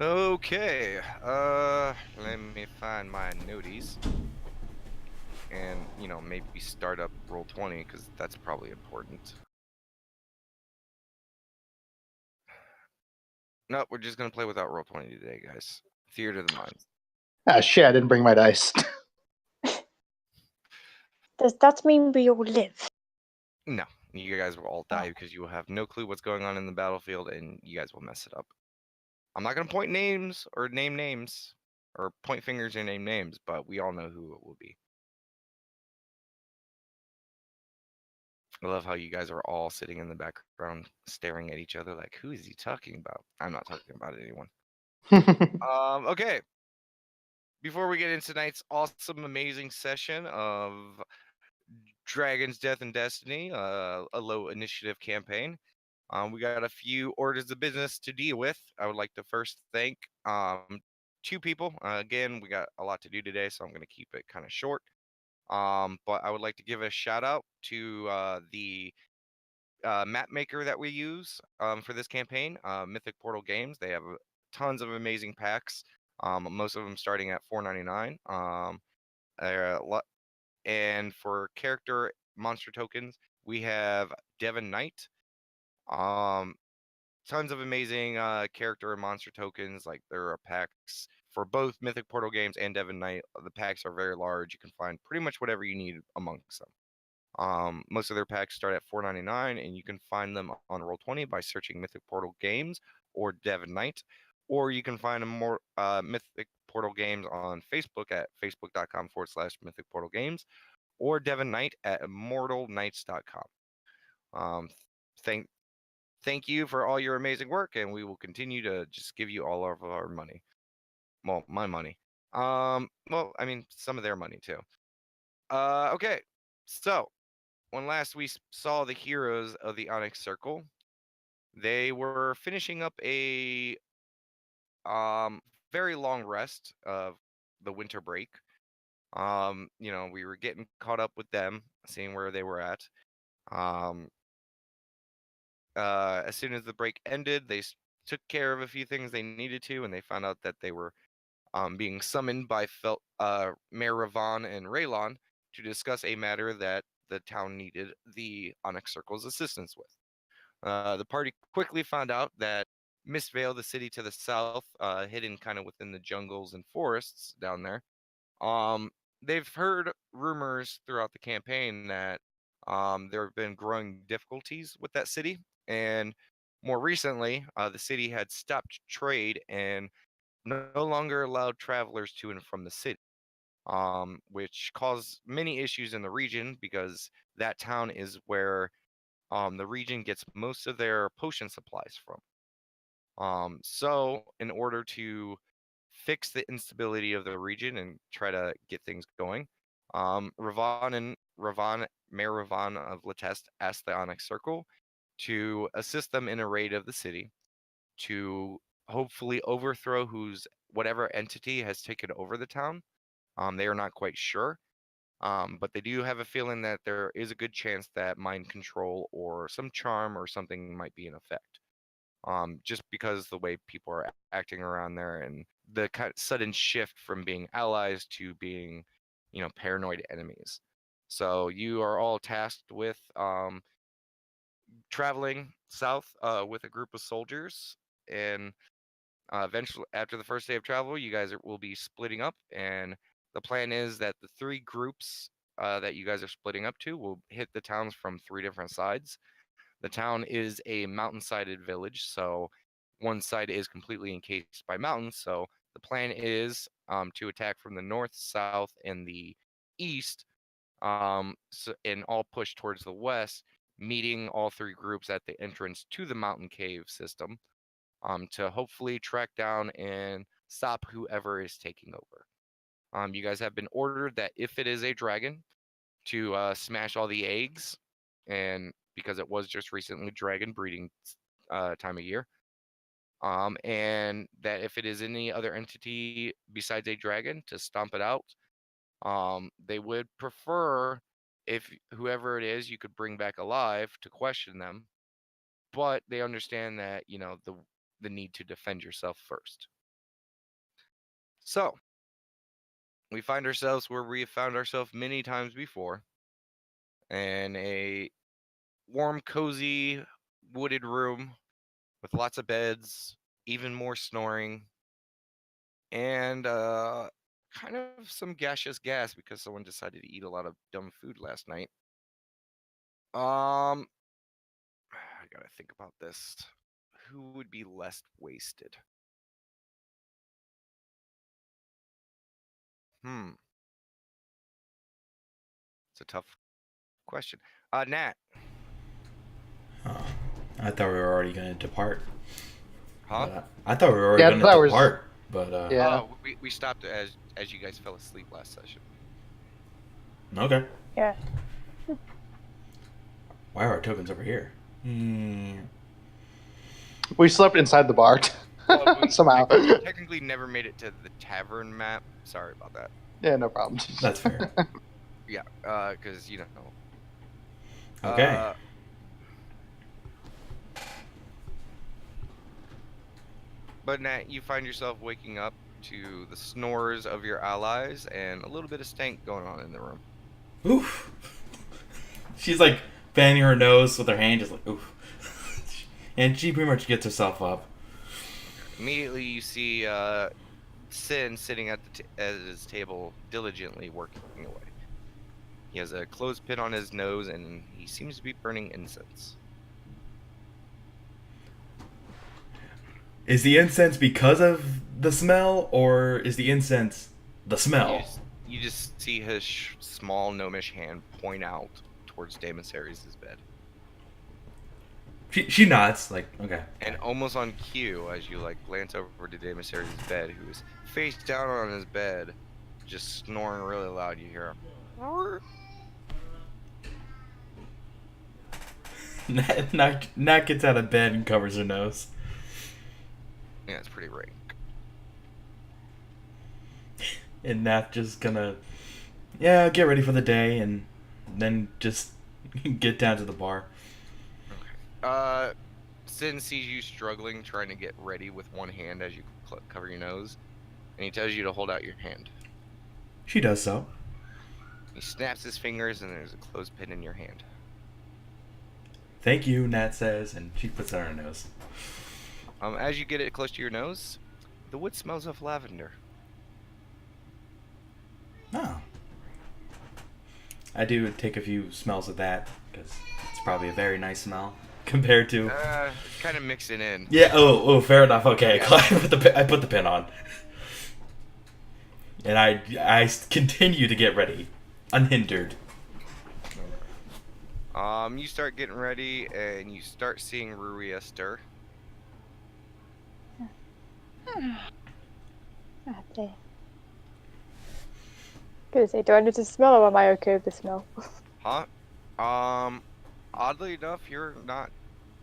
Okay. Let me find my noties and, maybe start up roll 20 because that's probably important. No, we're just gonna play without roll 20 today, guys. Theater of the mind. Ah, shit, I didn't bring my dice. Does that mean we all live? No, you guys will all die because you will have no clue what's going on in the battlefield and you guys will mess it up. I'm not gonna point names or name names or point fingers or name names, but we all know who it will be. I love how you guys are all sitting in the background staring at each other like, who is he talking about? I'm not talking about anyone. Okay. Before we get into tonight's awesome, amazing session of Dragon's Death and Destiny, a low initiative campaign, we got a few orders of business to deal with. I would like to first thank two people. Again, we got a lot to do today, so I'm going to keep it kind of short. But I would like to give a shout out to the map maker that we use for this campaign, Mythic Portal Games. They have tons of amazing packs. Most of them starting at $4.99. And for character monster tokens, we have Devon Knight. Tons of amazing character and monster tokens. Like there are packs for both Mythic Portal Games and Devon Knight. The packs are very large. You can find pretty much whatever you need amongst them. Most of their packs start at $4.99, and you can find them on Roll20 by searching Mythic Portal Games or Devon Knight, or you can find more Mythic Portal Games on Facebook at facebook.com/Mythic Portal Games, or Devon Knight at immortalknights.com. Thank you for all your amazing work, and we will continue to just give you all of our money. Well, my money. Well, I mean, some of their money too. Okay. So, when last we saw the heroes of the Onyx Circle, they were finishing up a very long rest of the winter break. We were getting caught up with them, seeing where they were at. Um, as soon as the break ended, they took care of a few things they needed to, and they found out that they were being summoned by Mayor Ravon and Raylon to discuss a matter that the town needed the Onyx Circle's assistance with. The party quickly found out that Mistvale, the city to the south, hidden kind of within the jungles and forests down there, um, they've heard rumors throughout the campaign that there have been growing difficulties with that city, and more recently, the city had stopped trade and no longer allowed travelers to and from the city, which caused many issues in the region because that town is where the region gets most of their potion supplies from. So, in order to fix the instability of the region and try to get things going, Mayor Ravon of Lateste asked the Onyx Circle to assist them in a raid of the city to hopefully overthrow whatever entity has taken over the town. They are not quite sure, but they do have a feeling that there is a good chance that mind control or some charm or something might be in effect. Just because the way people are acting around there and the kind of sudden shift from being allies to being, paranoid enemies. So you are all tasked with traveling south with a group of soldiers, and eventually, after the first day of travel, you guys will be splitting up, and the plan is that the three groups that you guys are splitting up to will hit the towns from three different sides. The town is a mountain-sided village, so one side is completely encased by mountains. So the plan is to attack from the north, south, and the east, and all push towards the west, meeting all three groups at the entrance to the mountain cave system, to hopefully track down and stop whoever is taking over. You guys have been ordered that if it is a dragon, to smash all the eggs, and because it was just recently dragon breeding time of year, and that if it is any other entity besides a dragon, to stomp it out. They would prefer if whoever it is you could bring back alive to question them, but they understand that the need to defend yourself first. So, we find ourselves where we have found ourselves many times before, in a warm, cozy, wooded room with lots of beds, even more snoring, and kind of some gaseous gas because someone decided to eat a lot of dumb food last night. I gotta think about this. Who would be less wasted? It's a tough question. Nat. Oh, I thought we were already going to depart. Huh? I thought we were already going to depart. But yeah. Oh, we stopped as you guys fell asleep last session. Okay. Yeah. Why are our tokens over here? We slept inside the bar somehow. We technically never made it to the tavern map. Sorry about that. Yeah, no problem. That's fair. Yeah, because you don't know. Okay. But Nat, you find yourself waking up to the snores of your allies and a little bit of stank going on in the room. Oof. She's like banging her nose with her hand, just like oof. And she pretty much gets herself up. Immediately, you see Sin sitting at his table, diligently working away. He has a clothespin on his nose, and he seems to be burning incense. Is the incense because of the smell, or is the incense the smell? You just see his small gnomish hand point out towards Daemon Ares' bed. She nods, like, okay. And almost on cue, as you glance over to Daemon Ares' bed, who is face down on his bed, just snoring really loud, you hear him. Nat gets out of bed and covers her nose. Yeah, it's pretty rank. And Nat just gonna, get ready for the day and then just get down to the bar. Okay. Sin sees you struggling, trying to get ready with one hand as you cover your nose, and he tells you to hold out your hand. She does so. He snaps his fingers, and there's a clothespin in your hand. Thank you, Nat says, and she puts it on her nose. As you get it close to your nose, the wood smells of lavender. Oh. I do take a few smells of that, because it's probably a very nice smell compared to... kind of mixing in. Yeah, oh, fair enough, okay. Yeah. I put the pin on. And I continue to get ready, unhindered. You start getting ready, and you start seeing Ruria stir. Okay. Gonna say, do I need to smell or am I okay with the smell? Huh? Oddly enough, you're not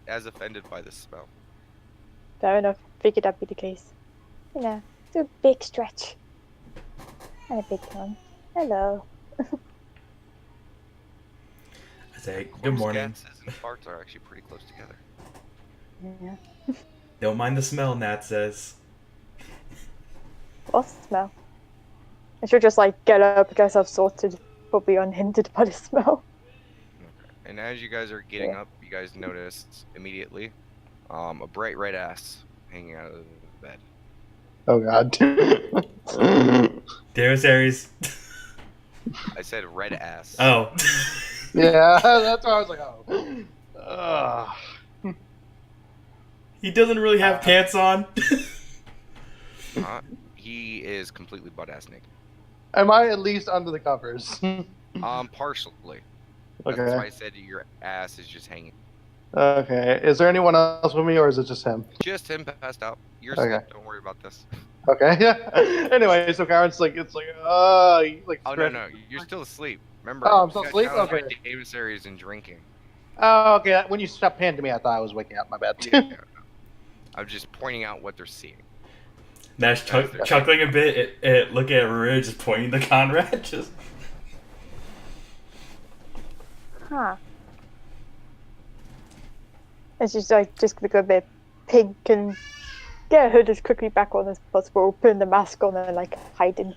as offended by the smell. Fair enough. Figured that'd be the case. You know, it's a big stretch. And a big one. Hello. I say, good morning. Gases and farts are actually pretty close together. Yeah. Don't mind the smell, Nat says. What's the smell? I should just get up, get myself sorted, probably unhindered by the smell. Okay. And as you guys are getting up, you guys notice immediately a bright red ass hanging out of the bed. Oh god. There's Ares. I said red ass. Oh. Yeah, that's why I was like, oh. He doesn't really have pants on. He is completely butt-ass naked. Am I at least under the covers? Partially. Okay. That's why I said your ass is just hanging. Okay. Is there anyone else with me, or is it just him? Just him passed out. You're Okay. asleep. Don't worry about this. Okay. Yeah. Anyway, so Karen's Oh no, you're still asleep. Remember? Oh, I'm still you got asleep? challenged by Okay. Davis Aries and drinking. Oh, okay. When you stopped panning to me, I thought I was waking up. My bad. Yeah. I'm just pointing out what they're seeing. Nash chuckling a bit, looking at Ruria, just pointing to Conrad. Just. Huh. It's just just look a bit pink and get a hood as quickly back on as possible, putting the mask on and like hiding.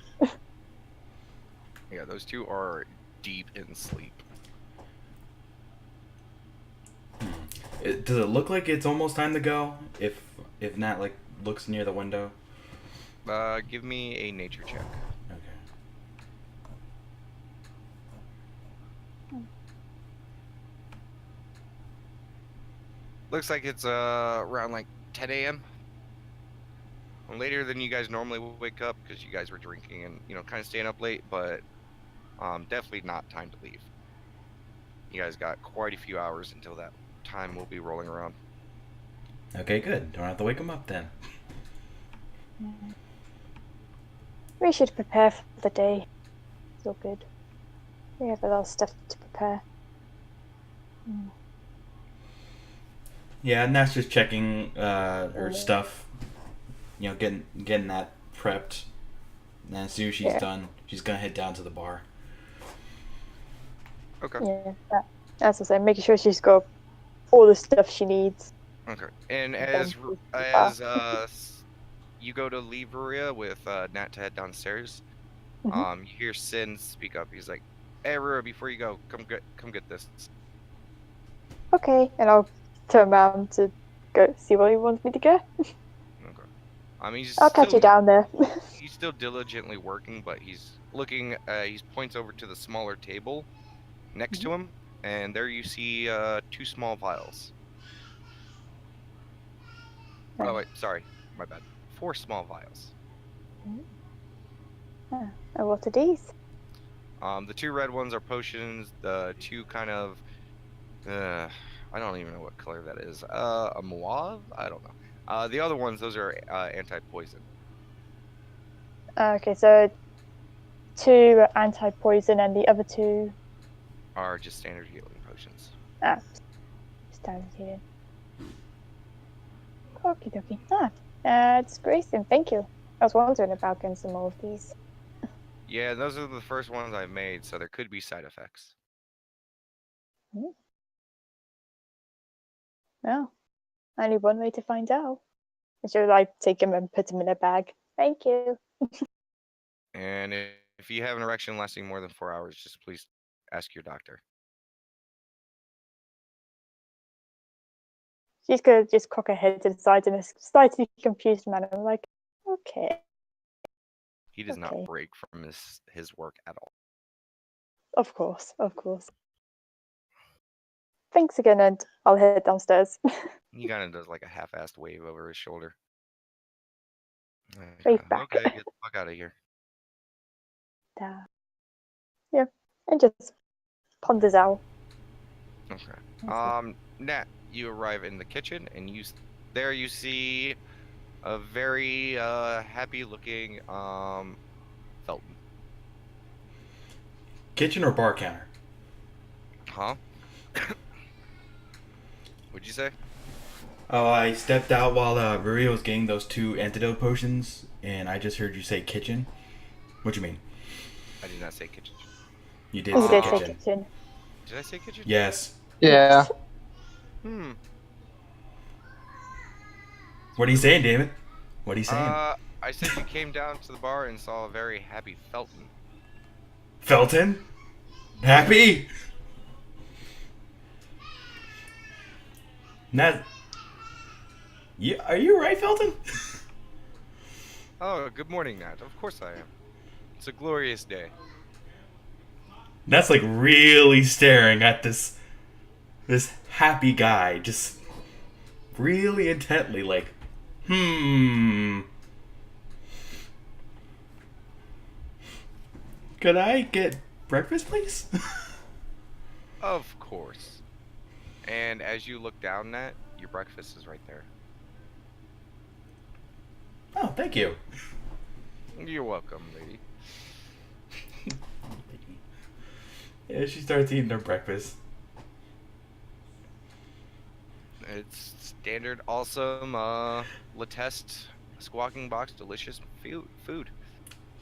Yeah, those two are deep in sleep. Does it look like it's almost time to go? If Nat like looks near the window. Give me a nature check. Okay. Looks like it's around like 10 a.m. Later than you guys normally wake up because you guys were drinking and kind of staying up late, but definitely not time to leave. You guys got quite a few hours until that time will be rolling around. Okay, good. Don't have to wake him up then. We should prepare for the day. It's all good. We have a lot of stuff to prepare. Yeah, Nat's just checking her stuff. Getting that prepped. And then as soon as she's done, she's gonna head down to the bar. Okay. Yeah, as I said, making sure she's got all the stuff she needs. Okay. And as you go to leave Ruria with Nat to head downstairs, you hear Sin speak up. He's like, "Hey, Ruria, before you go, come get this." Okay, and I'll turn around to go see what he wants me to get. Okay. I'll catch you down there. He's still diligently working, but he's looking. He points over to the smaller table next to him, and there you see 2 small vials. Oh wait, sorry, my bad. 4 small vials. And what are these? The 2 red ones are potions. The 2 kind of, I don't even know what color that is. A mauve? I don't know. The other ones, those are anti-poison. Okay, so 2 anti-poison and the other 2 are just standard healing potions. Standard healing. Okie dokie. It's great, and thank you. I was wondering about getting some more of these. Yeah, those are the first ones I've made, so there could be side effects. Well, only one way to find out. I should like take him and put him in a bag. Thank you. And if you have an erection lasting more than 4 hours, just please ask your doctor. She's gonna just cock her head to the side in a slightly confused manner. I'm like, okay. He does not break from his work at all. Of course. Thanks again, and I'll head downstairs. He kind of does like a half-assed wave over his shoulder. Wave back. Okay, get the fuck out of here. Yeah, and just ponders out. Okay. Nat, you arrive in the kitchen, and you see a very happy-looking Felton. Kitchen or bar counter? Huh? What'd you say? Oh, I stepped out while Ruria was getting those 2 antidote potions, and I just heard you say kitchen. What you mean? I did not say kitchen. You did say kitchen. Did I say kitchen? Yes. Yeah. What are you saying, David? What are you saying? I said you came down to the bar and saw a very happy Felton. Felton? Happy? Nat, are you right, Felton? Oh, good morning, Nat. Of course I am. It's a glorious day. Nat's like really staring at this happy guy, just really intently, like, Could I get breakfast, please? Of course. And as you look down, Nat, your breakfast is right there. Oh, thank you. You're welcome, lady. Yeah, she starts eating her breakfast. It's standard, awesome, Latest squawking box, delicious food.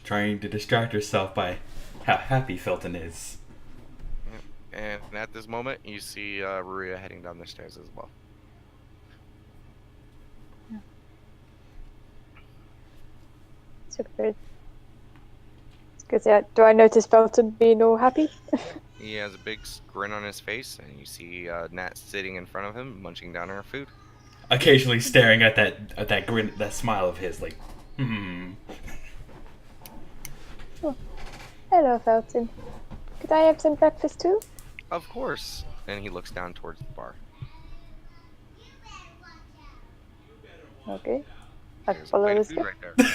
Trying to distract herself by how happy Felton is. And at this moment, you see Ruria heading down the stairs as well. So good. Because do I notice Felton being all happy? He has a big grin on his face, and you see Nat sitting in front of him, munching down on her food. Occasionally staring at that grin, that smile of his, like, Oh, hello, Felton. Could I have some breakfast too? Of course. And he looks down towards the bar. Okay. I There's a follow plate of this food guy. right there.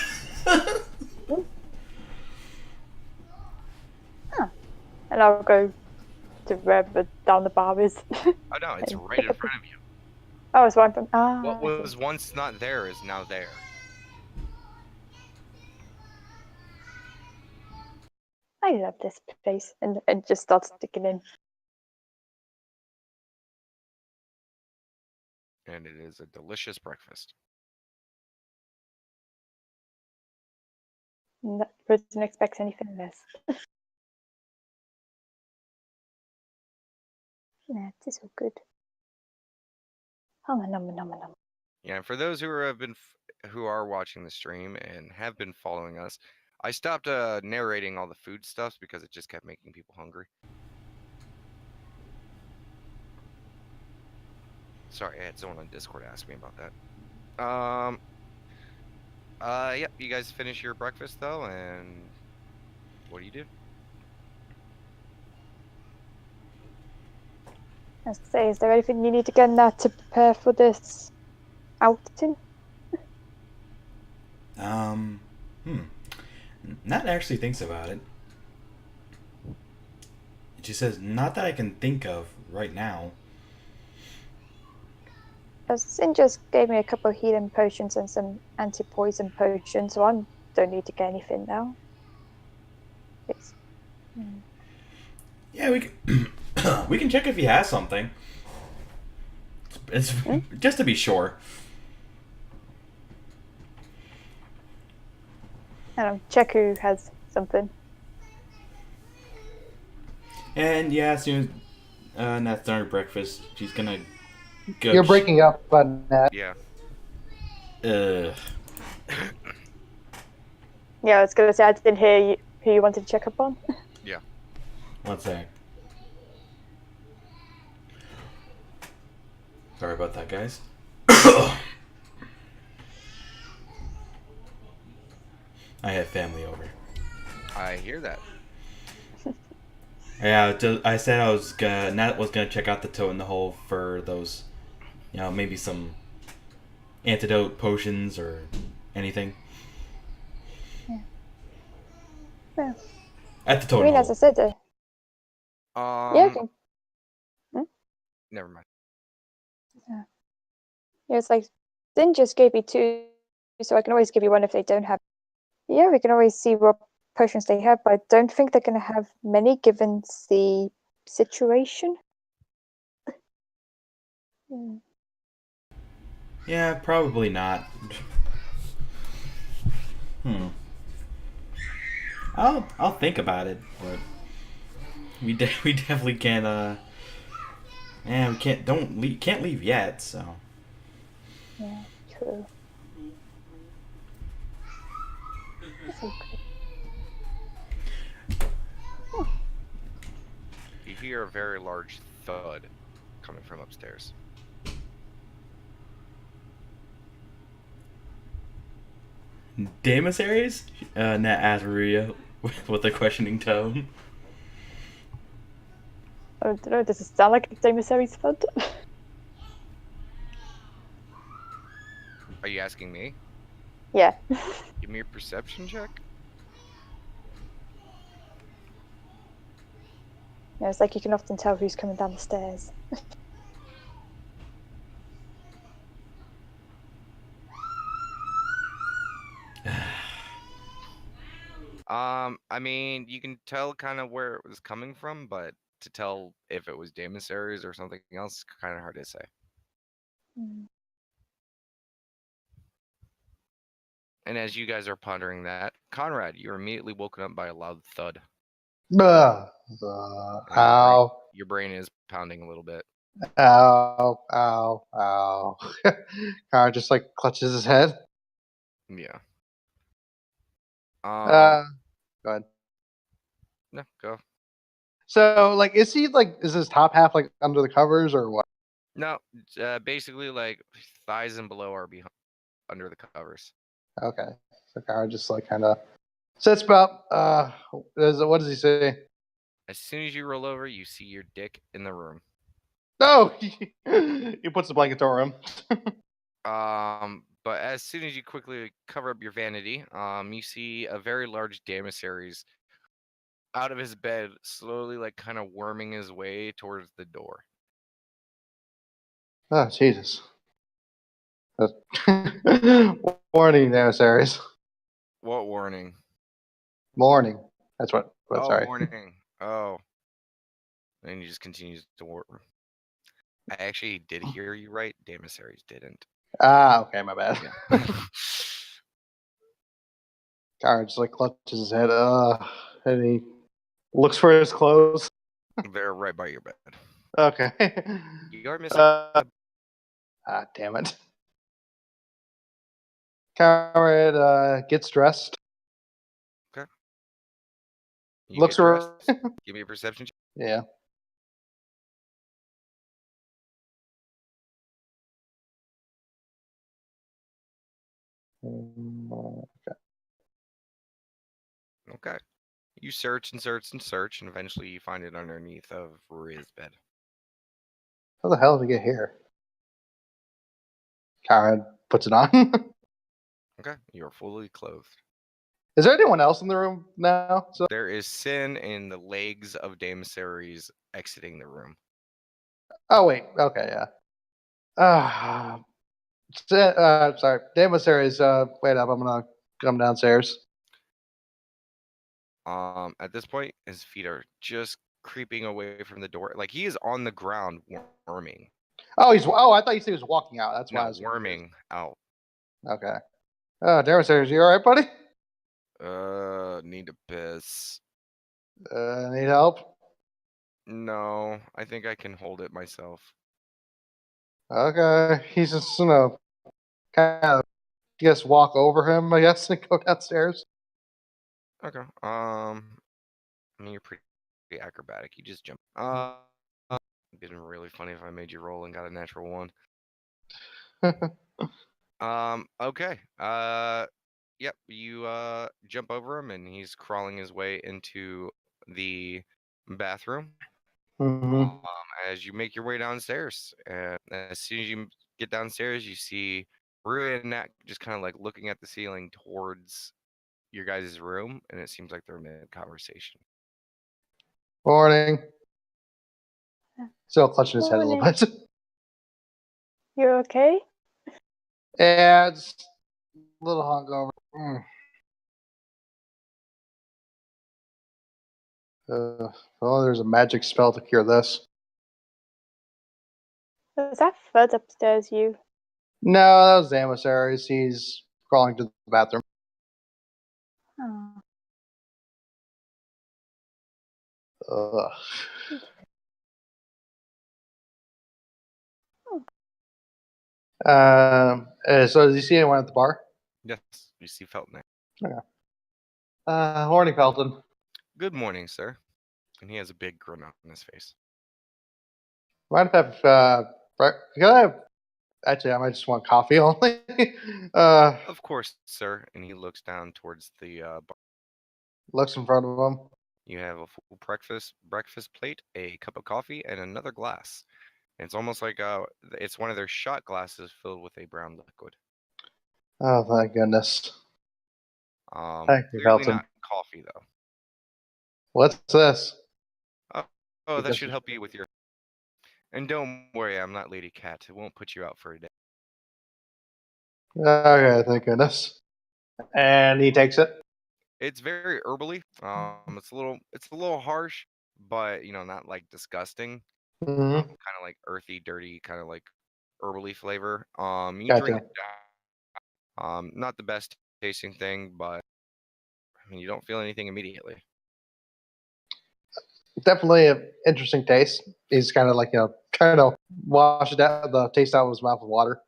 Huh. And I'll go to wherever down the bar is. Oh no, it's right in front of you. Oh, it's one from. What was once not there is now there. I love this place, and just starts sticking in. And it is a delicious breakfast. Wasn't expect anything less. Nah, it is so good. Nom nom nom nom. Yeah, and for those who are watching the stream and have been following us, I stopped narrating all the food stuffs because it just kept making people hungry. Sorry, I had someone on Discord ask me about that. Yep, you guys finish your breakfast though, and what do you do? I was to say, is there anything you need to get in that to prepare for this outing? Nat actually thinks about it. She says, not that I can think of right now. Sin just gave me a couple of healing potions and some anti-poison potions, so I don't need to get anything now. Yeah, we can we can check if he has something. It's just to be sure. Check who has something. And yeah, as soon as Nat's done her breakfast, she's gonna go. You're breaking up on that. Yeah. Yeah, I was gonna say I didn't hear who you wanted to check up on. Yeah. One sec. Sorry about that, guys. I had family over. I hear that. Yeah, I said Nat was gonna check out the toe in the hole for those, maybe some antidote potions or anything. Yeah. Yeah. At the toe I in mean, the as hole. I said, yeah. Never mind. Yeah, it's like Sin just gave me 2, so I can always give you one if they don't have. Yeah, we can always see what potions they have, but I don't think they're going to have many given the situation. Yeah, probably not. I'll think about it, but we definitely can't. We can't leave yet. So. Yeah, true. Okay. You hear a very large thud coming from upstairs. Demissaries? Nat asked Maria with a questioning tone. I don't know, does it sound like a Demissary's fun? Are you asking me? Yeah. Give me a perception check. Yeah, it's like you can often tell who's coming down the stairs. I mean, you can tell kind of where it was coming from, but to tell if it was Demissaries or something else, kind of hard to say. And as you guys are pondering that, Conrad, you're immediately woken up by a loud thud. Ow. Your brain is pounding a little bit. Ow. Ow. Ow. Connor just like clutches his head. Yeah. Go ahead. No, go. So, like, is his top half like under the covers or what? No, basically like thighs and below are under the covers. Okay, so Kara just like kind of sits about. What does he say? As soon as you roll over, you see your dick in the room. No, he puts the blanket over him. But as soon as you quickly cover up your vanity, you see a very large Janissaries out of his bed, slowly like kind of worming his way towards the door. Oh Jesus! Warning, emissaries. What warning? Morning. That's what. Oh, Sorry. warning. Oh. And he just continues to warp. I actually did hear you right. Janissaries didn't. Ah, okay, my bad. Yeah. Kara just like clutches his head. And he looks for his clothes. They're right by your bed. Okay. You're missing. Damn it. Kara gets dressed. You Looks get dressed. around. Give me a perception check. Yeah. Okay. You search and search and search, and eventually you find it underneath of Riz bed. How the hell did he get here? Kara puts it on. Okay. You're fully clothed. Is there anyone else in the room now? So There is sin in the legs of Janissaries exiting the room. oh wait, okay, yeah. Sorry, Janissaries. Wait up, I'm gonna come downstairs. At this point, his feet are just creeping away from the door. Like he is on the ground worming. Oh, I thought you said he was walking out. That's why I Not was worming out. Okay. Janissaries, you all right, buddy? Need to piss. Need help? No, I think I can hold it myself. Okay. He's just kind of walk over him, I guess, and go downstairs. Okay. I mean, you're pretty acrobatic. You just jump. It'd been really funny if I made you roll and got a natural one. Okay. Yep. You jump over him, and he's crawling his way into the bathroom. Mhm. As you make your way downstairs, and as soon as you get downstairs, you see Rui and Nat just kind of like looking at the ceiling towards your guys' room, and it seems like they're mid conversation. Morning. Still clutching his head a little Morning. bit. You're okay? Yeah, just a little hungover. Oh, there's a magic spell to cure this. Was that Fud upstairs, you? No, that was Janissaries. He's crawling to the bathroom. Oh. Ugh. So does he see anyone at the bar? Yes, you see Felton there. Morning, Pelton. Good morning, sir. And he has a big grin on his face. Mind if can I have? Actually, I might just want coffee only. Of course, sir. And he looks down towards the bar. Looks in front of him. You have a full breakfast plate, a cup of coffee, and another glass. And it's almost like it's one of their shot glasses filled with a brown liquid. Oh, thank goodness. Thank you, Clearly Pelton. not coffee though. What's this? Oh, that should help you with your. And don't worry, I'm not Lady Cat. It won't put you out for a day. Okay, thank goodness. And he takes it. It's very herbally. It's a little harsh, but not like disgusting. Mm-hmm. Kind of like earthy, dirty, kind of like herbally flavor. You Gotcha. drink it down. Not the best tasting thing, but I mean, you don't feel anything immediately. Definitely an interesting taste. He's kind of like trying to wash the taste out of his mouth with water.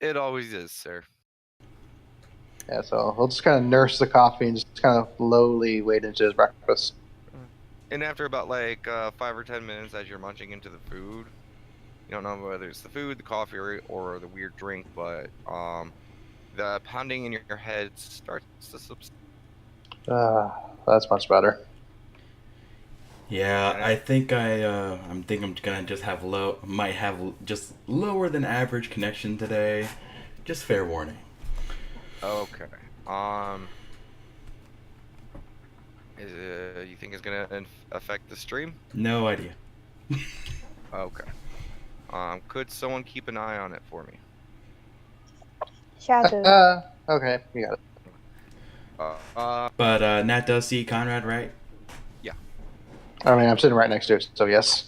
It always is, sir. Yeah, so he'll just kind of nurse the coffee and just kind of slowly wade into his breakfast. And after about like 5 or 10 minutes, as you're munching into the food, you don't know whether it's the food, the coffee, or the weird drink, but the pounding in your head starts to subside. That's much better. Yeah, I think I'm gonna just might have just lower than average connection today. Just fair warning. Okay. You think it's gonna affect the stream? No idea. Okay. Could someone keep an eye on it for me? Shadow. Okay, you got it. But Nat does see Conrad, right? I mean, I'm sitting right next to it, so yes.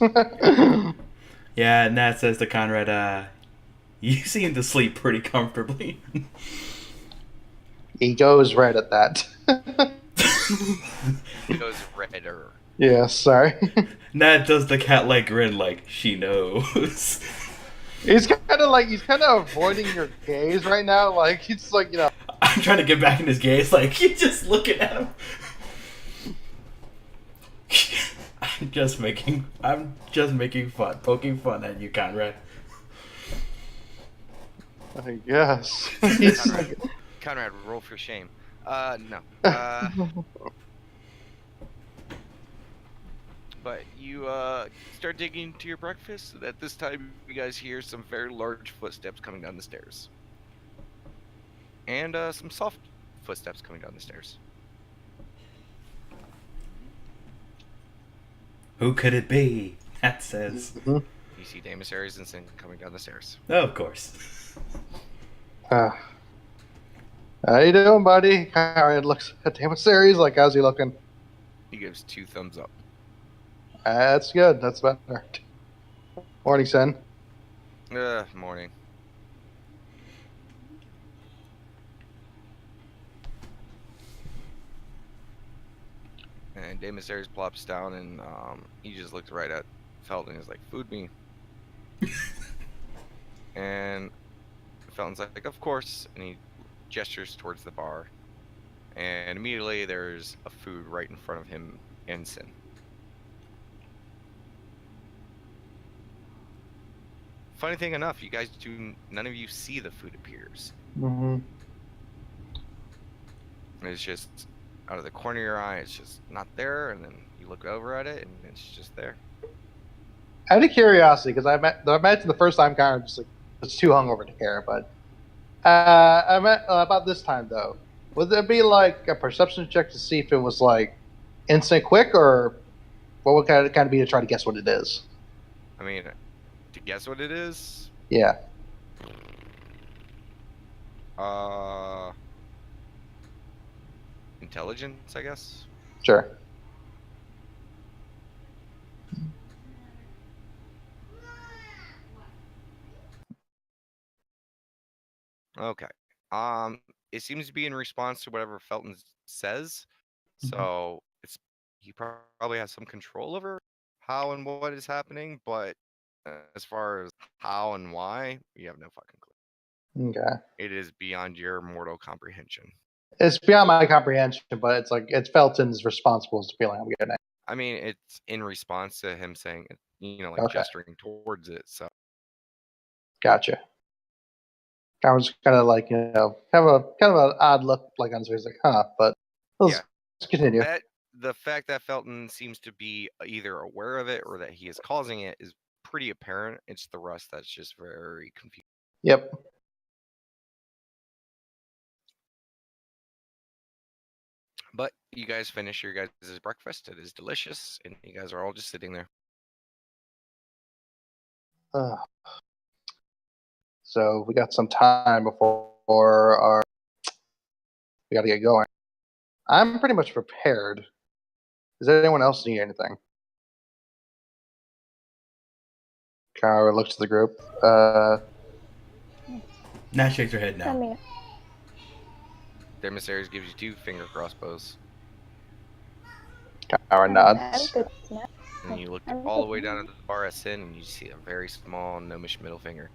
Yeah, Nat says to Conrad, you seem to sleep pretty comfortably. He goes right at that. It goes redder. Yeah, sorry. Nat does the cat-like grin like she knows. He's kind of avoiding your gaze right now. Like, he's like, you know. I'm trying to get back in his gaze, like, you just looking at him. I'm just making fun, poking fun at you, Conrad. I guess. Conrad, roll for shame. No. But you start digging into your breakfast, and at this time you guys hear some very large footsteps coming down the stairs. And some soft footsteps coming down the stairs. Who could it be? Nat says. You see Daemis and Sin coming down the stairs. Oh, of course. How you doing, buddy? Conrad looks at Daemis like, how's he looking? He gives 2 thumbs up. That's good. That's better. Morning, Sen. Morning. And Daemis plops down, and he just looks right at Felton and is like, "Food me." And Felton's like, "Of course," and he gestures towards the bar. And immediately there's a food right in front of him and Sin. Funny thing enough, you guys none of you see the food appears. Mm-hmm. It's just out of the corner of your eye, it's just not there, and then you look over at it, and it's just there. Out of curiosity, because I imagine the first time Conrad just like was too hungover to care, but I meant about this time though. Would there be like a perception check to see if it was like instant quick, or what would kind of be to try to guess what it is? I mean, to guess what it is? Yeah. Intelligence, I guess. Sure. Okay. It seems to be in response to whatever Felton says. So he probably has some control over how and what is happening, but as far as how and why, you have no fucking clue. Okay. It is beyond your mortal comprehension. It's beyond my comprehension, but it's like it's Felton's responsible is the feeling I'm getting. I mean, it's in response to him saying it, like Okay. gesturing towards it. So Gotcha. I was kind of like, kind of an odd look like on his face, like, huh? But let's continue. The fact that Felton seems to be either aware of it or that he is causing it is pretty apparent. It's the rest that's just very confusing. Yep. But you guys finish your guys' breakfast. It is delicious, and you guys are all just sitting there. So we got some time before we got to get going. I'm pretty much prepared. Does anyone else need anything? Kara looks at the group. Nat shakes her head I now. mean, Demissaries gives you 2 finger crossbows. Kara I'm nods. good now. And you look I'm all the good way now. down at the bar at Sin, and you see a very small gnomish middle finger.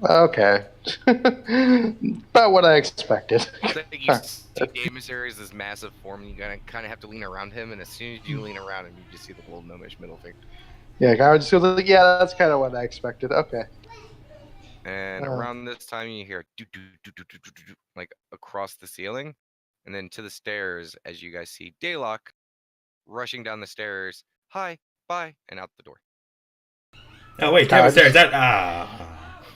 Okay. About what I expected. It's like you see Daemisarius, this massive form, and you kind of have to lean around him, and as soon as you lean around him, you just see the little gnomish middle finger. Yeah, Kyra just goes like, yeah, that's kind of what I expected. Okay. And around this time, you hear like across the ceiling, and then to the stairs as you guys see Daylock rushing down the stairs. Hi, bye, and out the door. Oh wait, Daemisarius. That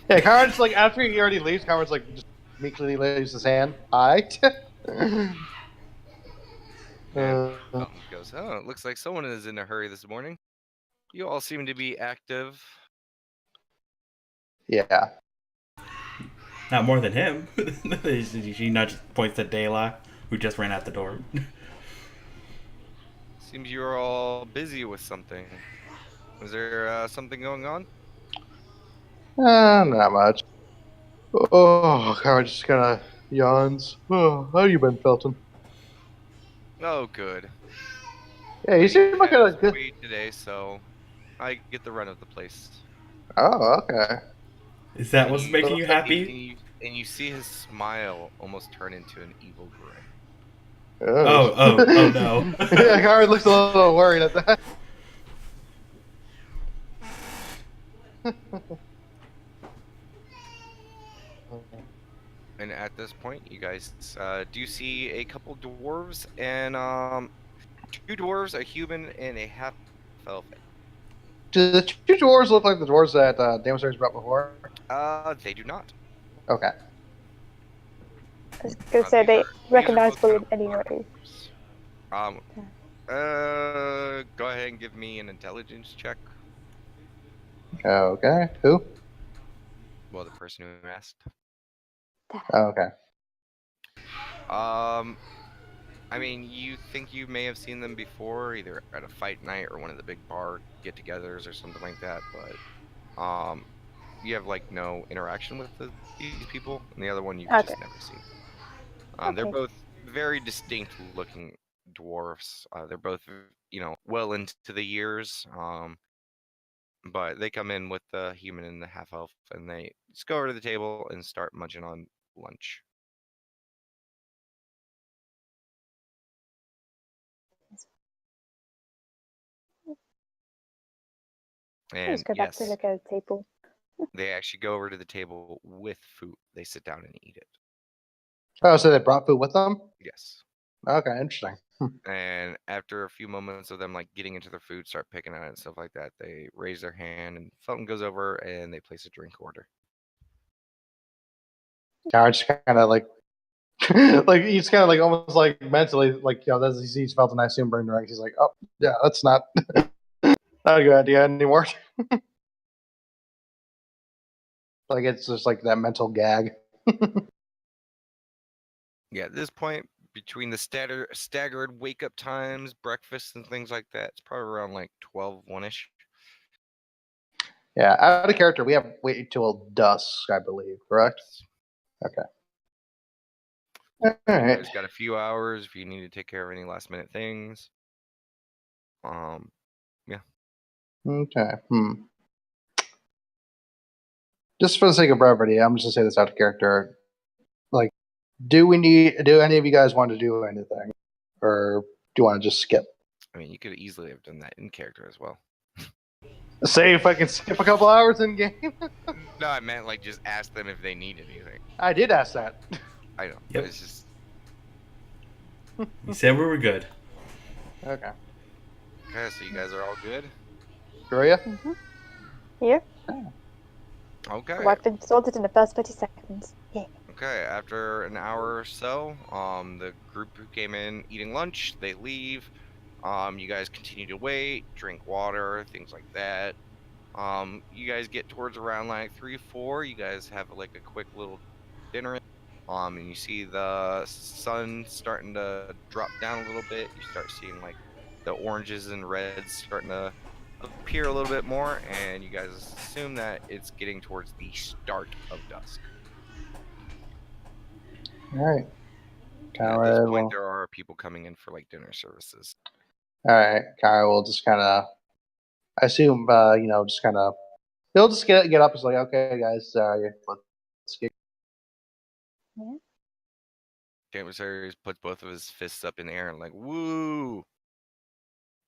Yeah, Kyra just like after he already leaves, Kyra's like just meekly lays his hand. Hi. And Felton goes, "Oh, it looks like someone is in a hurry this morning. You all seem to be active." Yeah. not more than him. She nudges, points at Daylock, who just ran out the door. Seems you're all busy with something. Was there something going on? Not much. Oh, Kyra just kind of yawns. Oh, how you been, Felton? Oh, good. Yeah, you seem like a good. Away today, so I get the run of the place. Oh, okay. Is that what's making you happy? And you see his smile almost turn into an evil grin. Oh no. Yeah, Kyra looks a little worried at that. And at this point, you guys do see a couple dwarves and 2 dwarves, a human, and a half elf. Do the 2 dwarves look like the dwarves that Daemisarius brought before? They do not. Okay. I was going to say they recognizable in any way. Go ahead and give me an intelligence check. Okay. Who? Well, the person who asked. Okay. I mean, you think you may have seen them before, either at a fight night or one of the big bar get-togethers or something like that, but you have like no interaction with these people, and the other one you've just never seen. They're both very distinct-looking dwarfs. They're both, well into the years, but they come in with the human and the half-elf, and they just go over to the table and start munching on lunch. And let's go back to look at the table. They actually go over to the table with food. They sit down and eat it. Oh, so they brought food with them? Yes. Okay, interesting. And after a few moments of them like getting into their food, start picking at it and stuff like that, they raise their hand and Felton goes over and they place a drink order. Kyra just kind of like, like he's kind of like almost like mentally like as he sees Felton, I assume bring drinks. He's like, oh yeah, that's not not a good idea anymore. Like it's just like that mental gag. Yeah, at this point, between the staggered wake up times, breakfast, and things like that, it's probably around like 12, 1-ish. Yeah, out of character, we have wait till dusk, I believe, correct? Okay. All right. You guys got a few hours if you need to take care of any last minute things. Yeah. Okay. Just for the sake of brevity, I'm just gonna say this out of character. Like, do any of you guys want to do anything, or do you want to just skip? I mean, you could easily have done that in character as well. Say if I can skip a couple hours in game. No, I meant like just ask them if they need anything. I did ask that. I know. Yep. It's just. You said we were good. Okay. Okay, so you guys are all good? Julia? Mm-hmm. Yeah. Okay. Well, I've been sorted in the first 30 seconds. Yeah. Okay, after an hour or so, the group who came in eating lunch, they leave. You guys continue to wait, drink water, things like that. You guys get towards around like 3, 4. You guys have like a quick little dinner. And you see the sun starting to drop down a little bit. You start seeing like the oranges and reds starting to appear a little bit more, and you guys assume that it's getting towards the start of dusk. All right. At this point, there are people coming in for like dinner services. All right, Kyra will just kind of, I assume, just kind of He'll just get up. It's like, okay, guys, let's get. Jameson puts both of his fists up in the air and like, woo!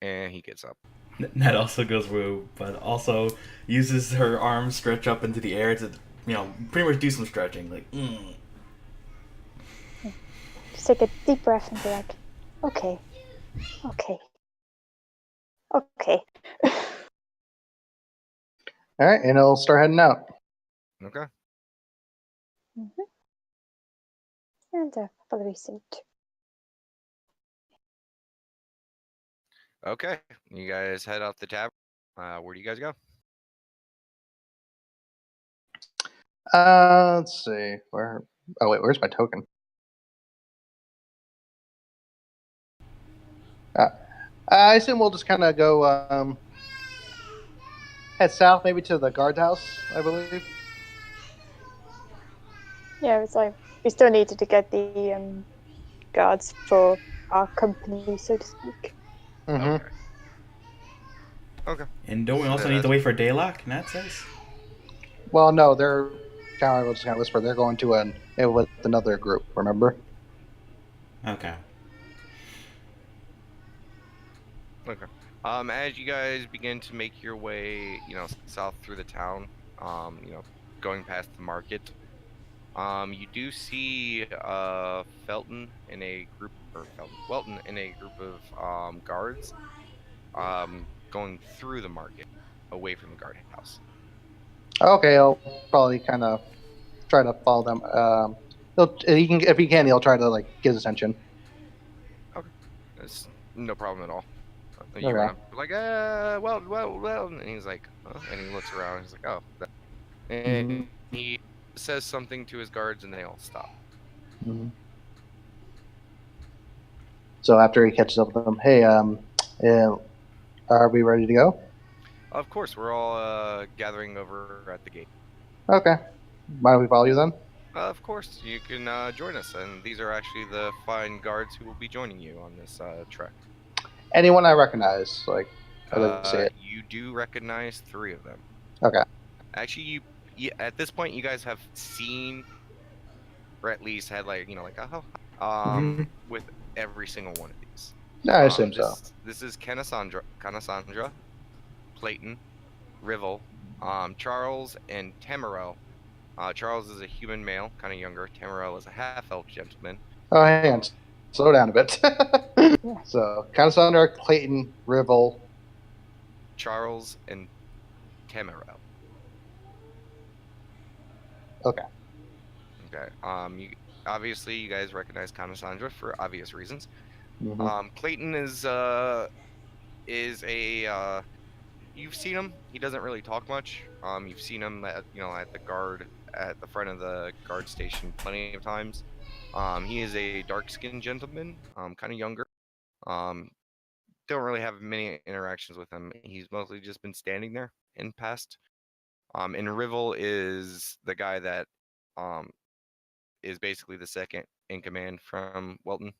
And he gets up. Ned also goes woo, but also uses her arms stretch up into the air to, pretty much do some stretching. Like, Just take a deep breath and be like, okay. All right, and he'll start heading out. Okay. And follow your suit. Okay. You guys head off the tavern. Where do you guys go? Let's see. Where? Oh wait, where's my token? I assume we'll just kind of go head south, maybe to the guardhouse, I believe. Yeah, it's like we still needed to get the guards for our company, so to speak. Mm-hmm. Okay. and don't we also need to wait for Daylock? Nat says. Well, no, they're kind of just kind of whisper. They're going to with another group. Remember? Okay. Okay. As you guys begin to make your way, south through the town, going past the market, you do see Welton in a group of guards, going through the market, away from the guardhouse. Okay, I'll probably kind of try to follow them. If he can, he'll try to get his attention. Okay, that's no problem at all. You Okay. run up, like, well, and he's like, huh? And he looks around. He's like, oh, and he says something to his guards, and they all stop. Mm-hmm. So after he catches up with them, hey, are we ready to go? Of course, we're all gathering over at the gate. Okay. Mind if we follow you then? Of course, you can join us, and these are actually the fine guards who will be joining you on this trek. Anyone I recognize, say it. You do recognize 3 of them. Okay. Actually, you at this point, you guys have seen, or at least had with every single one of these. Yeah, I assume so. This is Cassandra, Clayton, Rivel, Charles, and Tamarel. Charles is a human male, kind of younger. Tamarel is a half-elf gentleman. Oh, hang on. Slow down a bit. So, Cassandra, Clayton, Rivel, Charles, and Tamarel. Okay. Okay. Obviously, you guys recognize Cassandra for obvious reasons. Mm-hmm. Clayton is a you've seen him. He doesn't really talk much. You've seen him at the front of the guard station plenty of times. He is a dark-skinned gentleman, kind of younger. Don't really have many interactions with him. He's mostly just been standing there in past. And Rivel is the guy that is basically the second in command from Welton.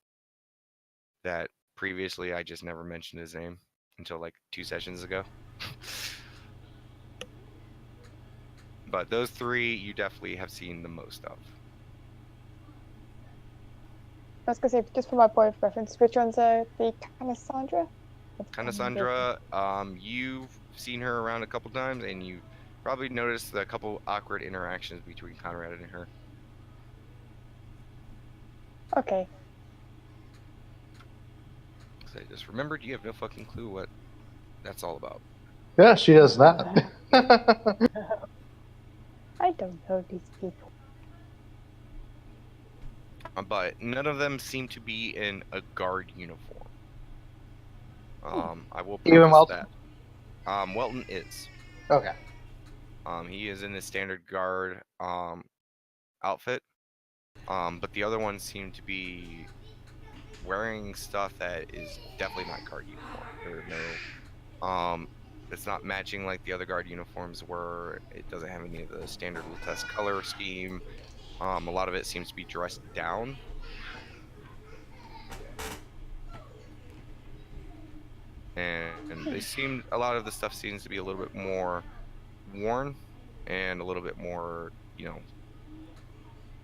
That previously I just never mentioned his name until 2 sessions ago. But those 3 you definitely have seen the most of. I was gonna say, just for my point of reference, which ones are the Cassandra? Cassandra, you've seen her around a couple times, and you probably noticed a couple awkward interactions between Conrad and her. Okay. So just remembered, you have no fucking clue what that's all about. Yeah, she does not. I don't know these people. But none of them seem to be in a guard uniform. I will Even preface Welton? that. Welton is. Okay. He is in the standard guard outfit. But the other ones seem to be wearing stuff that is definitely not guard uniform. There are no it's not matching like the other guard uniforms were. It doesn't have any of the standard Lutece color scheme. A lot of it seems to be dressed down. And a lot of the stuff seems to be a little bit more worn and a little bit more,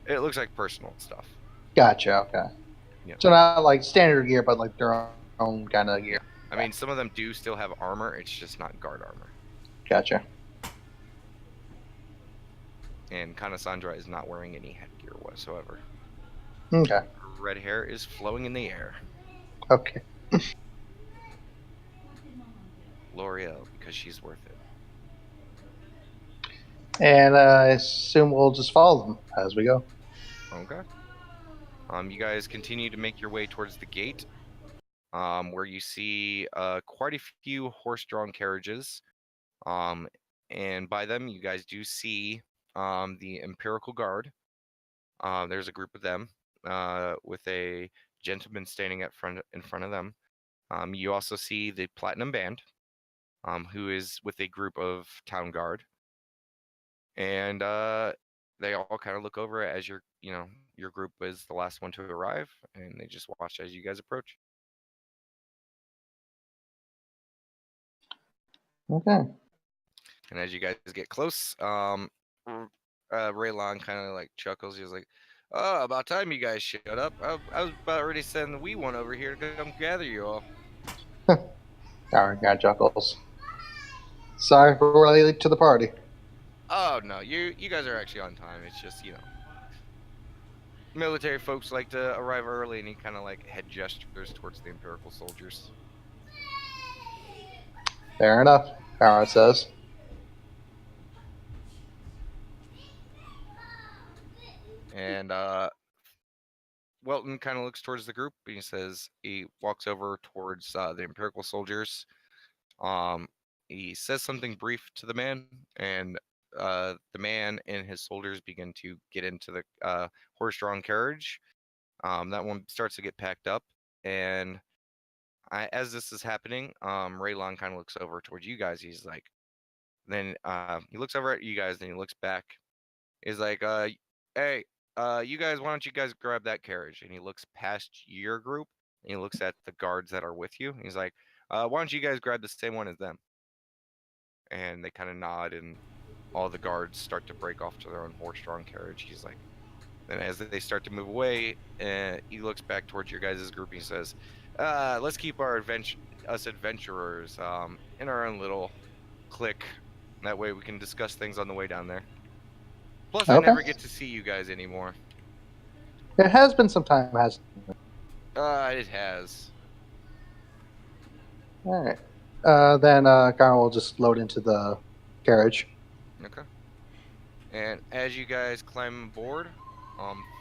it looks like personal stuff. Gotcha. Okay. Yeah. So not like standard gear, but like their own kind of gear. I mean, some of them do still have armor. It's just not guard armor. Gotcha. And Kanasandra is not wearing any headgear whatsoever. Okay. Her red hair is flowing in the air. Okay. L'Oreal, because she's worth it. And I assume we'll just follow them as we go. Okay. You guys continue to make your way towards the gate, where you see quite a few horse-drawn carriages. And by them, you guys do see the Imperial Guard. There's a group of them with a gentleman standing in front of them. You also see the Platinum Band, who is with a group of Town Guard. And they all kind of look over as your group is the last one to arrive, and they just watch as you guys approach. Okay. And as you guys get close, Raylon kind of like chuckles. He was like, "Oh, about time you guys showed up. I was about ready to send the wee one over here to come gather you all." Alright, got chuckles. Sorry for running late to the party. Oh no, you guys are actually on time. It's just military folks like to arrive early, and he kind of like head gestures towards the Imperial soldiers. Fair enough. Kara says. And Welton kind of looks towards the group, and he walks over towards the Imperial soldiers. He says something brief to the man, and the man and his soldiers begin to get into the horse-drawn carriage. That one starts to get packed up, and as this is happening, Raylon kind of looks over towards you guys. He's like, then he looks over at you guys, then he looks back. He's like, "Hey, you guys, why don't you guys grab that carriage?" And he looks past your group, and he looks at the guards that are with you. He's like, "Why don't you guys grab the same one as them?" And they kind of nod, and all the guards start to break off to their own horse-drawn carriage. He's like, and as they start to move away, he looks back towards your guys' group. And he says, "Let's keep us adventurers in our own little clique. That way we can discuss things on the way down there. Plus, I Okay. never get to see you guys anymore." It has been some time, hasn't it? It has. Alright. Then Kara will just load into the carriage. Okay. And as you guys climb aboard,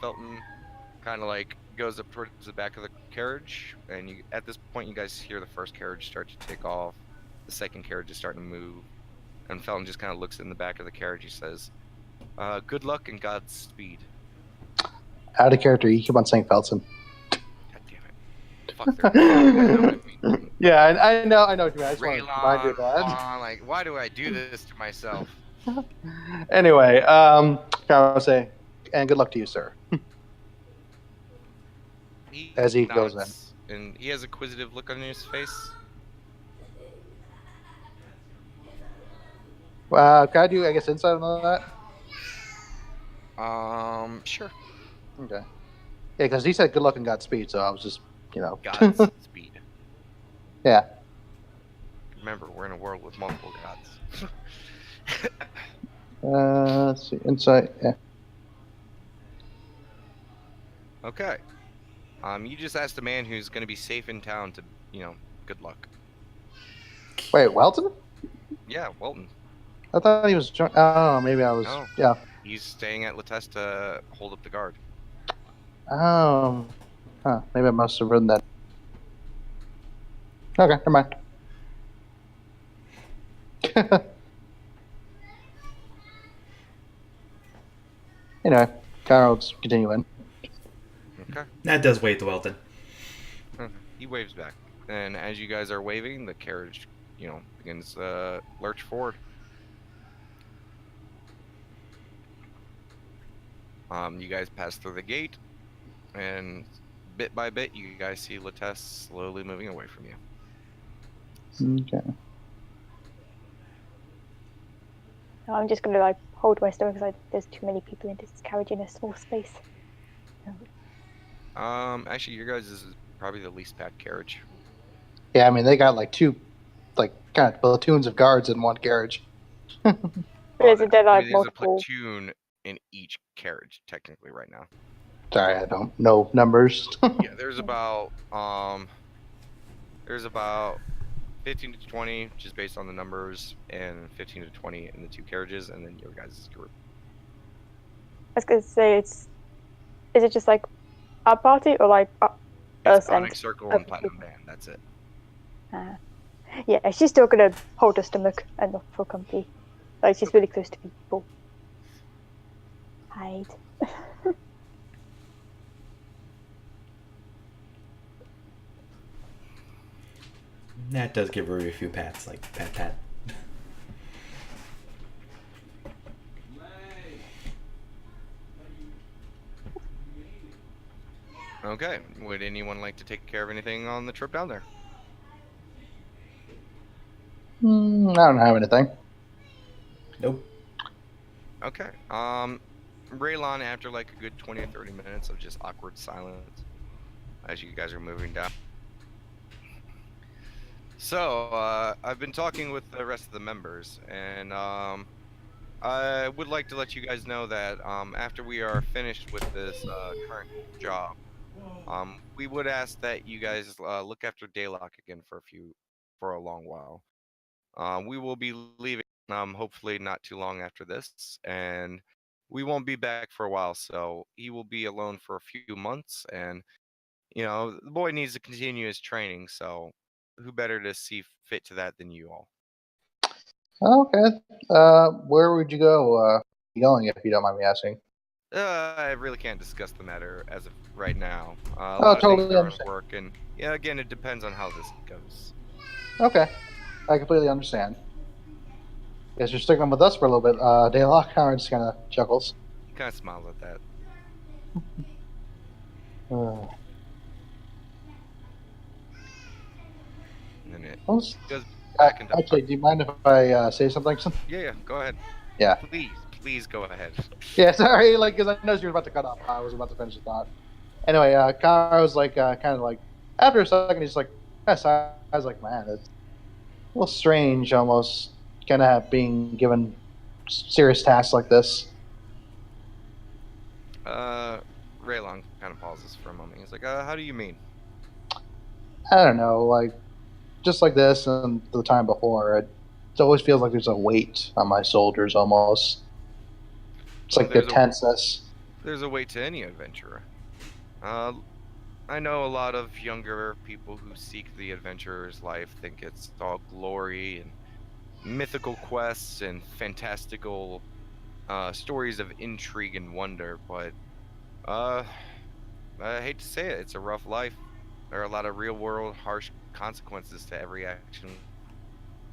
Felton kind of like goes up towards the back of the carriage, and at this point you guys hear the first carriage start to take off. The second carriage is starting to move, and Felton just kind of looks in the back of the carriage. He says, "Good luck and Godspeed." Out of character, you keep on saying Felton. God damn it! Fuck their you guys know what I mean. Yeah, I know what you mean. I just want to remind you of Raylon, that. like, why do I do this to myself? Anyway, Kara will say, and good luck to you, sir. As he goes nods, and he has a quizzitive look on his face. Can I do, I guess, insight on that? Sure. Okay. Yeah, because he said good luck and Godspeed, so I was just, Godspeed. Yeah. Remember, we're in a world with multiple gods. Let's see, insight, yeah. Okay. You just asked a man who's going to be safe in town to, good luck. Wait, Welton? Yeah, Welton. I thought he was, I don't know, maybe I was, No. yeah. He's staying at Lateste to hold up the guard. Maybe I must have written that. Okay, never mind. Anyway, Kara will just continue in. Okay. That does wait to Welton. He waves back. And as you guys are waving, the carriage, begins to lurch forward. You guys pass through the gate, and bit by bit, you guys see Lateste slowly moving away from you. Okay. I'm just gonna like hold my stomach because there's too many people in this carriage in a small space. Actually, your guys' is probably the least packed carriage. Yeah, I mean they got like two, like kind of platoons of guards in one carriage. Isn't there I like mean, there's a multiple? platoon in each carriage technically right now. Sorry, I don't know numbers. Yeah, there's about 15 to 20 just based on the numbers, and 15 to 20 in the two carriages, and then your guys' group. I was gonna say is it just like our party or like It's us and Onyx Circle other and Platinum people? Band. That's it. Yeah, she's still gonna hold her stomach and not feel comfy. Like she's really close to people. Hide. That does give her a few pats, like pat pat. Okay. Would anyone like to take care of anything on the trip down there? I don't have anything. Nope. Okay. Raylon, after like a good 20 or 30 minutes of just awkward silence as you guys are moving down. So, I've been talking with the rest of the members, and I would like to let you guys know that after we are finished with this current job, we would ask that you guys look after Daylock again for a long while. We will be leaving hopefully not too long after this, and we won't be back for a while, so he will be alone for a few months, and the boy needs to continue his training, so who better to see fit to that than you all? Okay. Where would you go? Going if you don't mind me asking. I really can't discuss the matter as of right now. A Oh, lot of things totally are in understand. work, and yeah, again, it depends on how this goes. Okay, I completely understand. Guess you're sticking with us for a little bit. Daylock just kind of chuckles. He kind of smiles at that. Uh, And then it well, goes back into. actually, do you mind if I say something? Yeah, go ahead. Yeah. Please go ahead. Yeah, sorry, like, because I know you were about to cut off. I was about to finish the thought. Anyway, Kara was like, kind of like, after a second, he's like, yes, I was like, man, it's a little strange almost, kind of being given serious tasks like this. Raylon kind of pauses for a moment. He's like, how do you mean? I don't know, like, just like this and the time before, it always feels like there's a weight on my shoulders almost. It's like the tenseness. There's a weight to any adventurer. I know a lot of younger people who seek the adventurer's life think it's all glory and mythical quests and fantastical stories of intrigue and wonder, but I hate to say it, it's a rough life. There are a lot of real world harsh consequences to every action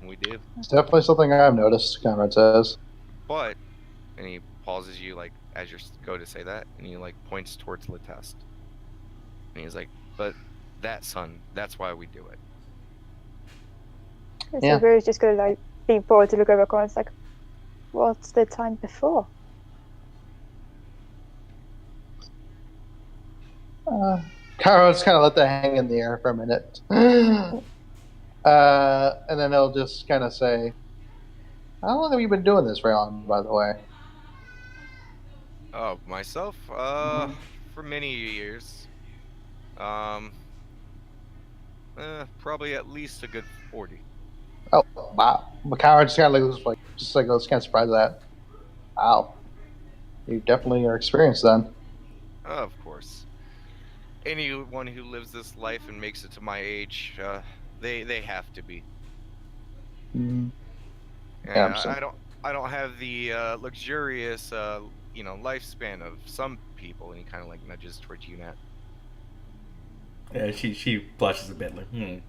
we do. It's definitely something I've noticed, Conrad says. But, and he pauses you like as you go to say that, and he like points towards Letest. And he's like, but that, son, that's why we do it. So yeah. We're just gonna like be bored to look over and it's like, what's the time before? Carlos kind of let that hang in the air for a minute. And then he'll just kind of say, how long have you been doing this, Raylon, by the way? Oh, myself? For many years. Probably at least a good 40. Oh, wow. Makara just kind of looks like, I was kind of surprised at that. Wow. You definitely are experienced then. Of course. Anyone who lives this life and makes it to my age, they have to be. Mm-hmm. Yeah, I don't have the luxurious lifespan of some people, and he kind of like nudges towards you, Nat. Yeah, she blushes a bit, like, I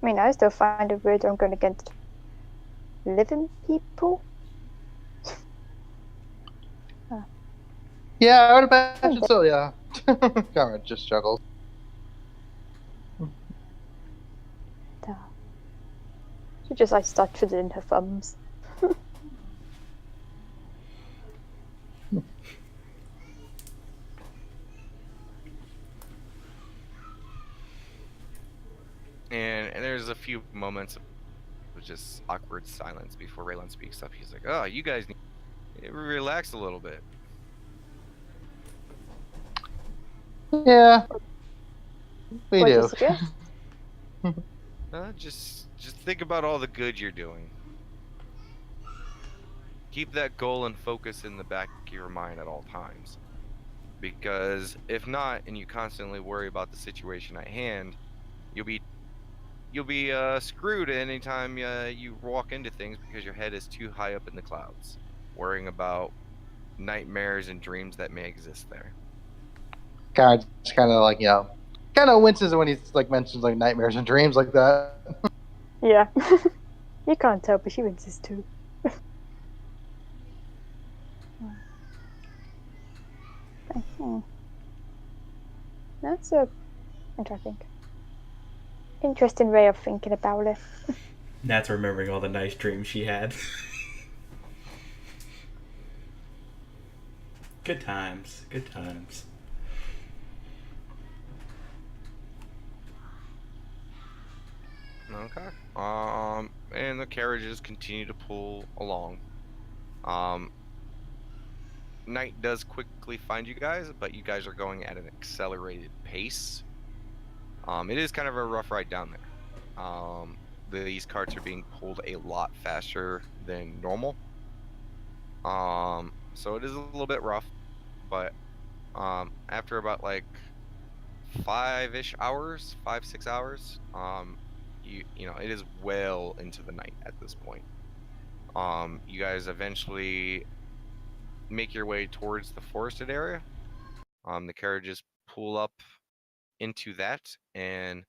mean, I still find it weird I'm going against living people. Yeah, I would imagine so. Yeah. Conrad just chuckles. She just like start twiddling her thumbs. And there's a few moments of just awkward silence before Raylan speaks up. He's like, "Oh, you guys need to relax a little bit." Yeah, we What do you do. suggest? Just think about all the good you're doing. Keep that goal and focus in the back of your mind at all times. Because if not, and you constantly worry about the situation at hand, you'll be screwed anytime you walk into things because your head is too high up in the clouds, worrying about nightmares and dreams that may exist there. Conrad just kind of like kind of winces when he like mentions like nightmares and dreams like that. Yeah. You can't tell, but she winces too. That's a interesting way of thinking about it. Nat's remembering all the nice dreams she had. Good times. Good times. Okay. And the carriages continue to pull along. Night does quickly find you guys, but you guys are going at an accelerated pace. It is kind of a rough ride down there. These carts are being pulled a lot faster than normal. So it is a little bit rough, but after about like 5-ish hours, 5-6 hours, you know, it is well into the night at this point. You guys eventually make your way towards the forested area. The carriages pull up into that, and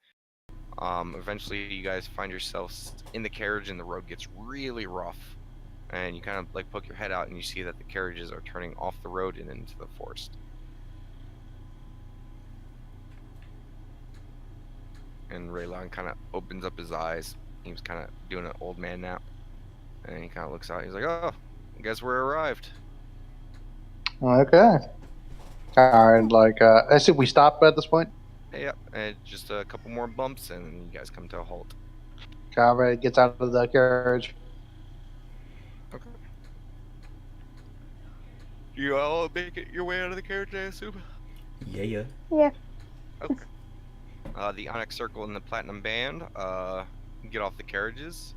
eventually you guys find yourselves in the carriage and the road gets really rough, and you kind of like poke your head out and you see that the carriages are turning off the road and into the forest. And Raylan kind of opens up his eyes. He was kind of doing an old man nap, and he kind of looks out. He's like, "Oh, I guess we're arrived." Okay. Conrad, like, I see we stop at this point. Yep, and just a couple more bumps, and you guys come to a halt. Conrad gets out of the carriage. Okay. You all make it your way out of the carriage, I assume? Yeah. Yeah. The Onyx Circle and the Platinum Band get off the carriages.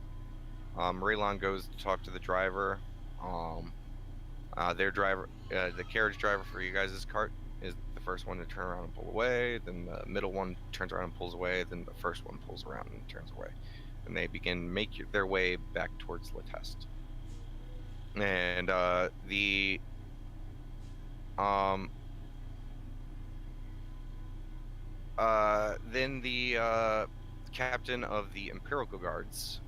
Raylon goes to talk to the driver. Their driver, the carriage driver for you guys' cart is the first one to turn around and pull away. Then the middle one turns around and pulls away. Then the first one pulls around and turns away. And they begin to make their way back towards Latest. And then the captain of the Imperial Guards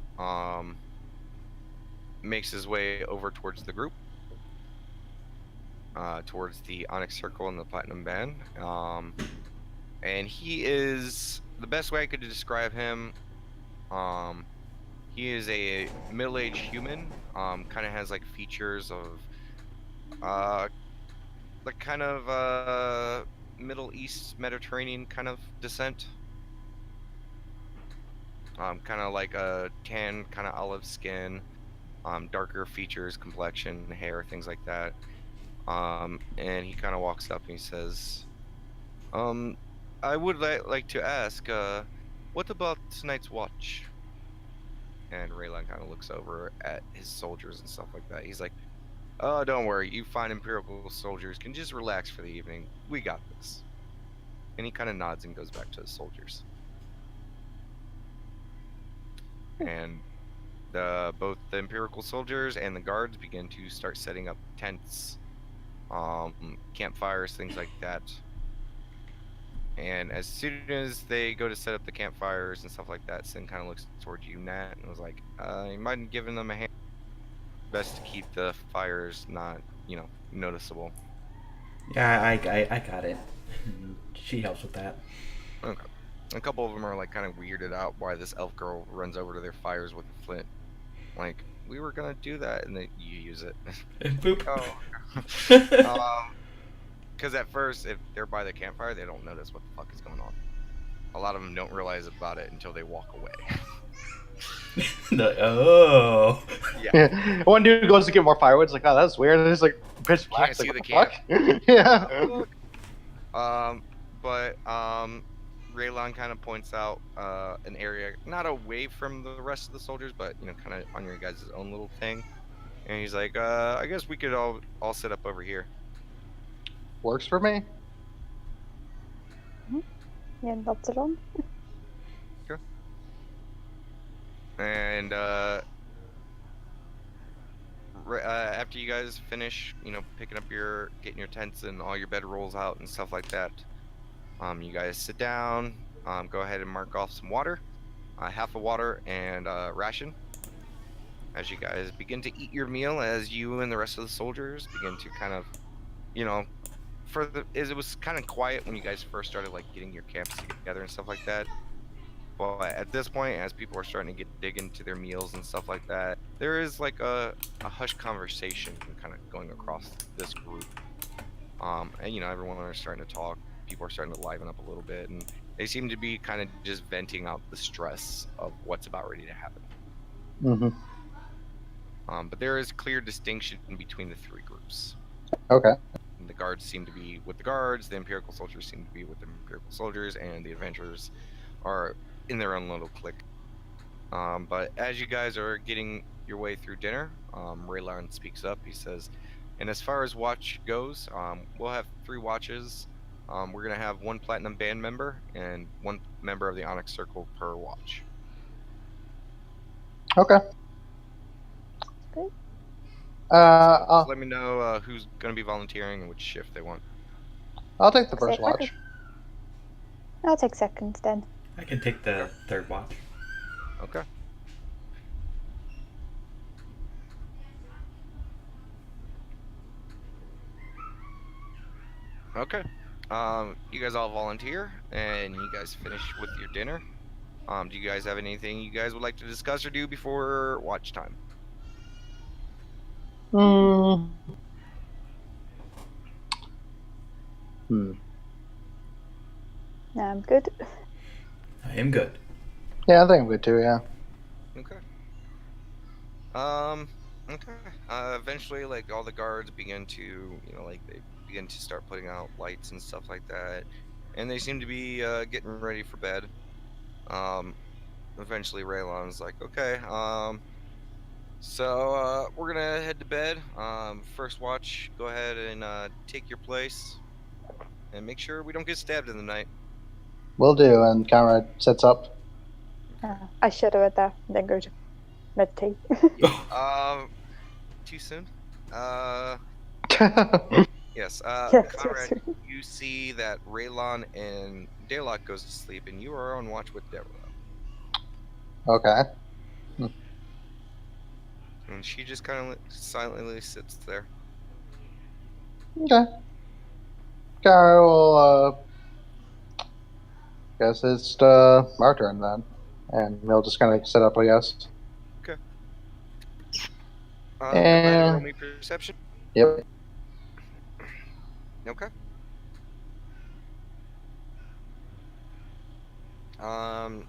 makes his way over towards the group, towards the Onyx Circle and the Platinum Band. And he is, the best way I could describe him, he is a middle-aged human, kind of has like features of like kind of Middle East Mediterranean kind of descent. Kind of like a tan, kind of olive skin, darker features, complexion, hair, things like that. And he kind of walks up and he says, I would like to ask, what about tonight's watch? And Raylan kind of looks over at his soldiers and stuff like that. He's like, "Oh, don't worry. You fine Imperial soldiers can just relax for the evening. We got this." And he kind of nods and goes back to his soldiers. And both the Imperial soldiers and the guards begin to start setting up tents, campfires, things like that. And as soon as they go to set up the campfires and stuff like that, Sin kind of looks towards you, Nat, and was like, "You might have given them a hand. Best to keep the fires not, noticeable." Yeah, I got it. She helps with that. Okay. A couple of them are like kind of weirded out why this elf girl runs over to their fires with a flint. Like, we were gonna do that, and then you use it. Boop. Oh. Because at first, if they're by the campfire, they don't notice what the fuck is going on. A lot of them don't realize about it until they walk away. Oh. Yeah. One dude goes to get more firewood. It's like, oh, that's weird. And it's like pitch black. Can't It's like, see what the the fuck? Yeah. But Raylon kind of points out an area not away from the rest of the soldiers, but kind of on your guys' own little thing. And he's like, I guess we could all sit up over here. Works for me. Yeah, nods along. And after you guys finish, picking up getting your tents and all your bedrolls out and stuff like that, you guys sit down, go ahead and mark off some water, half a water and ration. As you guys begin to eat your meal, as you and the rest of the soldiers begin to kind of, it was kind of quiet when you guys first started like getting your camps together and stuff like that. But at this point, as people are starting to dig into their meals and stuff like that, there is like a hushed conversation kind of going across this group. And everyone are starting to talk. People are starting to liven up a little bit, and they seem to be kind of just venting out the stress of what's about ready to happen. Mm-hmm. But there is clear distinction between the three groups. Okay. The guards seem to be with the guards, the Imperial soldiers seem to be with the Imperial soldiers, and the adventurers are in their own little clique. But as you guys are getting your way through dinner, Raylon speaks up. He says, and as far as watch goes, we'll have 3 watches. We're going to have 1 Platinum Band member and 1 member of the Onyx Circle per watch. Okay. Good. So let me know who's going to be volunteering and which shift they want. I'll take the So first watch. I'll take seconds then. I can take the third watch. Okay. Okay. You guys all volunteer, and you guys finish with your dinner. Do you guys have anything you guys would like to discuss or do before watch time? Hmm. No, I'm good. I am good. Yeah, I think I'm good too. Yeah. Okay. Okay. Eventually, like all the guards begin to, they begin to start putting out lights and stuff like that, and they seem to be getting ready for bed. Eventually, Raylon's like, okay. So we're gonna head to bed. First watch, go ahead and take your place, and make sure we don't get stabbed in the night. Will do. And Conrad sets up. I shudder at that, then go to meditate. Too soon. Yes. Yeah, Conrad, too soon. you see that Raylon and Daylock goes to sleep, and you are on watch with Deborah. Okay. And she just kind of silently sits there. Okay. Conrad will. Guess it's our turn then, and we'll just kind of set up, I guess. Okay. Go ahead and roll me perception. Yep. Okay. Do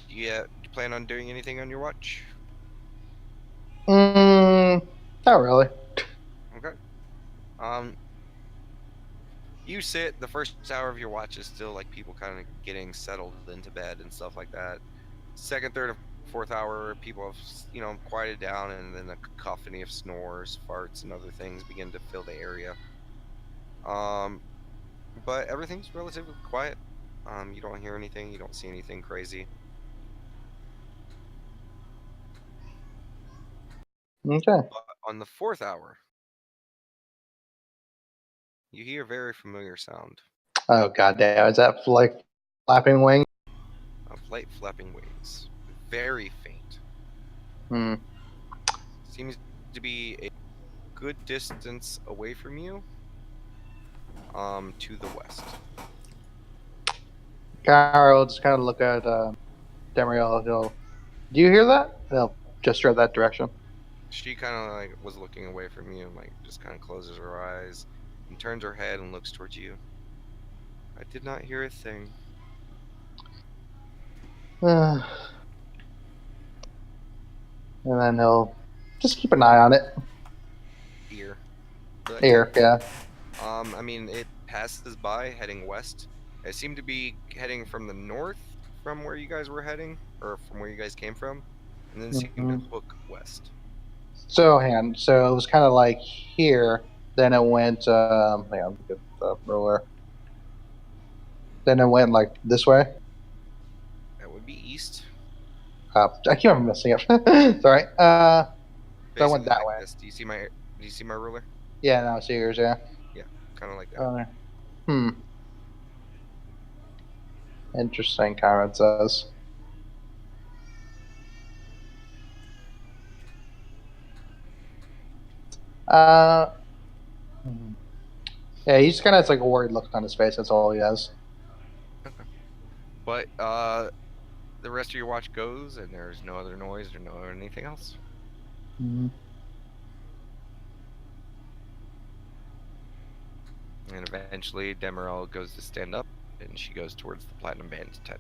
you plan on doing anything on your watch? Not really. Okay. You sit. The first hour of your watch is still like people kind of getting settled into bed and stuff like that. Second, third, and fourth hour, people have quieted down, and then a cacophony of snores, farts, and other things begin to fill the area. But everything's relatively quiet. You don't hear anything. You don't see anything crazy. Okay. But on the fourth hour, you hear a very familiar sound Oh goddamn! Is that like flapping wing? of light flapping wings, very faint. Hmm. Seems to be a good distance away from you. to the west. Kara will just kind of look at Demriel. He'll, do you hear that? He'll gesture that direction. She kind of like was looking away from you and like just kind of closes her eyes and turns her head and looks towards you. I did not hear a thing. And then he'll just keep an eye on it. Ear. But, Here, yeah. I mean, it passes by heading west. It seemed to be heading from the north from where you guys were heading, or from where you guys came from, and then seemed to hook west. So, so it was kind of like here, then it went, hang on, get the ruler. Then it went like this way. That would be east. I keep on messing up. Sorry. So I Basically went that like way. this. Do you see my ruler? Yeah, now I see yours, yeah. Kind of like that. Interesting, Conrad says. Yeah, he just kind of has like a worried look on his face. That's all he has. Okay. But the rest of your watch goes, and there's no other noise or no anything else. And eventually, Demerel goes to stand up, and she goes towards the Platinum Band's tent.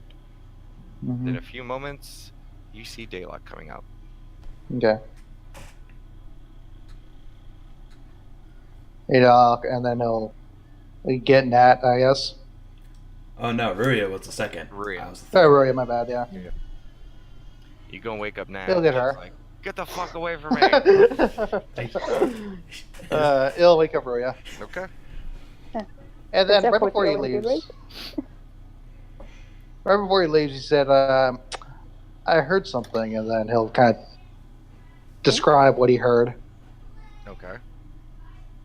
In a few moments, you see Daylock coming out. Okay. And then he'll get Nat, I guess. Oh no, Ruria was the second. Ruria. I was the third. Oh, Rory, my bad, yeah. You go and wake up Nat. He'll get and her. she's like, get the fuck away from me. He'll wake up Roya. Okay. And then Except right for before he the only good leaves, he said, I heard something, and then he'll kind of describe what he heard. Okay.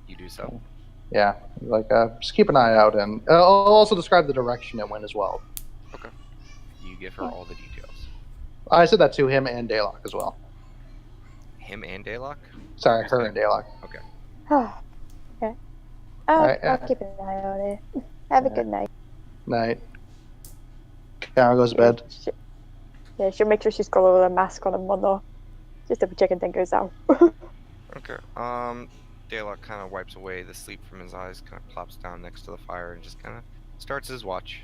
You do so. Yeah, like just keep an eye out, and I'll also describe the direction it went as well. Okay. You give her all the details. I said that to him and Daylock as well. Him and Daylock? Sorry, her and Daylock. Okay. Okay. Alright, I'll keep an eye on it. Have a good night. Night. Kara goes to bed. Yeah, she'll make sure she's got a little mask on and whatnot. Just double check and then goes out. Okay. Daylock kind of wipes away the sleep from his eyes, kind of plops down next to the fire, and just kind of starts his watch.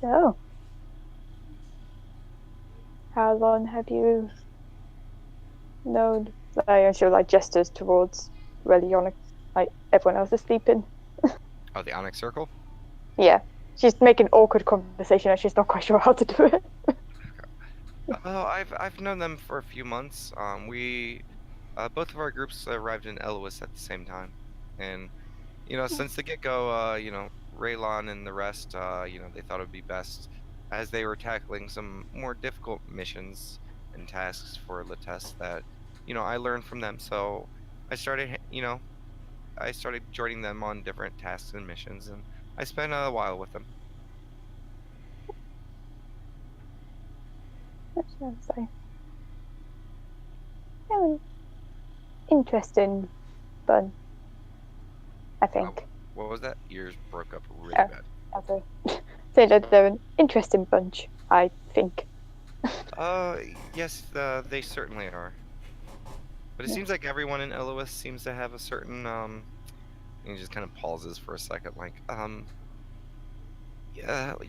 So, how long have you known? And she'll like gestures towards where the Onyx, like everyone else is sleeping. Oh, the Onyx Circle? Yeah, she's making awkward conversation and she's not quite sure how to do it. Oh, I've known them for a few months. Both of our groups arrived in Elois at the same time, and since the get-go, Raylon and the rest, they thought it would be best as they were tackling some more difficult missions and tasks for Latesse that, I learned from them. So I started, joining them on different tasks and missions, and I spent a while with them. Interesting fun, I think. What was that? Ears broke up really Oh. bad. Say that they're an interesting bunch, I think. Yes, they certainly are. But it seems like everyone in Elois seems to have a certain, he just kind of pauses for a second, like,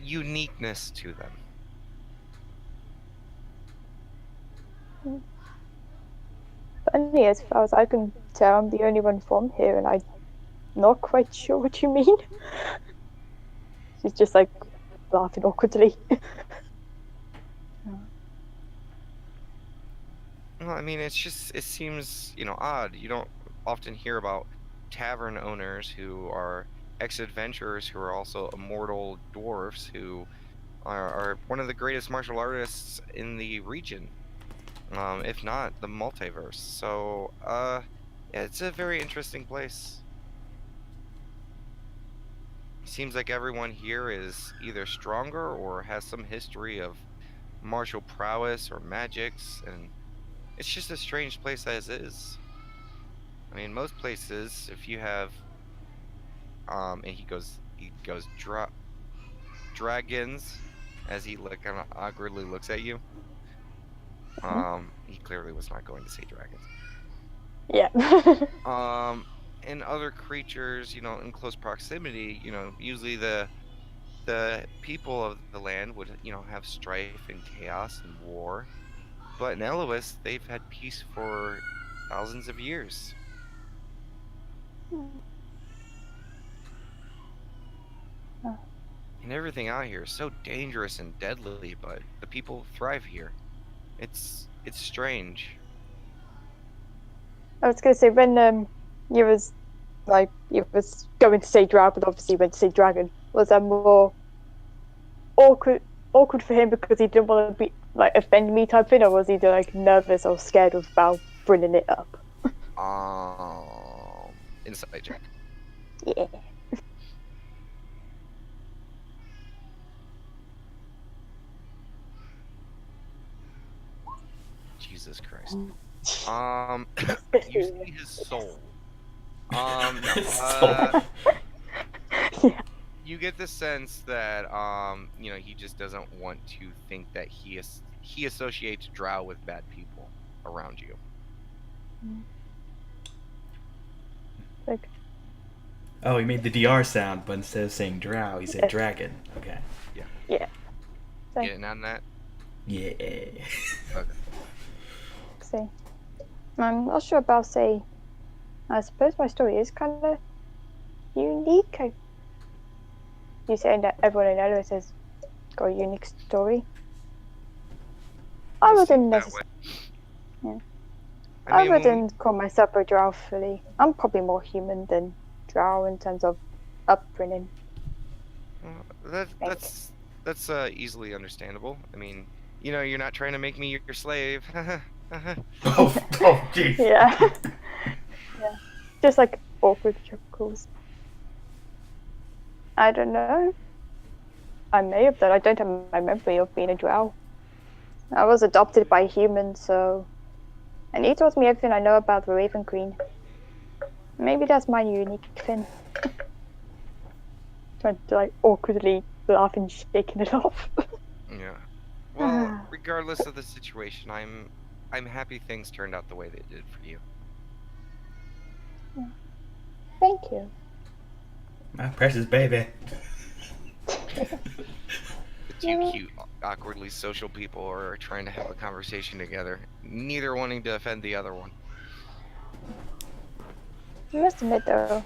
uniqueness to them. Funny, as far as I can tell, I'm the only one from here, and I'm not quite sure what you mean. She's just like laughing awkwardly. Well, I mean, it seems, odd. You don't often hear about tavern owners who are ex-adventurers who are also immortal dwarves who are one of the greatest martial artists in the region, if not the multiverse. So, yeah, it's a very interesting place. Seems like everyone here is either stronger or has some history of martial prowess or magics, and It's just a strange place as is. I mean, most places, if you have, and he goes dragons, as he like kind of awkwardly looks at you. He clearly was not going to say dragons. Yeah. And other creatures, you know, in close proximity, you know, usually the people of the land would, you know, have strife and chaos and war. But in Elois, they've had peace for thousands of years. And everything out here is so dangerous and deadly, but the people thrive here. It's strange. I was gonna say when you was going to say drow, but obviously went to say dragon. Was that more awkward for him because he didn't want to be like offend me type thing, or was he like nervous or scared about bringing it up? Insight check. Yeah. Jesus Christ. You see his soul. Yeah. You get the sense that you know, he just doesn't want to think that he associates drow with bad people around you. Like, Oh, he made the DR sound, but instead of saying drow, he said dragon. Okay. yeah. So, Getting on that? Yeah. Okay. see. I'm not sure about say. I suppose my story is kind of unique. You saying that everyone in Elois has got a unique story. I wouldn't necessarily. Yeah. I wouldn't call myself a drow fully. I'm probably more human than drow in terms of upbringing. That's easily understandable. I mean, you know, you're not trying to make me your slave. Oh, jeez. Yeah. Yeah. Just like awkward chuckles. I don't know. I may have done. I don't have my memory of being a drow. I was adopted by a human, so. And he taught me everything I know about the Raven Queen. Maybe that's my unique thing. Trying to like awkwardly laugh and shaking it off. Yeah. Well, regardless of the situation, I'm happy things turned out the way they did for you. Yeah. Thank you. My precious baby. The two cute, awkwardly social people are trying to have a conversation together, neither wanting to offend the other one. I must admit though,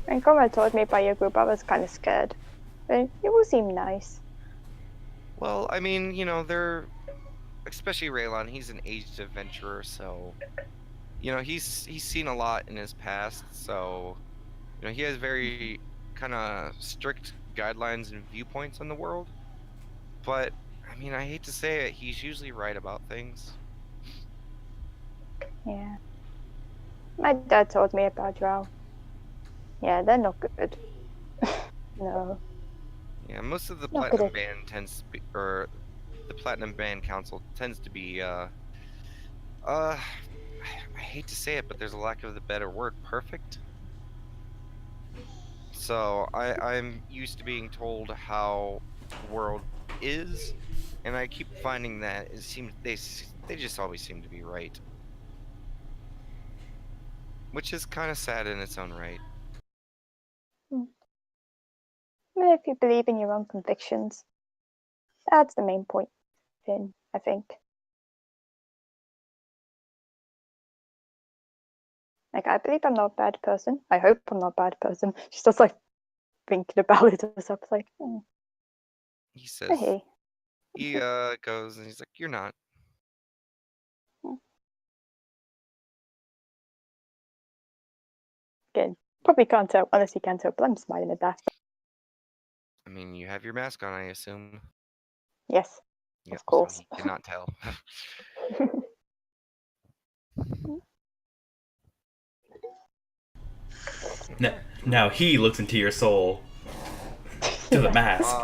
when Conrad told me about your group, I was kind of scared. But it will seem nice. Well, I mean, you know, they're, especially Raylon, he's an aged adventurer, so, you know, he's seen a lot in his past, so, you know, he has very kind of strict guidelines and viewpoints on the world. But, I mean, I hate to say it, he's usually right about things. Yeah. My dad told me about drow. Yeah, they're not good. No. Yeah, most of the Platinum Band tends to be, or the Platinum Band Council tends to be, I hate to say it, but there's a lack of the better word, perfect. So I'm used to being told how the world is, and I keep finding that it seems they just always seem to be right, which is kind of sad in its own right. If you believe in your own convictions, that's the main point, Finn, I think. Like, I believe I'm not a bad person. I hope I'm not a bad person. She's just like thinking about it or something. Like, He says, hey. He goes and he's like, "You're not." Again, probably can't tell, unless you can tell, but I'm smiling at that. I mean, you have your mask on, I assume. Yes, yep, of course. So he cannot tell. Now he looks into your soul. To the mask.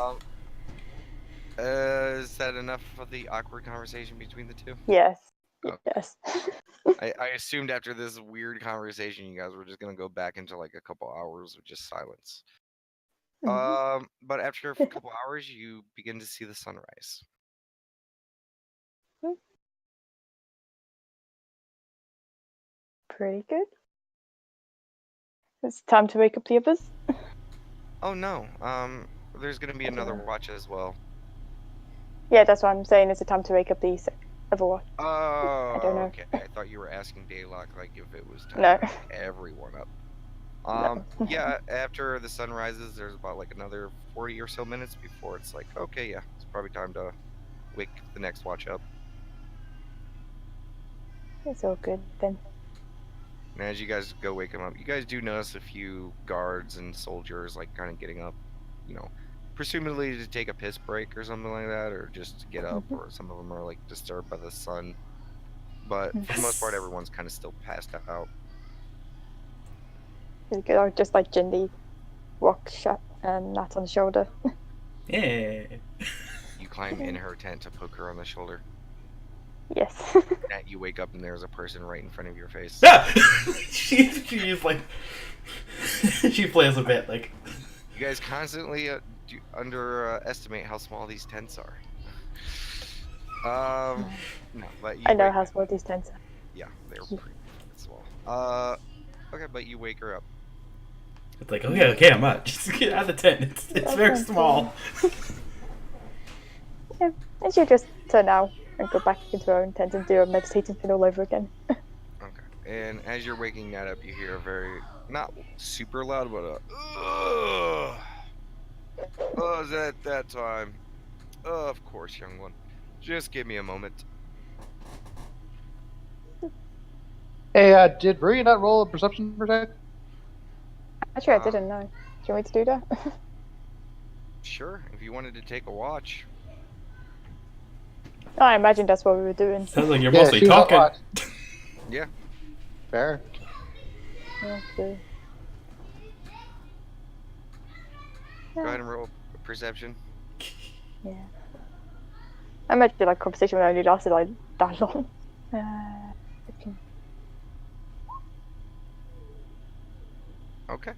Is that enough for the awkward conversation between the two? Yes. Yes. I assumed after this weird conversation, you guys were just gonna go back into like a couple hours of just silence. But after a couple hours, you begin to see the sunrise. Pretty good. It's time to wake up the others. Oh no, there's gonna be another watch as well. Yeah, that's what I'm saying. Is it time to wake up the other watch? Oh, I don't know. okay. I thought you were asking Daylock like if it was time No. to wake everyone up. No. Yeah, after the sun rises, there's about like another 40 or so minutes before it's like, okay, yeah, it's probably time to wake the next watch up. It's all good then. And as you guys go wake them up, you guys do notice a few guards and soldiers like kind of getting up, you know, presumably to take a piss break or something like that, or just to get up, or some of them are like disturbed by the sun. But for the most part, everyone's kind of still passed out. Really good. I'll just like gently walk shut and Nat on the shoulder. Yeah. You climb in her tent to poke her on the shoulder. Yes. Nat, you wake up and there's a person right in front of your face. Yeah. She's like, she plays a bit like. You guys constantly underestimate how small these tents are. No, but you I know how small these tents are. Yeah, they're pretty small. Okay, but you wake her up. It's like, okay, I'm up. Just get out of the tent. It's very small. Yeah, and she'll just turn out and go back into her own tent and do a meditating thing all over again. Okay, and as you're waking that up, you hear a very, not super loud, but a, oh, is that time? Oh, of course, young one. Just give me a moment. Hey, did Rui not roll a perception check? Actually, I didn't know. Do you want me to do that? Sure, if you wanted to take a watch. Oh, I imagine that's what we were doing. Sounds like you're Yeah, mostly she was on talking. watch. Yeah. Fair. Okay. Go ahead and roll perception. Yeah. I imagine like conversation would only lasted like that long. 15. Okay.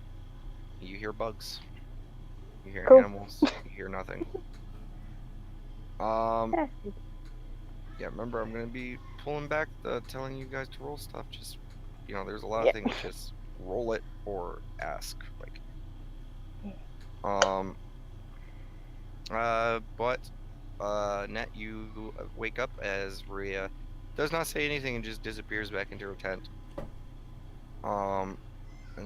You hear bugs. You hear Cool. animals. You hear nothing. Yeah, remember, I'm gonna be pulling back the telling you guys to roll stuff. Just, you know, there's a lot of things. Just roll it or ask. Like, Net, you wake up as Maria does not say anything and just disappears back into her tent. And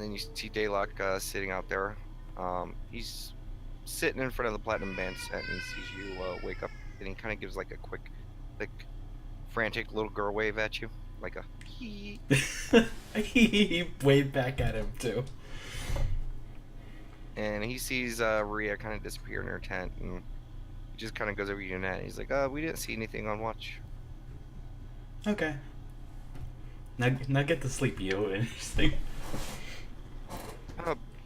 then you see Daylock sitting out there. He's sitting in front of the Platinum Band tent and he sees you wake up, and he kind of gives like a quick, like, frantic little girl wave at you, like a hee. He waved back at him too. And he sees Rhea kind of disappear in her tent, and he just kind of goes over to Net. And he's like, we didn't see anything on watch. Okay. Now get to sleep, you. Interesting.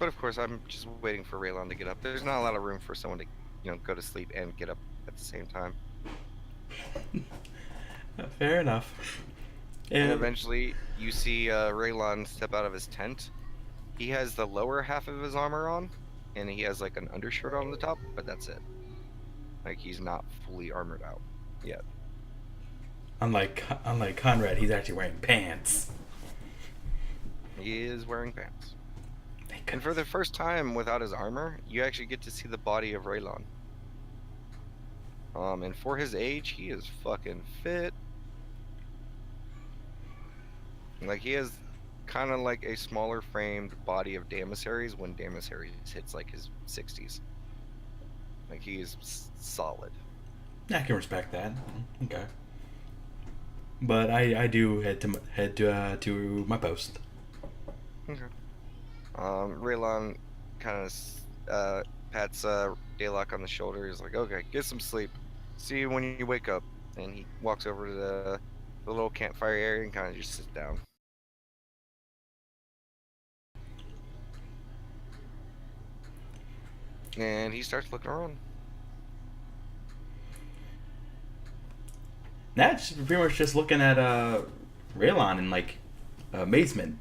But of course, I'm just waiting for Raylon to get up. There's not a lot of room for someone to, you know, go to sleep and get up at the same time. Fair enough. And eventually, you see Raylon step out of his tent. He has the lower half of his armor on, and he has like an undershirt on the top, but that's it. Like, he's not fully armored out yet. Unlike Conrad, he's actually wearing pants. He is wearing pants. And for the first time without his armor, you actually get to see the body of Raylon. And for his age, he is fucking fit. Like, he has kind of like a smaller framed body of Damasaries when Damasaries hits like his 60s. Like, he is solid. I can respect that. Okay. But I do head to my post. Okay. Raylon kind of pats Daylock on the shoulder. He's like, "Okay, get some sleep. See you when you wake up." And he walks over to the little campfire area and kind of just sits down. And he starts looking around. That's pretty much just looking at Raylon in like amazement.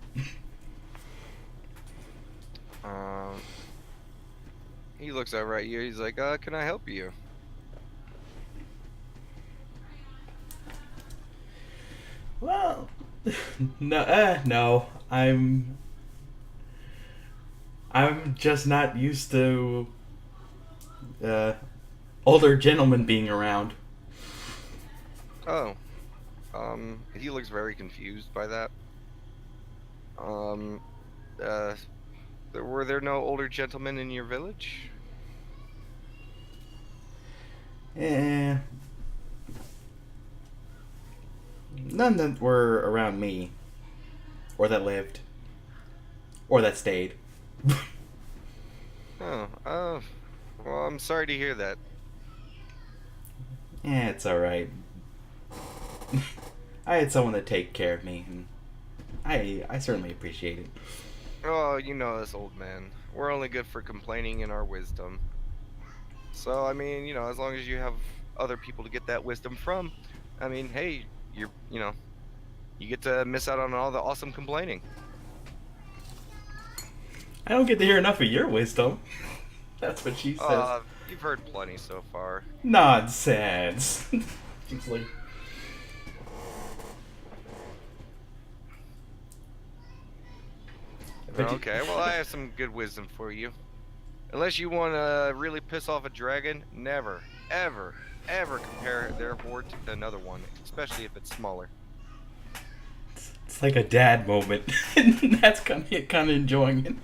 He looks over at you. He's like, "Can I help you?" Well, no. I'm just not used to older gentlemen being around. Oh, he looks very confused by that. Were there no older gentlemen in your village? Eh, none that were around me, or that lived, or that stayed. Oh, well, I'm sorry to hear that. It's alright. I had someone to take care of me, and I certainly appreciate it. Oh, you know us, old man. We're only good for complaining in our wisdom. So, I mean, as long as you have other people to get that wisdom from, I mean, hey, you get to miss out on all the awesome complaining. I don't get to hear enough of your wisdom. That's what she says. You've heard plenty so far. Nonsense. She's like, Okay, well, I have some good wisdom for you. Unless you want to really piss off a dragon, never, ever, ever compare their horde to another one, especially if it's smaller. It's like a dad moment. That's kind of enjoying it.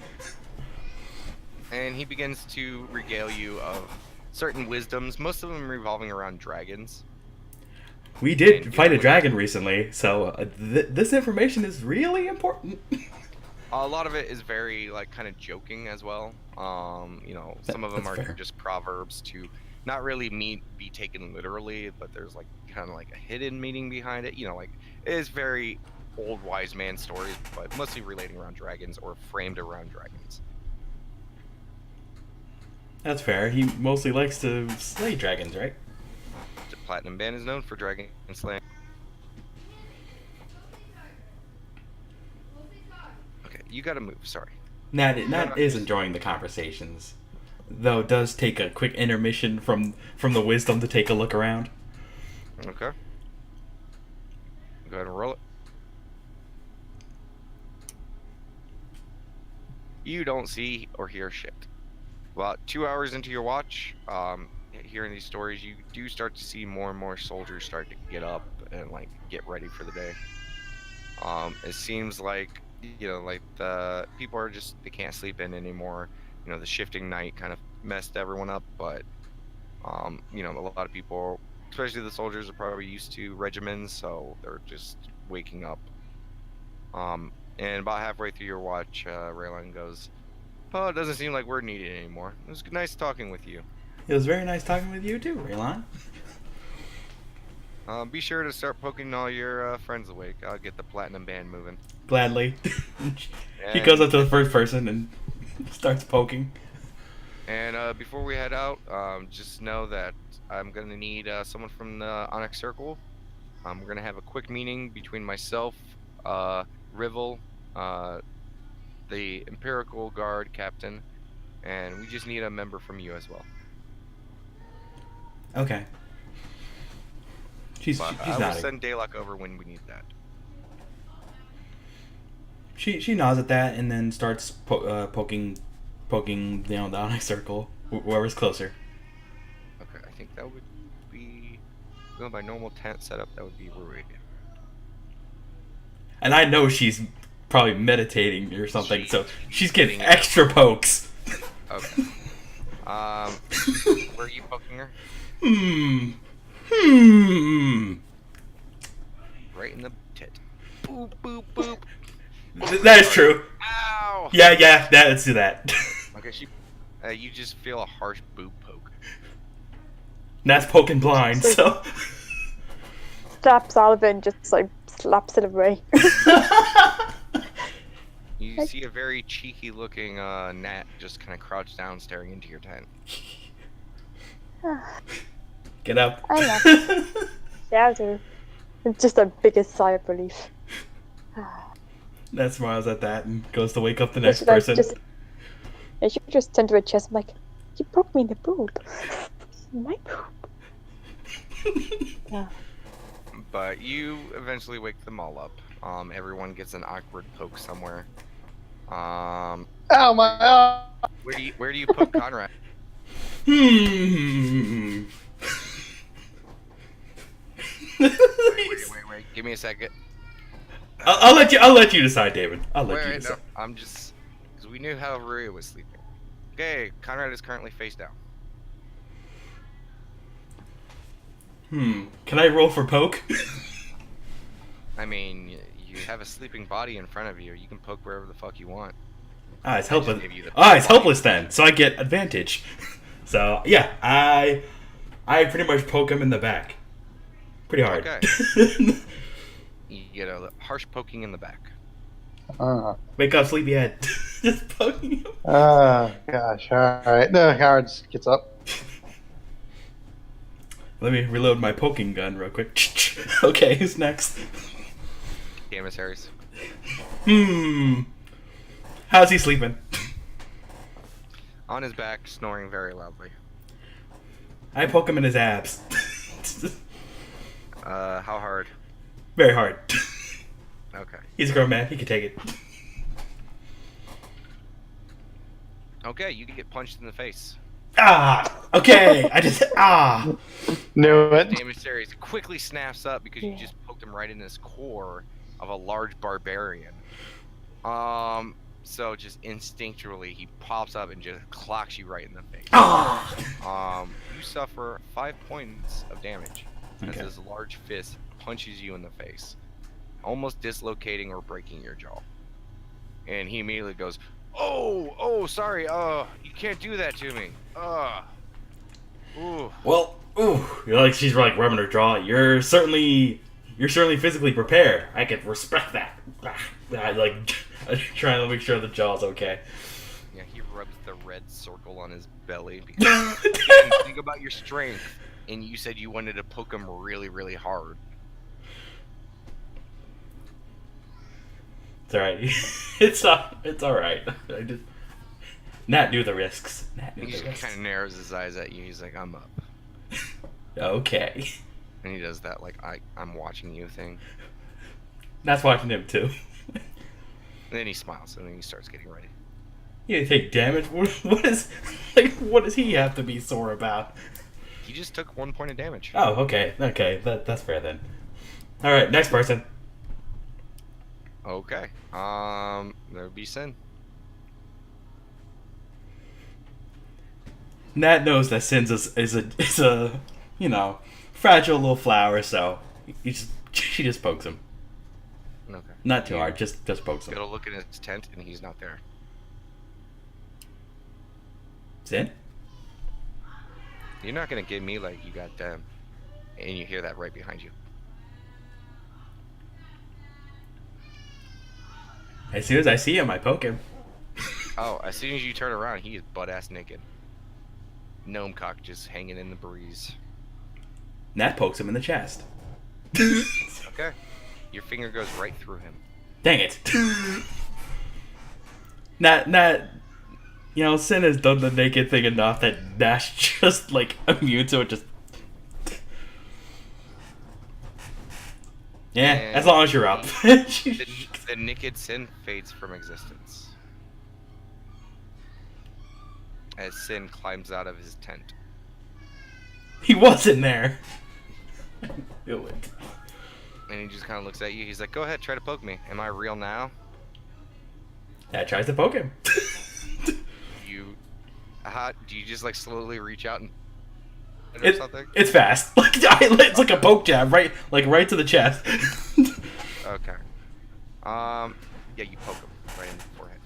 And he begins to regale you of certain wisdoms, most of them revolving around dragons. We did fight a dragon recently, so this information is really important. A lot of it is very, kind of joking as well. Some of them are fair. just proverbs to not really be taken literally, but there's, kind of a hidden meaning behind it. It is very old wise man stories, but mostly relating around dragons or framed around dragons. That's fair. He mostly likes to slay dragons, right? The Platinum Band is known for dragon slaying. Okay, you gotta move, sorry. Nat is enjoying the conversations, though it does take a quick intermission from the wisdom to take a look around. Okay. Go ahead and roll it. You don't see or hear shit. About 2 hours into your watch, hearing these stories, you do start to see more and more soldiers start to get up and get ready for the day. It seems like the people are they can't sleep in anymore. The shifting night kind of messed everyone up, but a lot of people, especially the soldiers, are probably used to regimens, so they're just waking up. And about halfway through your watch, Raylan goes, "Oh, it doesn't seem like we're needed anymore. It was nice talking with you." It was very nice talking with you too, Raylon. Be sure to start poking all your friends awake. I'll get the Platinum Band moving. Gladly. He goes up to the first person and starts poking. And before we head out, just know that I'm going to need someone from the Onyx Circle. We're going to have a quick meeting between myself, Rivel, the Empirical Guard Captain, and we just need a member from you as well. Okay. She's I will nodding. send Daylock over when we need that. She nods at that and then starts poking the Onyx Circle, whoever's closer. Okay, I think that would be, going by normal tent setup, that would be Rui. And I know she's probably meditating or something, so she's getting getting extra pokes. Okay. Where are you poking her? Right in the tit. Boop, boop, boop. That is true. Ow! Yeah, let's do that. Okay, you just feel a harsh boob poke. Nat's poking blind, so. Slaps Oliver and just slaps it away. You see a very cheeky looking Nat just kind of crouched down staring into your tent. Get up. I know. Yeah, I do. Just the biggest sigh of relief. Nat smiles at that and goes to wake up the I next should, like, person. I should just turn to her chest and like, you poked me in the boob. My boob. Yeah. But you eventually wake them all up. Everyone gets an awkward poke somewhere. Oh my! Where do you poke Conrad? Hmm. Wait. Give me a second. I'll let you decide, David. I'll let you decide. No, I'm just because we knew how Ruya was sleeping. Okay, Conrad is currently face down. Can I roll for poke? I mean, you have a sleeping body in front of you. You can poke wherever the fuck you want. It's helpless. gave you the It's helpless then, so I get advantage. So yeah, I pretty much poke him in the back, pretty hard. Okay. You get a harsh poking in the back. Wake up, sleepyhead. Just poking him. Gosh. All right. No, Howard just gets up. Let me reload my poking gun real quick. Okay, who's next? The emissaries. How's he sleeping? On his back, snoring very loudly. I poke him in his abs. How hard? Very hard. Okay. He's a grown man. He can take it. Okay, you get punched in the face. Okay. I just Knew The it. emissary quickly snaps up because you just poked him right in his core of a large barbarian. So just instinctually he pops up and just clocks you right in the face. You suffer 5 points of damage as his large fist punches you in the face, almost dislocating or breaking your jaw. And he immediately goes, "Oh, sorry. You can't do that to me. Ooh." Well, she's like rubbing her jaw. You're certainly physically prepared. I can respect that. I'm trying to make sure the jaw's okay. Yeah, he rubs the red circle on his belly because he didn't think about your strength, and you said you wanted to poke him really, really hard. It's alright. It's alright. I just Nat knew the risks. He just kind of narrows his eyes at you. He's like, "I'm up," Okay. and he does that like I'm watching you thing. Nat's watching him too. And then he smiles, and then he starts getting ready. You take damage. What does he have to be sore about? He just took 1 point of damage. Oh, okay. That's fair then. All right, next person. Okay. There would be Sin. Nat knows that Sin's is a fragile little flower, so she just pokes him. Okay. Not too hard, just pokes him. Go to look in his tent, and he's not there. Sin? You're not gonna give me like you got them, and you hear that right behind you. As soon as I see him, I poke him. Oh, as soon as you turn around, he is butt-ass naked. Gnome cock just hanging in the breeze. Nat pokes him in the chest. Okay. Your finger goes right through him. Dang it. Nat, Sin has done the naked thing enough that Nat's just, immune to it, just... Yeah, And as long as you're up. The naked Sin fades from existence as Sin climbs out of his tent. He wasn't there. Do it. And he just kind of looks at you. He's like, "Go ahead, try to poke me. Am I real now?" Nat tries to poke him. Do you just slowly reach out and something? It's fast. It's like a poke jab, right to the chest. Okay. Yeah, you poke him right in the forehead.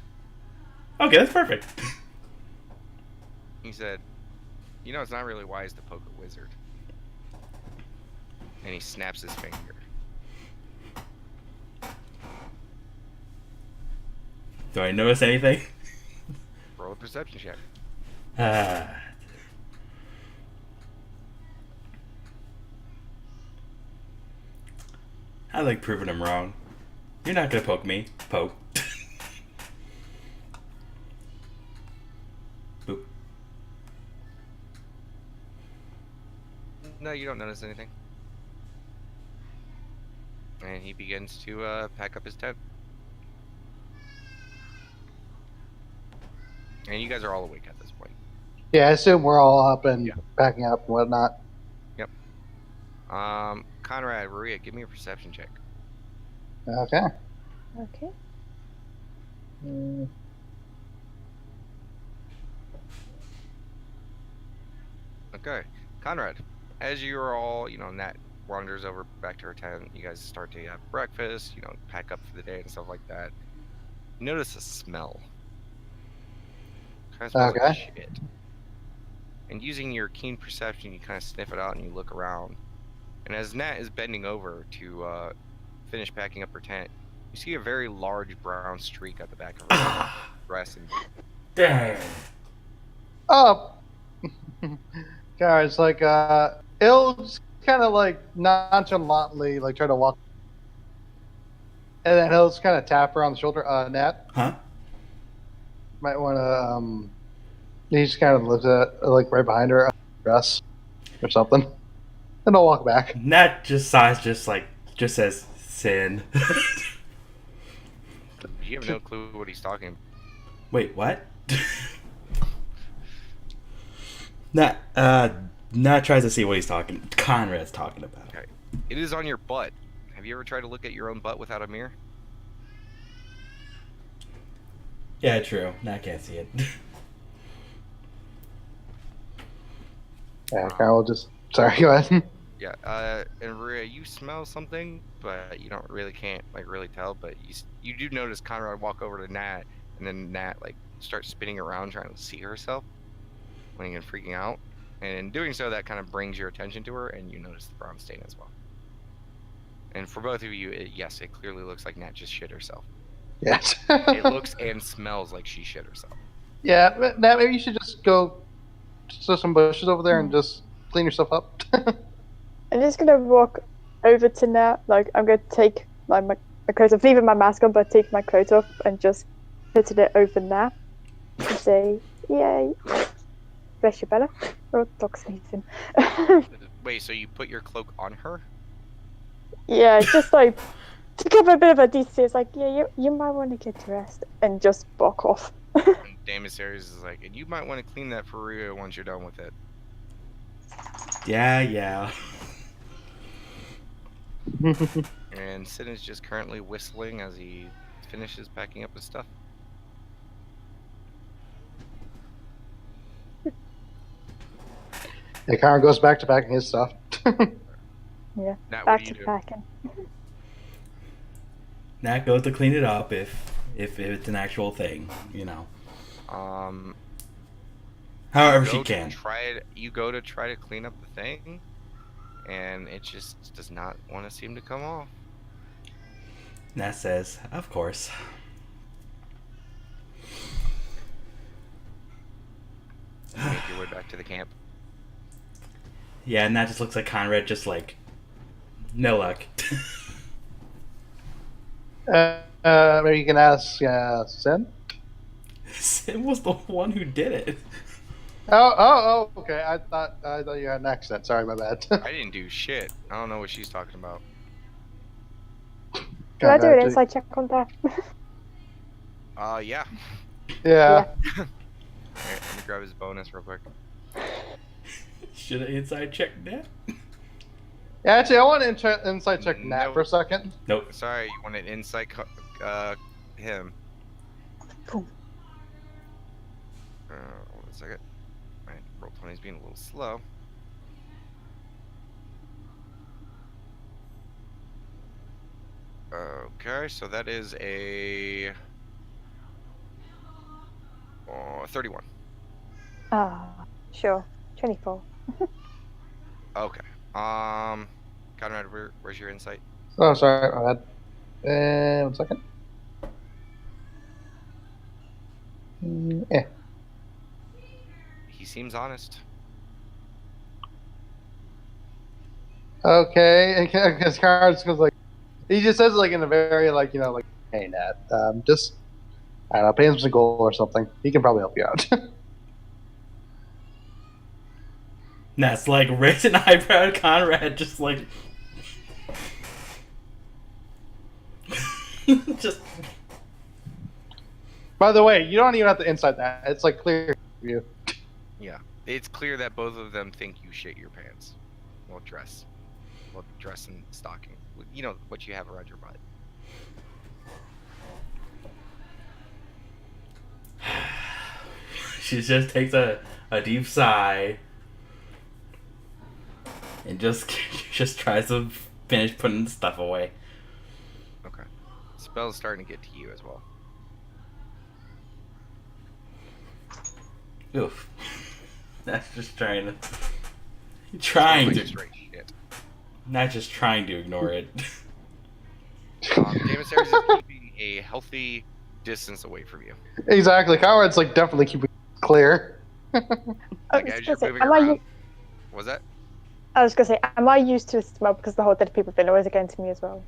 Okay, that's perfect. He said, "It's not really wise to poke a wizard." And he snaps his finger. Do I notice anything? Roll a perception check. I like proving him wrong. You're not gonna poke me. Poke. Boop. No, you don't notice anything. And he begins to pack up his tent. And you guys are all awake at this point. Yeah, I assume we're all up and packing up and whatnot. Yep. Conrad, Maria, give me a perception check. Okay. Okay. Okay. Conrad, as you're all, Nat wanders over back to her tent. You guys start to have breakfast, pack up for the day and stuff like that. You notice a smell. Kind of smells like shit. And using your keen perception, you kind of sniff it out and you look around. And as Nat is bending over to finish packing up her tent, you see a very large brown streak at the back of her dress. And Dang. Oh. God, it's like it'll just kind of like nonchalantly like try to walk, and then he'll just kind of tap her on the shoulder. Nat. Huh? Might want to. He just kind of lifts it like right behind her dress or something, and I'll walk back. Nat just sighs, just says sin. you have no clue what he's talking about. Wait, what? Nat tries to see what Conrad's talking about. Okay. It is on your butt. Have you ever tried to look at your own butt without a mirror? Yeah, true. Nat can't see it. Yeah, Carl, just sorry. Go ahead. Yeah. And Maria, you smell something, but you don't really can't really tell. But you do notice Conrad walk over to Nat, and then Nat starts spinning around trying to see herself, and freaking out. And in doing so, that kind of brings your attention to her, and you notice the brown stain as well. And for both of you, it clearly looks like Nat just shit herself. Yes. It looks and smells like she shit herself. Yeah, Nat, maybe you should just go sow some bushes over there and just clean yourself up. I'm just gonna walk over to Nat. I'm gonna take my clothes off, leaving my mask on, but take my clothes off and just put it over Nat and say, "Yay, bless you, Bella." Oh, dog sneezing. Wait, so you put your cloak on her? Yeah, just to give a bit of a decency. It's like, yeah, you might want to get dressed and just walk off. And Damus Ares is like, and you might want to clean that for Rio once you're done with it. Yeah. And Sin is just currently whistling as he finishes packing up his stuff. Yeah, Connor goes back to packing his stuff. Yeah, Nat, what back do you to do? packing. Nat goes to clean it up if it's an actual thing, However she can. You go to try to clean up the thing, and it just does not want to seem to come off. Nat says, "Of course." You make your way back to the camp. Yeah, and that just looks like Conrad, just no luck. Maybe you can ask Sin. Sin was the one who did it. Oh, okay. I thought you had an accent. Sorry, my bad. I didn't do shit. I don't know what she's talking about. Do I do an inside check on that? Yeah. Yeah. Alright, let me grab his bonus real quick. Should I inside check Nat? Yeah, actually, I want to inside check Nat for a second. Nope. Sorry, you want an insight him. Cool. Hold on a second. Alright, roll 20's being a little slow. Okay, so that is a 31. Sure. 24. Okay. Conrad, where's your insight? Oh, sorry, my bad. 1 second. Yeah. He seems honest. Okay, and because Connor just goes like, He just says it like in a very like hey Nat, just I don't know, pay him some gold or something. He can probably help you out. That's like raised an eyebrow at Conrad, just like just. By the way, you don't even have to insight that. It's like clear for you. Yeah, it's clear that both of them think you shit your pants. Well, dress and stocking. You know what you have around your butt. She just takes a deep sigh and just tries to finish putting the stuff away. Okay. Spell's starting to get to you as well. Oof. That's just trying to Straight shit. not just trying to ignore it. Jamesaries is keeping a healthy distance away from you. Exactly. Conrad's like definitely keeping it clear. Like as you're moving around. Was that? I was gonna say, am I used to smoke because the whole dead people thing always against me as well?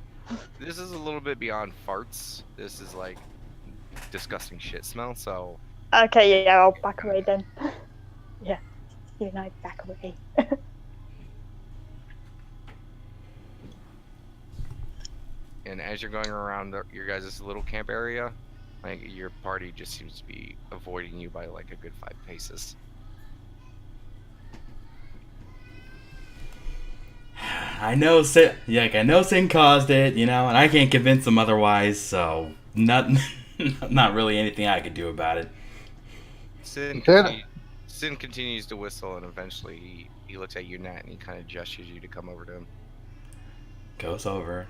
This is a little bit beyond farts. This is like disgusting shit smell. So. Okay, yeah, I'll back away then. Yeah, you and I back away. And as you're going around your guys' little camp area, like your party just seems to be avoiding you by like a good 5 paces. I know Sin caused it, and I can't convince him otherwise, so not really anything I could do about it. Sin continues to whistle, and eventually he looks at you, Nat, and he kind of gestures you to come over to him. Goes over.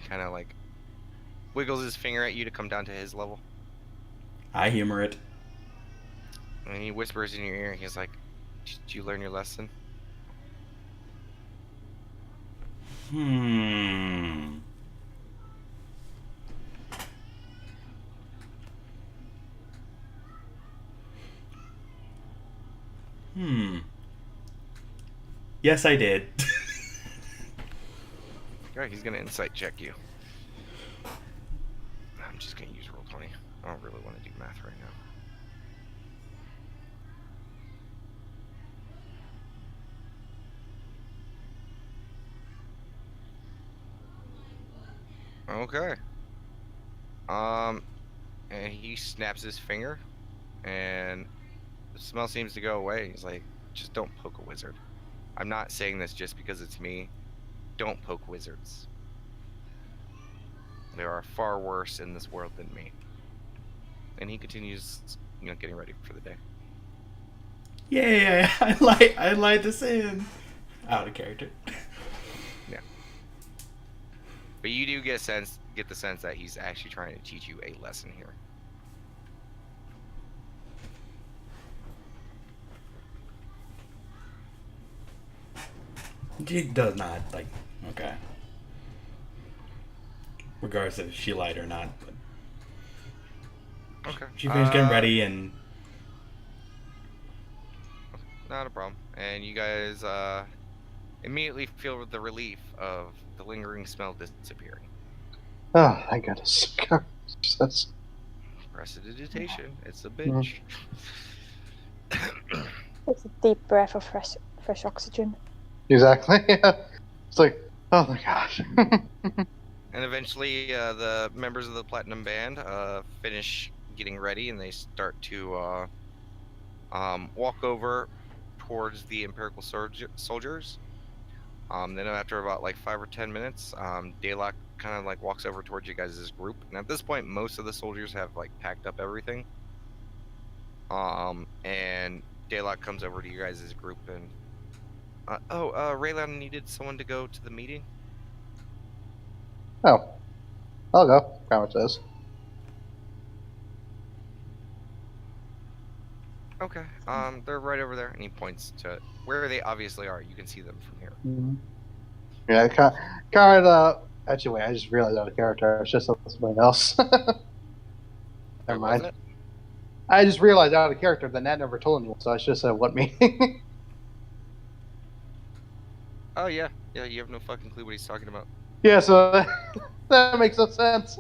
Kind of like wiggles his finger at you to come down to his level. I humor it. And he whispers in your ear, and he's like, "Did you learn your lesson?" Yes, I did. Alright, he's gonna insight check you. I'm just gonna use Roll20. I don't really want to do math right now. Okay. And he snaps his finger, and the smell seems to go away. He's like, just don't poke a wizard. I'm not saying this just because it's me. Don't poke wizards. There are far worse in this world than me. And he continues, getting ready for the day. Yeah, I lied this in. Out of character. Yeah. But you do get the sense that he's actually trying to teach you a lesson here. She does not, okay. Regardless if she lied or not. But Okay. she finished getting ready and... Not a problem. And you guys immediately feel the relief of the lingering smell disappearing. Oh, thank goodness. That's... Prestidigitation. It's a bitch. It's a deep breath of fresh oxygen. Exactly. Yeah. It's like, oh my gosh. And eventually, the members of the Platinum Band finish getting ready, and they start to walk over towards the Imperial soldiers. Then after about 5 or 10 minutes, Daylock kind of walks over towards you guys' group. And at this point, most of the soldiers have packed up everything. And Daylock comes over to you guys' group and, Raylan needed someone to go to the meeting. Oh, I'll go. Conrad says. Okay. They're right over there, and he points to where they obviously are. You can see them from here. Mm-hmm. Yeah, Conrad. Actually, wait. I just realized out of character. It's just something else. Never mind. I just realized out of character that Nat never told anyone, so I should have said what meeting. Oh yeah, you have no fucking clue what he's talking about. Yeah, so that makes no sense.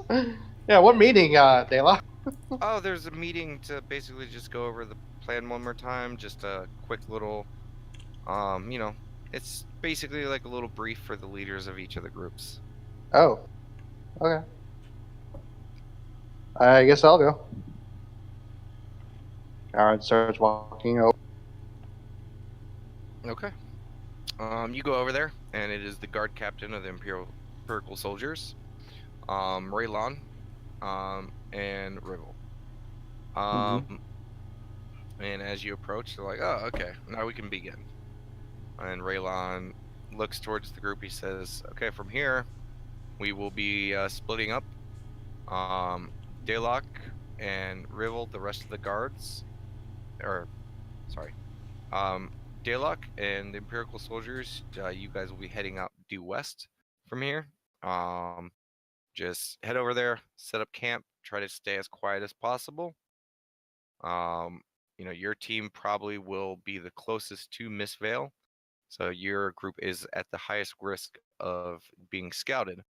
Yeah, what meeting, Dayla? Oh, there's a meeting to basically just go over the plan one more time. Just a quick little, you know, it's basically like a little brief for the leaders of each of the groups. Oh, okay. I guess I'll go. Aaron starts walking over. Okay. You go over there, and it is the guard captain of the Imperial soldiers, Raylon, and Rivel. And as you approach, they're like, "Oh, okay, now we can begin." And Raylon looks towards the group. He says, "Okay, from here, we will be splitting up. Daylock and Rivel, the rest of the guards, or sorry, Daylock and the Imperial soldiers, you guys will be heading out due west from here. Just head over there, set up camp, try to stay as quiet as possible. Your team probably will be the closest to Miss Vale, so your group is at the highest risk of being scouted.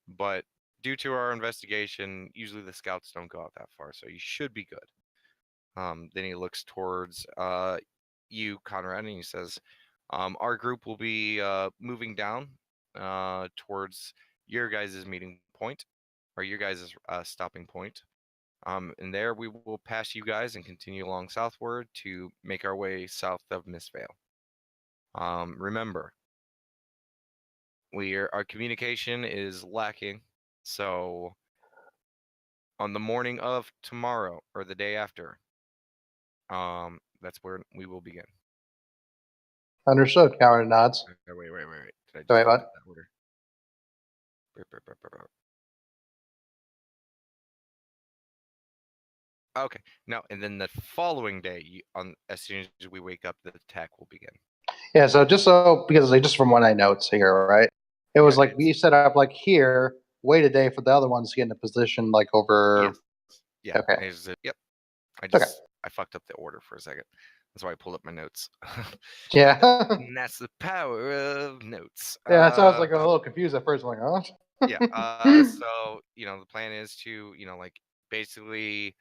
But due to our investigation, usually the scouts don't go out that far, so you should be good." Then he looks towards you, Conrad, and he says, "Our group will be moving down towards your guys' meeting point, or your guys' stopping point. And there we will pass you guys and continue along southward to make our way south of Miss Vale. Remember, our communication is lacking, so on the morning of tomorrow or the day after, that's where we will begin." Understood. Aaron nods. Wait. Did I just Wait, forget what? that order? Okay, no, and then the following day, as soon as we wake up, the attack will begin. Yeah, so because like, just from what I notes here, right? It was Yeah, like we set up like here, wait a day for the other ones to get in a position like over. Yes. Yeah. Okay. Yep. Okay. I fucked up the order for a second. That's why I pulled up my notes. Yeah. And that's the power of notes. Yeah, so I was like a little confused at first. I'm like, huh? Yeah. So the plan is to like basically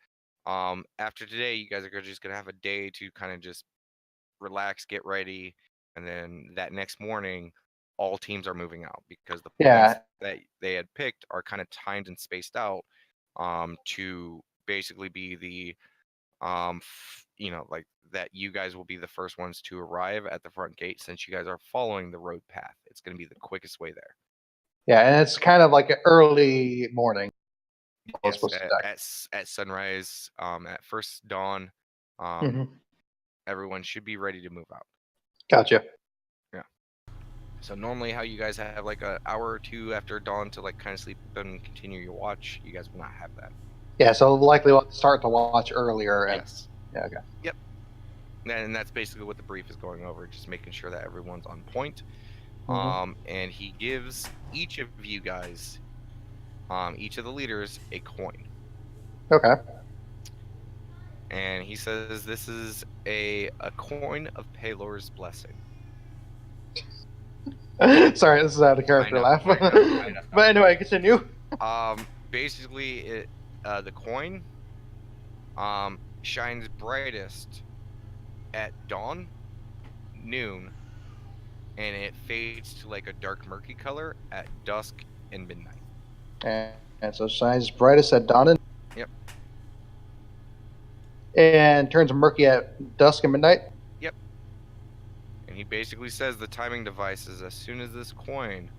after today, you guys are just gonna have a day to kind of just relax, get ready, and then that next morning, all teams are moving out because the points Yeah. that they had picked are kind of timed and spaced out to basically be the like that you guys will be the first ones to arrive at the front gate since you guys are following the road path. It's going to be the quickest way there. Yeah, and it's kind of like an early morning. Yes, at sunrise, at first dawn, everyone should be ready to move out. Gotcha. Yeah. So normally how you guys have like an hour or two after dawn to like kind of sleep and continue your watch, you guys will not have that. Yeah, so likely we'll start to watch earlier. Yes. Yeah, okay. Yep. And that's basically what the brief is going over, just making sure that everyone's on point. And he gives each of you guys, each of the leaders, a coin. Okay. And he says this is a coin of Pelor's blessing. Sorry, this is out of character laugh. I know. But anyway, continue. Basically, the coin shines brightest at dawn, noon, and it fades to like a dark murky color at dusk and midnight. And so shines brightest at dawn. Yep. And turns murky at dusk and midnight. Yep. And he basically says the timing device is as soon as this coin,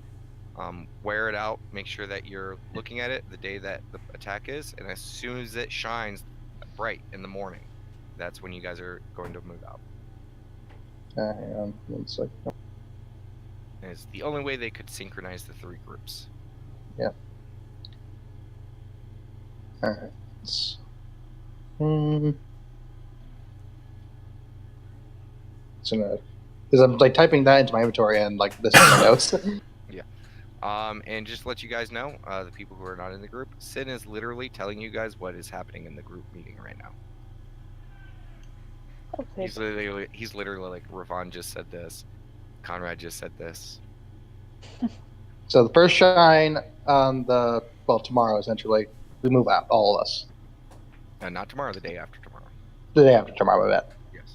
wear it out, make sure that you're looking at it the day that the attack is, and as soon as it shines bright in the morning, that's when you guys are going to move out. Hang on 1 second. And it's the only way they could synchronize the three groups. Yeah. All right. Because I'm like typing that into my inventory and like this is my notes. Yeah. And just to let you guys know, the people who are not in the group, Sin is literally telling you guys what is happening in the group meeting right now. Okay. He's literally like, Ravon just said this, Conrad just said this. So the first shine on tomorrow essentially, we move out, all of us. Not tomorrow, the day after tomorrow. The day after tomorrow, I bet. Yes.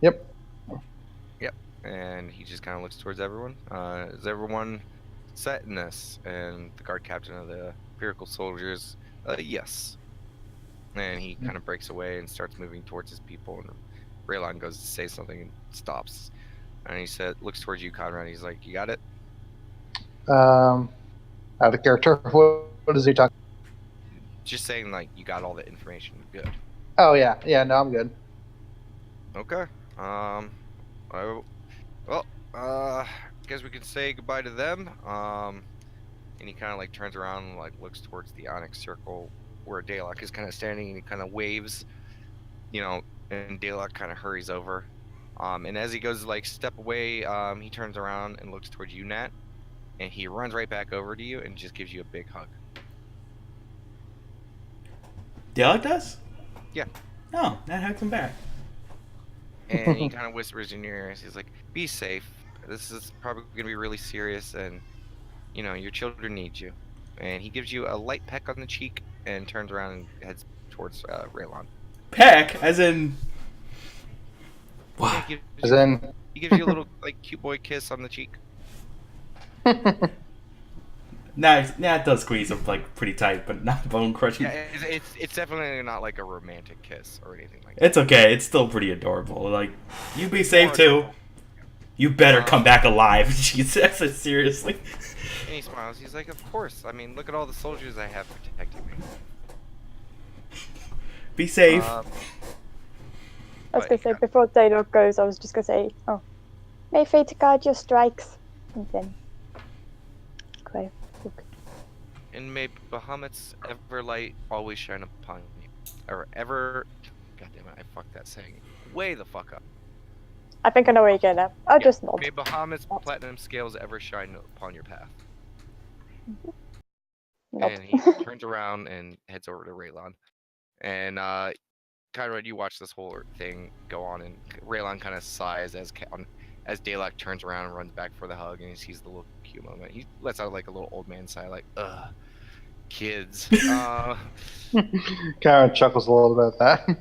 Yep. Yep. And he just kind of looks towards everyone. Is everyone set in this? And the guard captain of the Imperial soldiers, yes. And he kind of breaks away and starts moving towards his people. And Raylon goes to say something and stops. And he looks towards you, Conrad. He's like, "You got it?" Out of character. What is he talking? Just saying, like, you got all the information. Good. Oh yeah, yeah. No, I'm good. Okay. Guess we can say goodbye to them. And he kind of like turns around and like looks towards the Onyx Circle where Daylock is kind of standing, and he kind of waves, and Daylock kind of hurries over. And as he goes to like step away, he turns around and looks towards you, Nat, and he runs right back over to you and just gives you a big hug. Daylock does? Yeah. Oh, that hugs him back. And he kind of whispers in your ear. He's like, "Be safe. This is probably gonna be really serious, and your children need you." And he gives you a light peck on the cheek and turns around and heads towards Raylon. Peck, as in what? He As in, gives you a little like cute boy kiss on the cheek. Nah, it does squeeze him like pretty tight, but not bone crushing. Yeah, it's definitely not like a romantic kiss or anything like that. It's okay. It's still pretty adorable. Like, you be safe too. You better come back alive. She says it seriously. And he smiles. He's like, "Of course. I mean, look at all the soldiers I have protecting me." Be safe. I was going to say, before Daedalus goes, I was just going to say, "Oh, may fate guide your strikes." And then, okay. And may Bahamut's everlight always shine upon you. Or ever... God damn it, I fucked that saying way the fuck up. I think I know where you're going now. I'll just nod. May Bahamut's platinum scales ever shine upon your path. Nod. And he turns around and heads over to Raylon. And Conrad, you watch this whole thing go on, and Raylon kind of sighs as Daylock turns around and runs back for the hug, and he sees the little cute moment. He lets out like a little old man sigh, like, "Ugh, kids." Karen chuckles a little bit at that.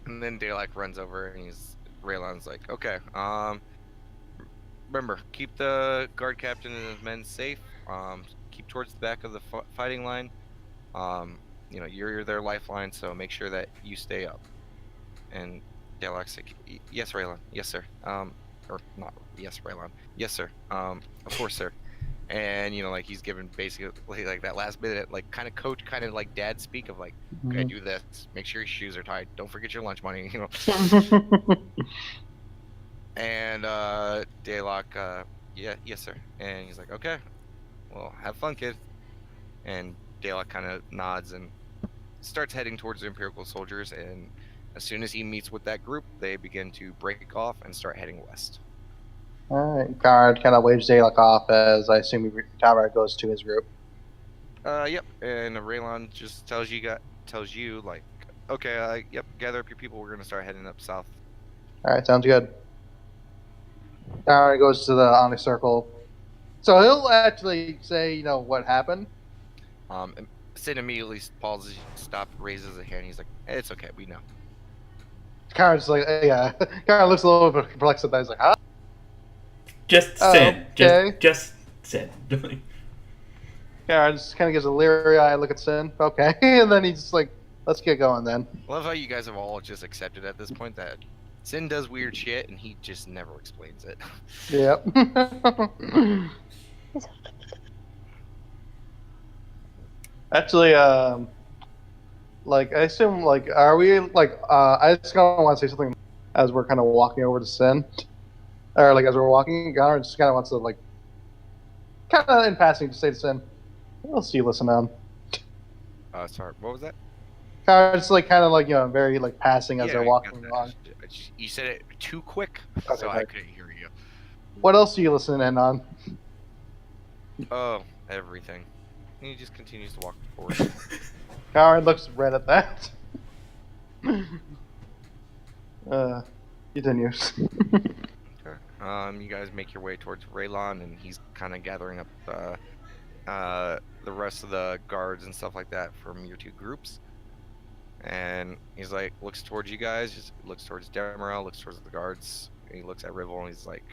And then Daylock runs over, and Raylon's like, "Okay, remember, keep the guard captain and his men safe. Keep towards the back of the fighting line. You're their lifeline, so make sure that you stay up." And Daylock's like, "Yes, Raylon. Yes, sir. Or not, yes, Raylon. Yes, sir. Of course, sir." And like he's given basically like that last minute, like kind of coach, kind of like dad speak of like, "Okay, do this. Make sure your shoes are tied. Don't forget your lunch money." And Daylock, "Yeah, yes, sir." And he's like, "Okay, well, have fun, kid." And Daylock kind of nods and starts heading towards the Imperial soldiers. And as soon as he meets with that group, they begin to break off and start heading west. Alright, Conrad kind of waves Daylock off as I assume Conrad goes to his group. Yep. And Raylon just tells you like, "Okay, yep, gather up your people. We're gonna start heading up south." Alright, sounds good. Conrad goes to the Onyx Circle. So he'll actually say, what happened. And Sid immediately pauses, stops, raises a hand. He's like, "It's okay, we know." Conrad's like, yeah. Conrad looks a little bit perplexed at that. He's like, "Huh?" Just Sid. Okay. Just Sid. Conrad just kind of gives a leery eye look at Sin. Okay. And then he's just like, "Let's get going then." I love how you guys have all just accepted at this point that Sin does weird shit and he just never explains it. Yep. Actually, I assume, are we, I just kind of want to say something as we're kind of walking over to Sin. Or, as we're walking, Connor just kind of wants to, kind of in passing, to say to Sin, "We'll see you listen on." Sorry, what was that? Connor just, very, passing as they're walking along. You said it too quick, Okay, so I couldn't hear you. What else are you listening in on? Oh, everything. And he just continues to walk forward. Connor looks red at that. Continues. Okay. You guys make your way towards Raylon, and he's kind of gathering up the rest of the guards and stuff like that from your 2 groups. And he's like, looks towards you guys, just looks towards Demerel, looks towards the guards. And he looks at Rivel and he's like,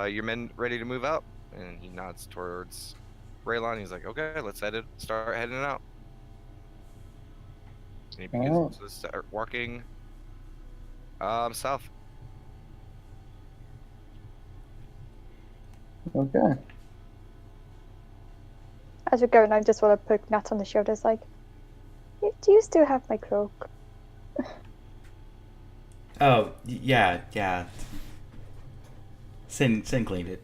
your men ready to move out? And he nods towards Raylon. He's like, okay, let's start heading out. And he begins to start walking south. Okay. As we go, and I just want to poke Nat on the shoulders, like, do you still have my cloak? Oh, yeah. Sin cleaned it.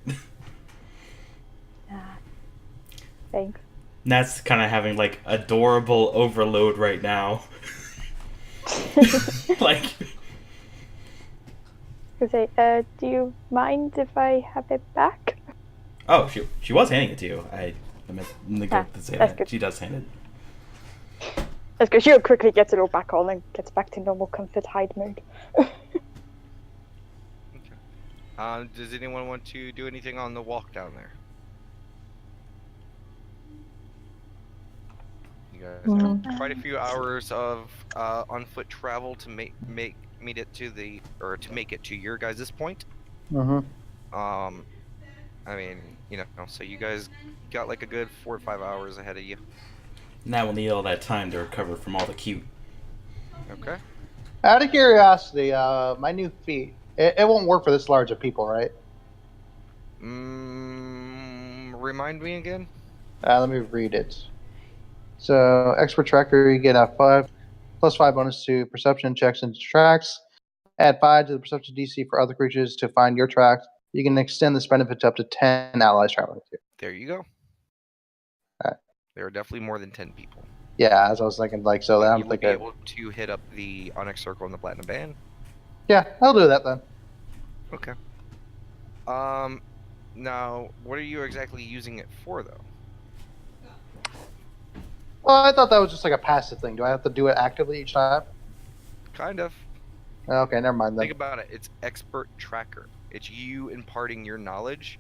Thanks. Nat's kind of having, like, adorable overload right now. Like... Say, do you mind if I have it back? Oh, she was handing it to you. I meant to say that. Good. She does hand it. That's good. She'll quickly get it all back on and gets back to normal comfort hide mode. Okay. Does anyone want to do anything on the walk down there? You guys have quite a few hours of on foot travel to make it to your guys' point. I mean, so you guys got like a good 4 or 5 hours ahead of you. Now we'll need all that time to recover from all the cute. Okay. Out of curiosity, my new feat, it won't work for this large of people, right? Remind me again? Let me read it. So, expert tracker, you get a 5+5 bonus to perception checks and tracks. Add 5 to the perception DC for other creatures to find your tracks. You can extend this benefit to up to 10 allies traveling with you. There you go. Alright. There are definitely more than 10 people. Yeah, as I was thinking, like, so that I'm You will be thinking. able to hit up the Onyx Circle and the Platinum Band. Yeah, I'll do that then. Okay. Now, what are you exactly using it for, though? Well, I thought that was just like a passive thing. Do I have to do it actively each time? Kind of. Okay, never mind then. Think about it. It's expert tracker. It's you imparting your knowledge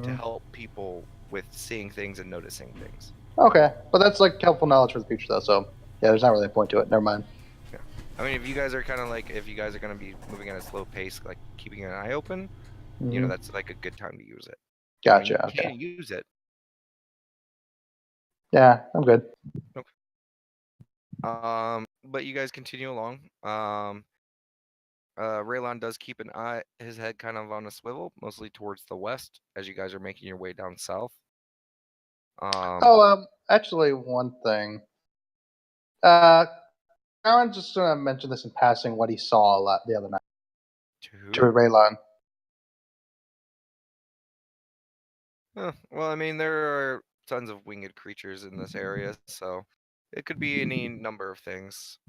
to help people with seeing things and noticing things. Okay, but that's like helpful knowledge for the future, though. So yeah, there's not really a point to it. Never mind. Yeah. I mean, if you guys are kind of like, if you guys are going to be moving at a slow pace, like keeping an eye open, that's like a good time to use it. Gotcha. I mean, you Okay. can use it. Yeah, I'm good. Okay. But you guys continue along. Raylon does keep his head kind of on a swivel, mostly towards the west, as you guys are making your way down south. Actually, one thing. Aaron just mentioned this in passing, what he saw the other night. To Raylon. Well, I mean, there are tons of winged creatures in this area, so it could be any number of things.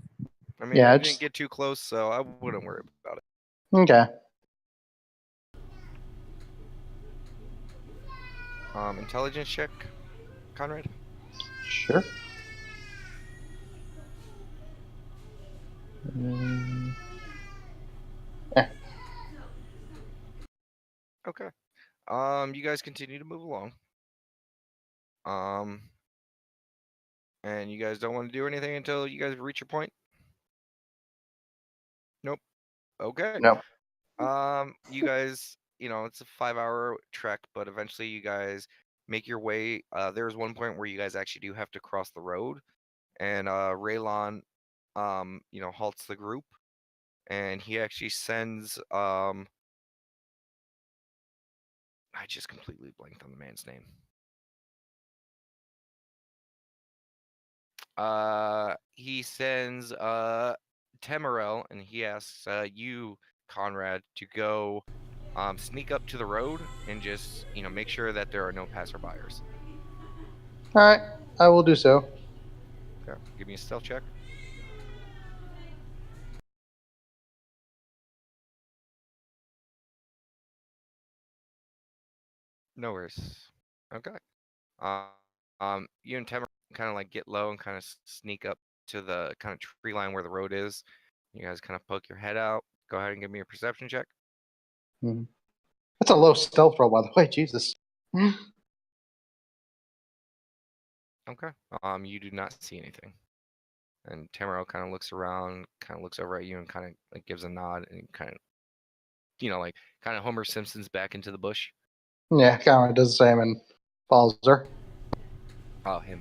I mean, Yeah, you didn't get too close, so I wouldn't worry about it. Okay. Intelligence check, Conrad? Sure. Okay. You guys continue to move along. And you guys don't want to do anything until you guys reach your point? Nope. Okay. No. You guys, it's a 5-hour trek, but eventually you guys make your way. There's one point where you guys actually do have to cross the road, and Raylon, halts the group, and he actually sends I just completely blanked on the man's name. He sends Temerel, and he asks you, Conrad, to go sneak up to the road and just make sure that there are no passerbyers. All right, I will do so. Okay, give me a stealth check. No worries. Okay. You and Temerel kind of like get low and kind of sneak up to the kind of tree line where the road is. You guys kind of poke your head out. Go ahead and give me a perception check. That's a low stealth roll, by the way. Jesus. Okay. You do not see anything. And Tamaro kind of looks around, kind of looks over at you, and kind of like gives a nod, and kind of, like kind of Homer Simpson's back into the bush. Yeah, kind of does the same and follows her. Oh, him.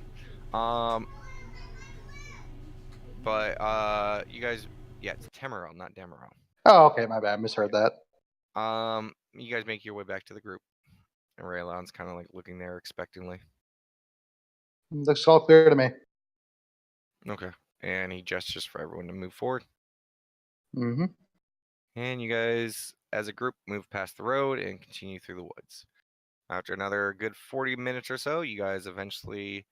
But you guys, yeah, it's Tamaro, not Damaro. Oh, okay, my bad. Misheard that. You guys make your way back to the group, and Raylon's kind of like looking there expectantly. Looks all clear to me. Okay. And he gestures for everyone to move forward. Mm-hmm. And you guys, as a group, move past the road and continue through the woods. After another good 40 minutes or so, you guys eventually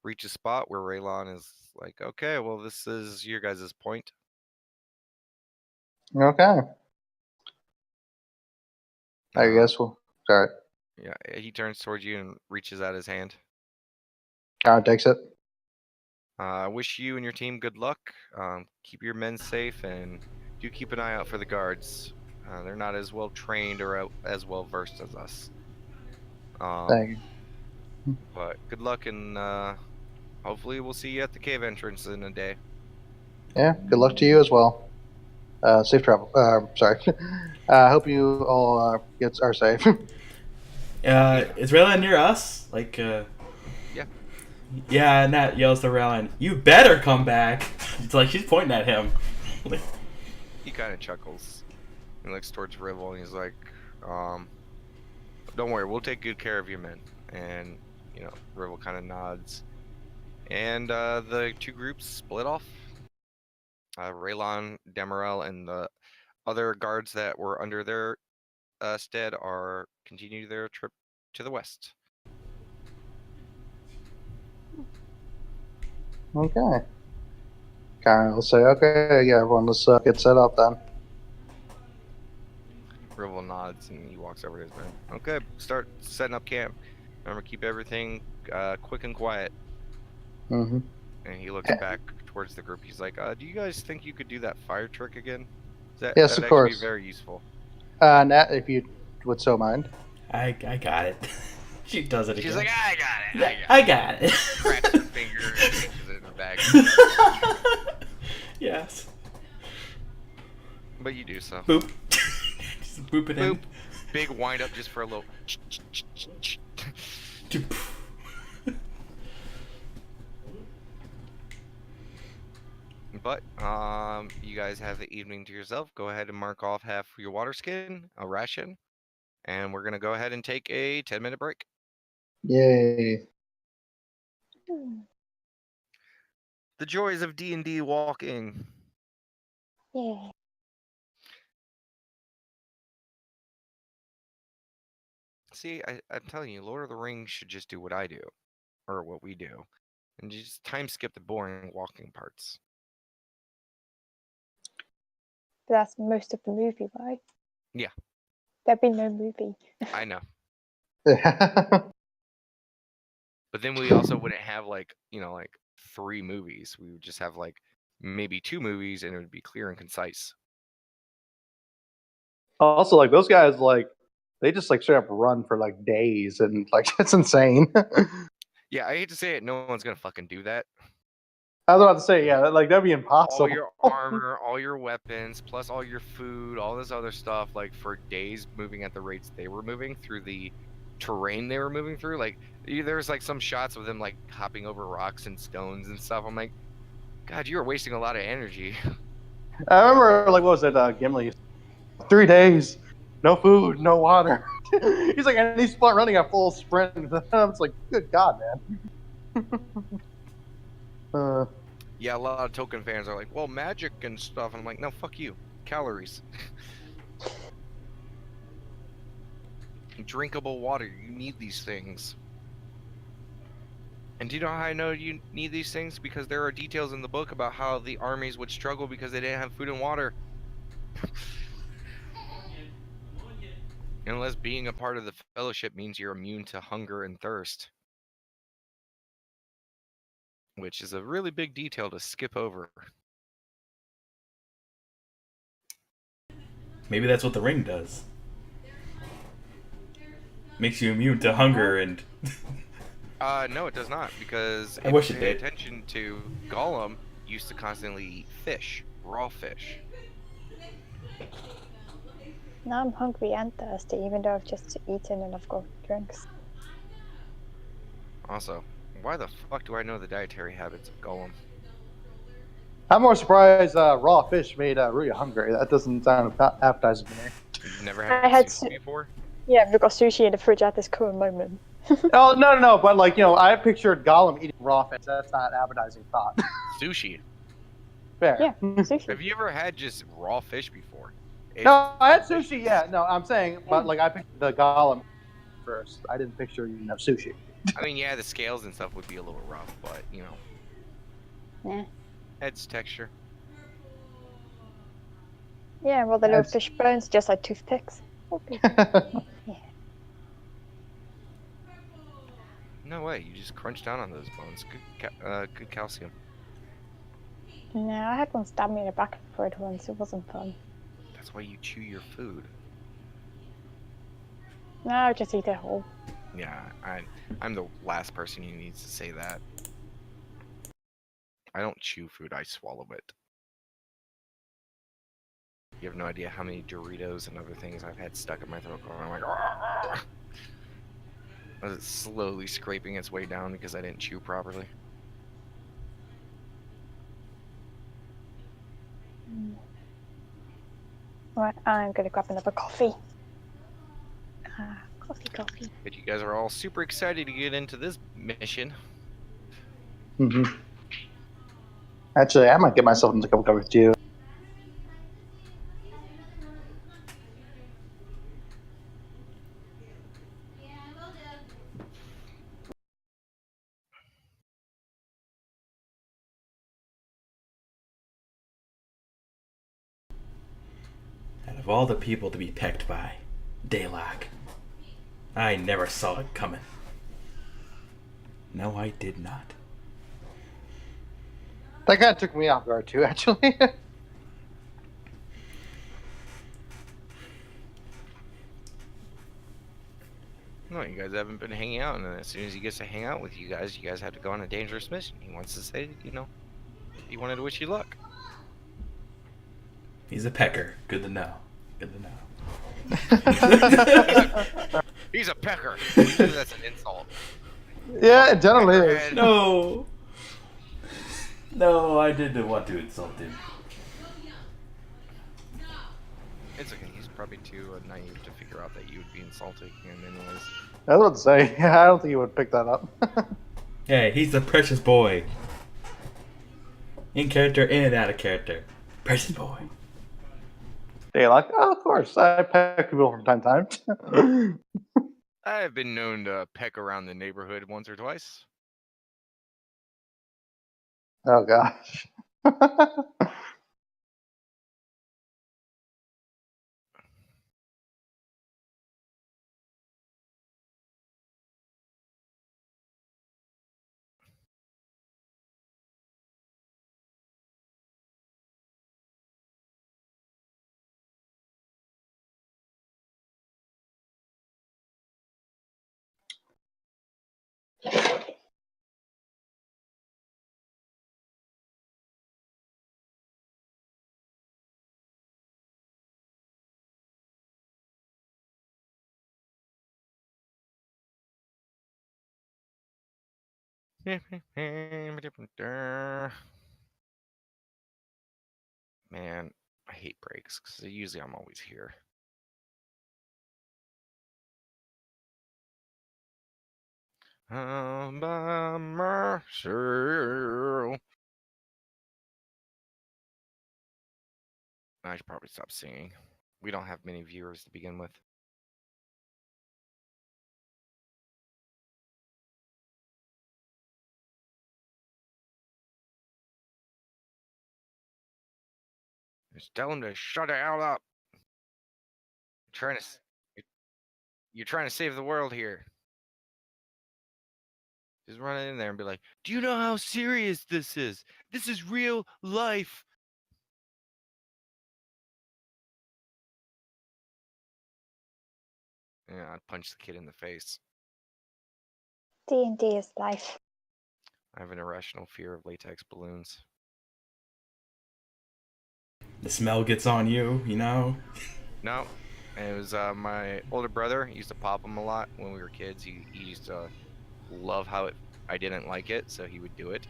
reach a spot where Raylon is like, okay, well, this is your guys' point. Okay. I guess we'll start. Yeah, he turns towards you and reaches out his hand. Kind of takes it. I wish you and your team good luck. Keep your men safe, and do keep an eye out for the guards. They're not as well trained or as well versed as us. Thank you. But good luck, and hopefully we'll see you at the cave entrance in a day. Yeah, good luck to you as well. Safe travel. Sorry. I hope you all are safe. Is Raylon near us? Like, Yeah. Yeah, and Nat yells to Raylon, "You better come back!" It's like she's pointing at him. He kind of chuckles and looks towards Rivel, and he's like, don't worry, we'll take good care of your men. And, Rivel kind of nods. And the two groups split off. Raylon, Demerel, and the other guards that were under their stead are continuing their trip to the west. Okay. Karen will say, okay, yeah, everyone, let's get set up then. Rivel nods and he walks over to his men. Okay, start setting up camp. Remember, keep everything quick and quiet. Mm-hmm. And he looks back towards the group. He's like, do you guys think you could do that fire trick again? Yes, that'd of course. Be very useful. Nat, if you would so mind. I got it. She does it again. She's like, I got it. I got it. Cracks her finger and takes it in her bag. Yes. But you do so. Boop. Just boop it in. Big wind up just for a little. But you guys have the evening to yourself. Go ahead and mark off half your water skin, a ration, and we're gonna go ahead and take a 10-minute break. Yay. The joys of D&D walking. Yeah. See, I'm telling you, Lord of the Rings should just do what I do, or what we do, and just time skip the boring walking parts. But that's most of the movie, right? Yeah. There'd be no movie. I know. Yeah. But then we also wouldn't have like 3 movies. We would just have like maybe 2 movies, and it would be clear and concise. Also, like, those guys, like, they just, like, straight up run for, like, days, and, like, it's insane. Yeah, I hate to say it, no one's gonna fucking do that. I was about to say, yeah, like, that'd be impossible. All your armor, all your weapons, plus all your food, all this other stuff, like, for days moving at the rates they were moving through the terrain they were moving through. Like, there's, like, some shots of them, like, hopping over rocks and stones and stuff. I'm like, God, you are wasting a lot of energy. I remember, like, what was it, Gimli? 3 days, no food, no water. He's like, and he's running a full sprint. I'm just like, good God, man. Yeah, a lot of Tolkien fans are like, well, magic and stuff. And I'm like, no, fuck you. Calories. Drinkable water. You need these things. And do you know how I know you need these things? Because there are details in the book about how the armies would struggle because they didn't have food and water. Unless being a part of the fellowship means you're immune to hunger and thirst. Which is a really big detail to skip over. Maybe that's what the ring does. Makes you immune to hunger and... No, it does not, because I if wish you it pay did. attention to Gollum, used to constantly eat fish, raw fish. Now I'm hungry and thirsty, even though I've just eaten and I've got drinks. Also, why the fuck do I know the dietary habits of Gollum? I'm more surprised raw fish made Ruya hungry. That doesn't sound appetizing to me. You've never I had had sushi before? Yeah, we've got sushi in the fridge at this current moment. Oh, no. But, like, I pictured Gollum eating raw fish. That's not appetizing thought. Sushi. Fair. Yeah, sushi. Have you ever had just raw fish before? It's No, I had delicious. sushi, yeah. No, I'm saying, but, like, I pictured the Gollum first. I didn't picture, sushi. I mean, yeah, the scales and stuff would be a little rough, but, Yeah. adds texture. Yeah, well, the little That's- fish bones, just like toothpicks. Okay. No way, you just crunch down on those bones. Good calcium. No, I had one stab me in the back for it once. It wasn't fun. That's why you chew your food. No, I just eat it whole. Yeah, I'm the last person who needs to say that. I don't chew food, I swallow it. You have no idea how many Doritos and other things I've had stuck in my throat going. I'm like, "Argh!" As it's slowly scraping its way down because I didn't chew properly. Right, I'm gonna grab another coffee. Coffee. But you guys are all super excited to get into this mission. hmm Actually, I might get myself into a cup of coffee too. Out of all the people to be pecked by, Daylock, I never saw it coming. No, I did not. That kind of took me off guard too, actually. No, you guys haven't been hanging out, and then as soon as he gets to hang out with you guys have to go on a dangerous mission. He wants to say, he wanted to wish you luck. He's a pecker. Good to know. Good to know. He's a pecker. Usually that's an insult. Yeah, it generally is. Peckerhead. No. No, I didn't want to insult him. It's okay. He's probably too naive to figure out that you would be insulting him anyways. I was about to say, I don't think you would pick that up. Hey, he's a precious boy. In character and out of character. Precious boy. They're like, oh, of course, I peck people from time to time. I have been known to peck around the neighborhood once or twice. Oh, gosh. Man, I hate breaks because usually I'm always here. By myself. I should probably stop singing. We don't have many viewers to begin with. Just tell them to shut the hell up. Trying to, you're trying to save the world here. Just run in there and be like, "Do you know how serious this is? This is real life." Yeah, I'd punch the kid in the face. D&D is life. I have an irrational fear of latex balloons. The smell gets on you, you know? No, and it was my older brother. He used to pop them a lot when we were kids. He used to love how I didn't like it, so he would do it.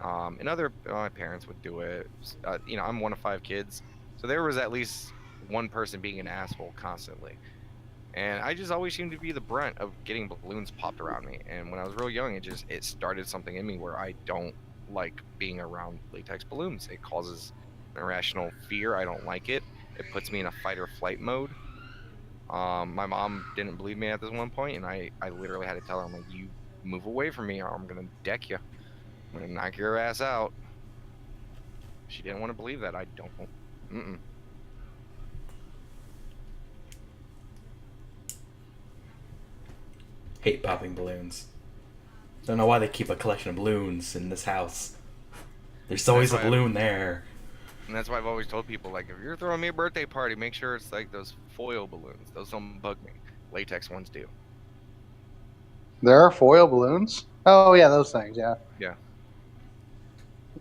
And other my parents would do it. I'm one of 5 kids, so there was at least one person being an asshole constantly. And I just always seemed to be the brunt of getting balloons popped around me. And when I was real young, it started something in me where I don't like being around latex balloons. It causes an irrational fear. I don't like it. It puts me in a fight or flight mode. My mom didn't believe me at this one point, and I literally had to tell her, I'm like, you move away from me or I'm gonna deck you. I'm gonna knock your ass out. She didn't want to believe that. I don't. Mm-mm. Hate popping balloons. Don't know why they keep a collection of balloons in this house. There's always a balloon there. And that's why I've always told people, like, if you're throwing me a birthday party, make sure it's like those foil balloons. Those don't bug me. Latex ones do. There are foil balloons? Oh, yeah, those things, yeah. Yeah.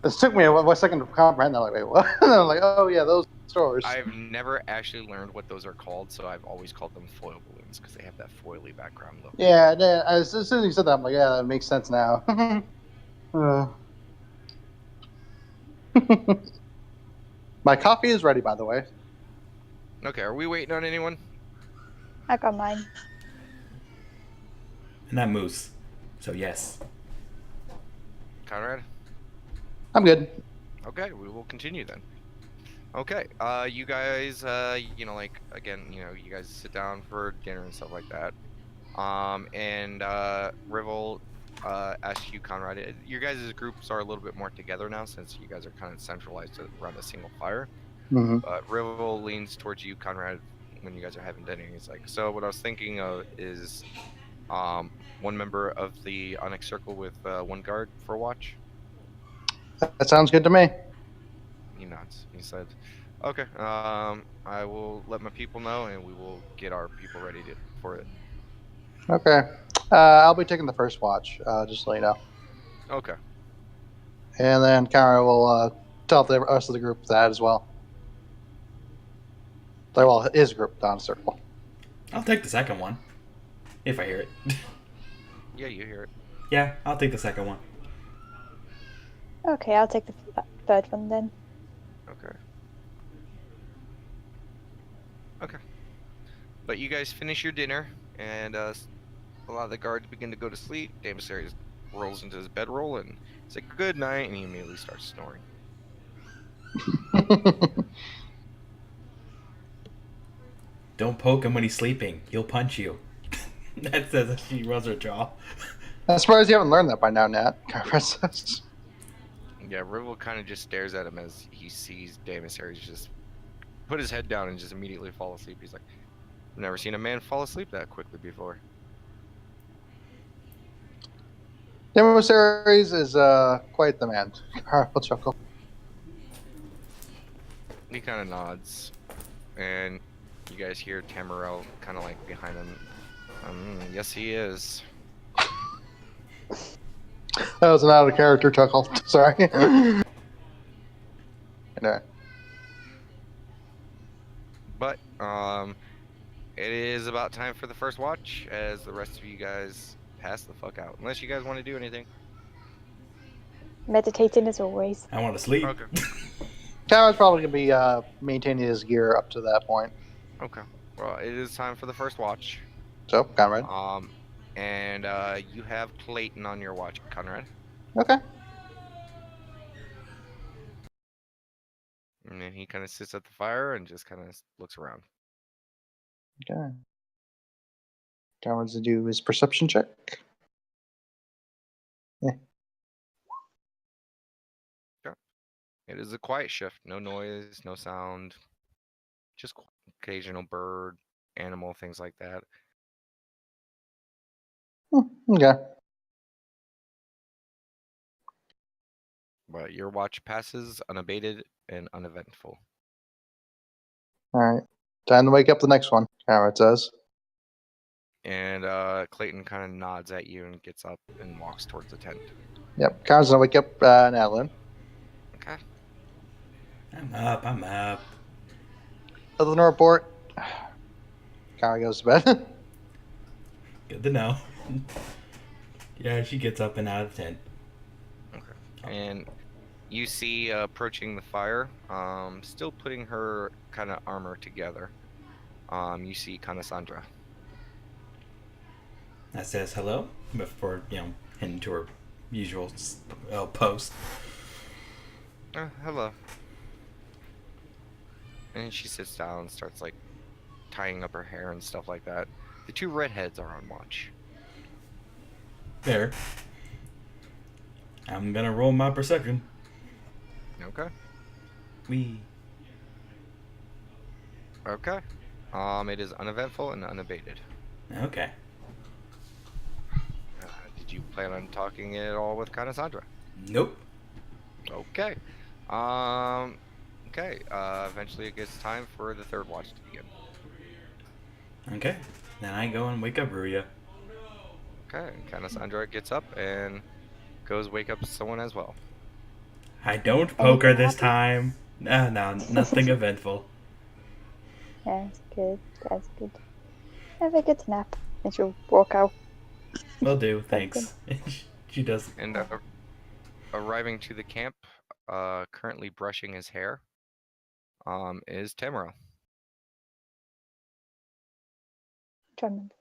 This took me a second to comprehend that. Like, wait, what? And I'm like, oh, yeah, those stores. I've never actually learned what those are called, so I've always called them foil balloons because they have that foily background look. Yeah, as soon as you said that, I'm like, yeah, that makes sense now. My coffee is ready, by the way. Okay, are we waiting on anyone? I got mine. And that moose. So yes. Conrad? I'm good. Okay, we will continue then. Okay, you guys, again, you guys sit down for dinner and stuff like that. And Rivel asked you, Conrad, your guys' groups are a little bit more together now since you guys are kind of centralized around a single fire. Mm-hmm. But Rivel leans towards you, Conrad, when you guys are having dinner. He's like, so what I was thinking of is one member of the Onyx Circle with one guard for watch. That sounds good to me. He nods. He said, okay, I will let my people know and we will get our people ready for it. Okay. I'll be taking the first watch, just to let you know. Okay. And then Kara will tell the rest of the group that as well. Well, his group, Dawn Circle. I'll take the second one. If I hear it. Yeah, you hear it. Yeah, I'll take the second one. Okay, I'll take the third one then. Okay. Okay. But you guys finish your dinner, and a lot of the guards begin to go to sleep. Damasarius rolls into his bedroll and says good night, and he immediately starts snoring. Don't poke him when he's sleeping. He'll punch you. That says as she rubs her jaw. I'm surprised you haven't learned that by now, Nat. Kara says. Yeah, Rivel kind of just stares at him as he sees Damasarius just put his head down and just immediately fall asleep. He's like, I've never seen a man fall asleep that quickly before. Damasarius is quite the man. Kara will chuckle. He kind of nods, and you guys hear Tamarel kind of like behind him. Yes, he is. That was an out of character chuckle. Sorry. Anyway. But it is about time for the first watch as the rest of you guys pass the fuck out. Unless you guys want to do anything. Meditating as always. I want to sleep. Okay. Kara's probably going to be maintaining his gear up to that point. Okay. Well, it is time for the first watch. So, Conrad. And you have Clayton on your watch, Conrad. Okay. And then he kind of sits at the fire and just kind of looks around. Okay. Conrad's to do his perception check. Yeah. It is a quiet shift. No noise, no sound. Just occasional bird, animal, things like that. Okay. But your watch passes unabated and uneventful. All right. Time to wake up the next one, Conrad says. And Clayton kind of nods at you and gets up and walks towards the tent. Yep. Connor's gonna wake up Natalie. Okay. I'm up. Other than the report, Connor goes to bed. Good to know. Yeah, she gets up and out of the tent. Okay. And you see approaching the fire, still putting her kind of armor together. You see Cassandra. That says hello before, heading to her usual post. Hello. And she sits down and starts like tying up her hair and stuff like that. The two redheads are on watch. There. I'm gonna roll my perception. Okay. Okay. It is uneventful and unabated. Okay. Did you plan on talking at all with Cassandra? Nope. Okay. Okay. Eventually it gets time for the third watch to begin. Okay. Then I go and wake up Ruya. Okay. And Cassandra gets up and goes wake up someone as well. I don't poke her this time. No, nothing eventful. That's good. That's good. Have a good nap. And she'll walk out. Will do, thanks. She does. And arriving to the camp, currently brushing his hair, is Tamara. Trying to remember.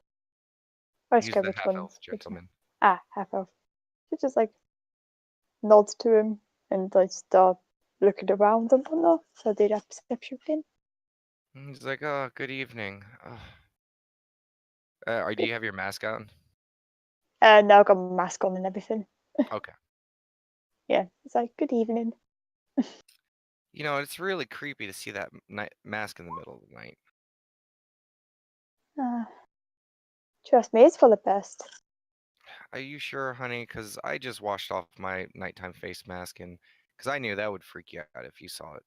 I He's forget the which half one. elf gentleman. Half elf. She just like nods to him and like start looking around and whatnot. So they have perception thing. He's like, "Oh, good evening. Do you have your mask on?" Now I've got my mask on and everything. Okay. Yeah, it's like good evening. You know, it's really creepy to see that mask in the middle of the night. Trust me, it's for the best. Are you sure, honey? Because I just washed off my nighttime face mask, and because I knew that would freak you out if you saw it.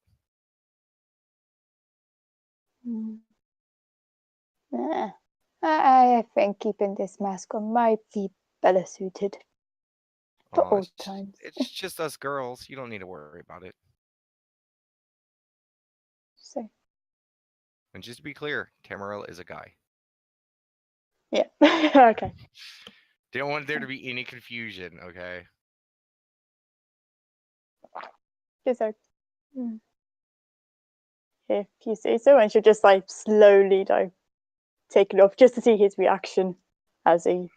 I think keeping this mask on might be better suited for old times. It's just us girls. You don't need to worry about it. So. And just to be clear, Tamaril is a guy. Yeah. Okay. Don't want there to be any confusion, okay? She's like, if you say so, and she'll just like slowly like take it off just to see his reaction as she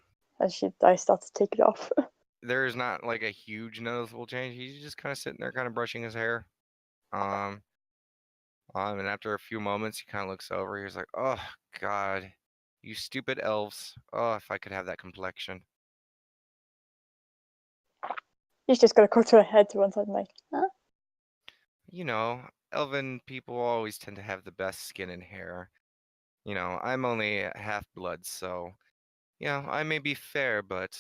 starts to take it off. There's not like a huge noticeable change. He's just kind of sitting there, kind of brushing his hair. And after a few moments, he kind of looks over. He's like, "Oh God, you stupid elves! Oh, if I could have that complexion." He's just gonna cut her head to one side and like, huh? You know, elven people always tend to have the best skin and hair. You know, I'm only half-blood, so, you know, I may be fair, but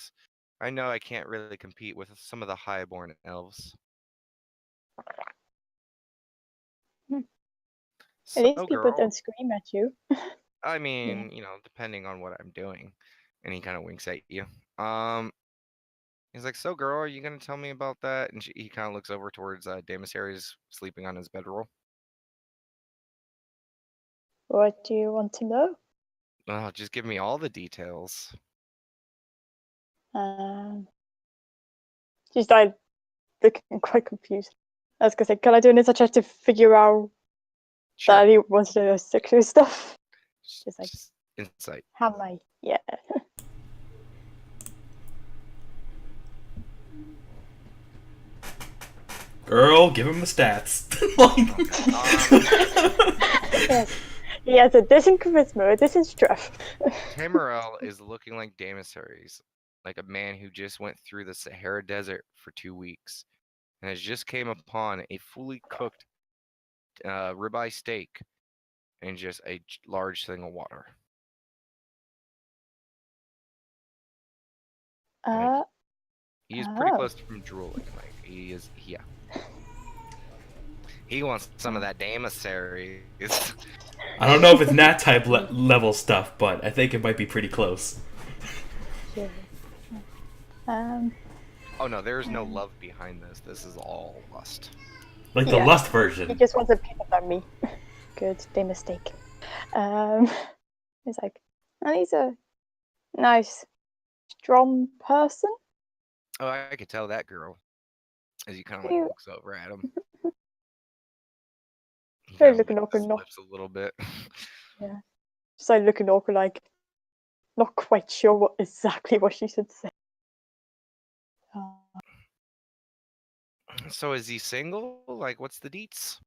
I know I can't really compete with some of the high-born elves. At least people girl, don't scream at you. I mean, you know, depending on what I'm doing. And he kind of winks at you. He's like, "So, girl, are you gonna tell me about that?" And he kind of looks over towards Damasaries sleeping on his bedroll. What do you want to know? Oh, just give me all the details. She's like looking quite confused. I was gonna say, can I do an insight check to figure out that he wants to know sexual stuff? She's like, just insight. how am I? Yeah. Girl, give him the stats. Yes. He has a decent charisma, a decent strength. Tamarel is looking like Damasaries, like a man who just went through the Sahara Desert for 2 weeks and has just came upon a fully cooked ribeye steak and just a large thing of water. He is pretty close to from drooling. Like he is, yeah. He wants some of that emissary. I don't know if it's nat type level stuff, but I think it might be pretty close. Yeah. Oh no, there's no love behind this. This is all lust. Like the Yeah. lust He version. just wants a pick on me. Good, they mistake. He's like, oh, he's a nice, strong person. Oh, I could tell that girl. As you kind of like You- looks over at him. He They're kinda looking licks his awkward, lips a little bit. Yeah. Just like looking awkward, like not quite sure exactly what she should say. So is he single? Like, what's the deets?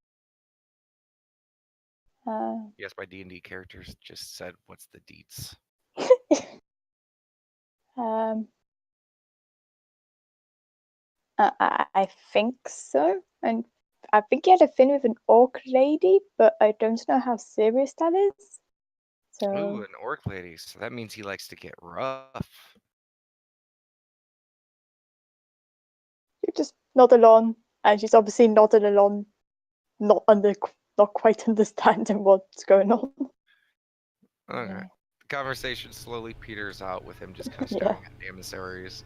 Yes, my D&D characters just said, "What's the deets?" I think so, and I think he had a thing with an orc lady, but I don't know how serious that is. So Ooh, an orc lady. So that means he likes to get rough. you're just not alone, and she's obviously not alone, not quite understanding what's going on. Okay. Yeah. The conversation slowly peters out with him just kind of Yeah. staring at the emissaries.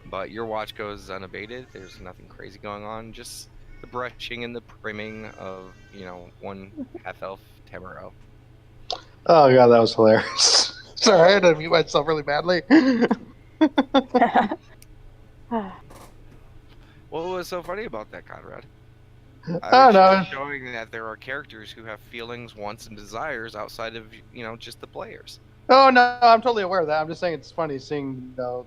But your watch goes unabated. There's nothing crazy going on. Just the brushing and the priming of, one half-elf Tamaro. Oh god, that was hilarious. Sorry, I had to mute myself really badly. What was so funny about that, Conrad? I was don't know. just showing that there are characters who have feelings, wants, and desires outside of, just the players. Oh no, I'm totally aware of that. I'm just saying it's funny seeing, the,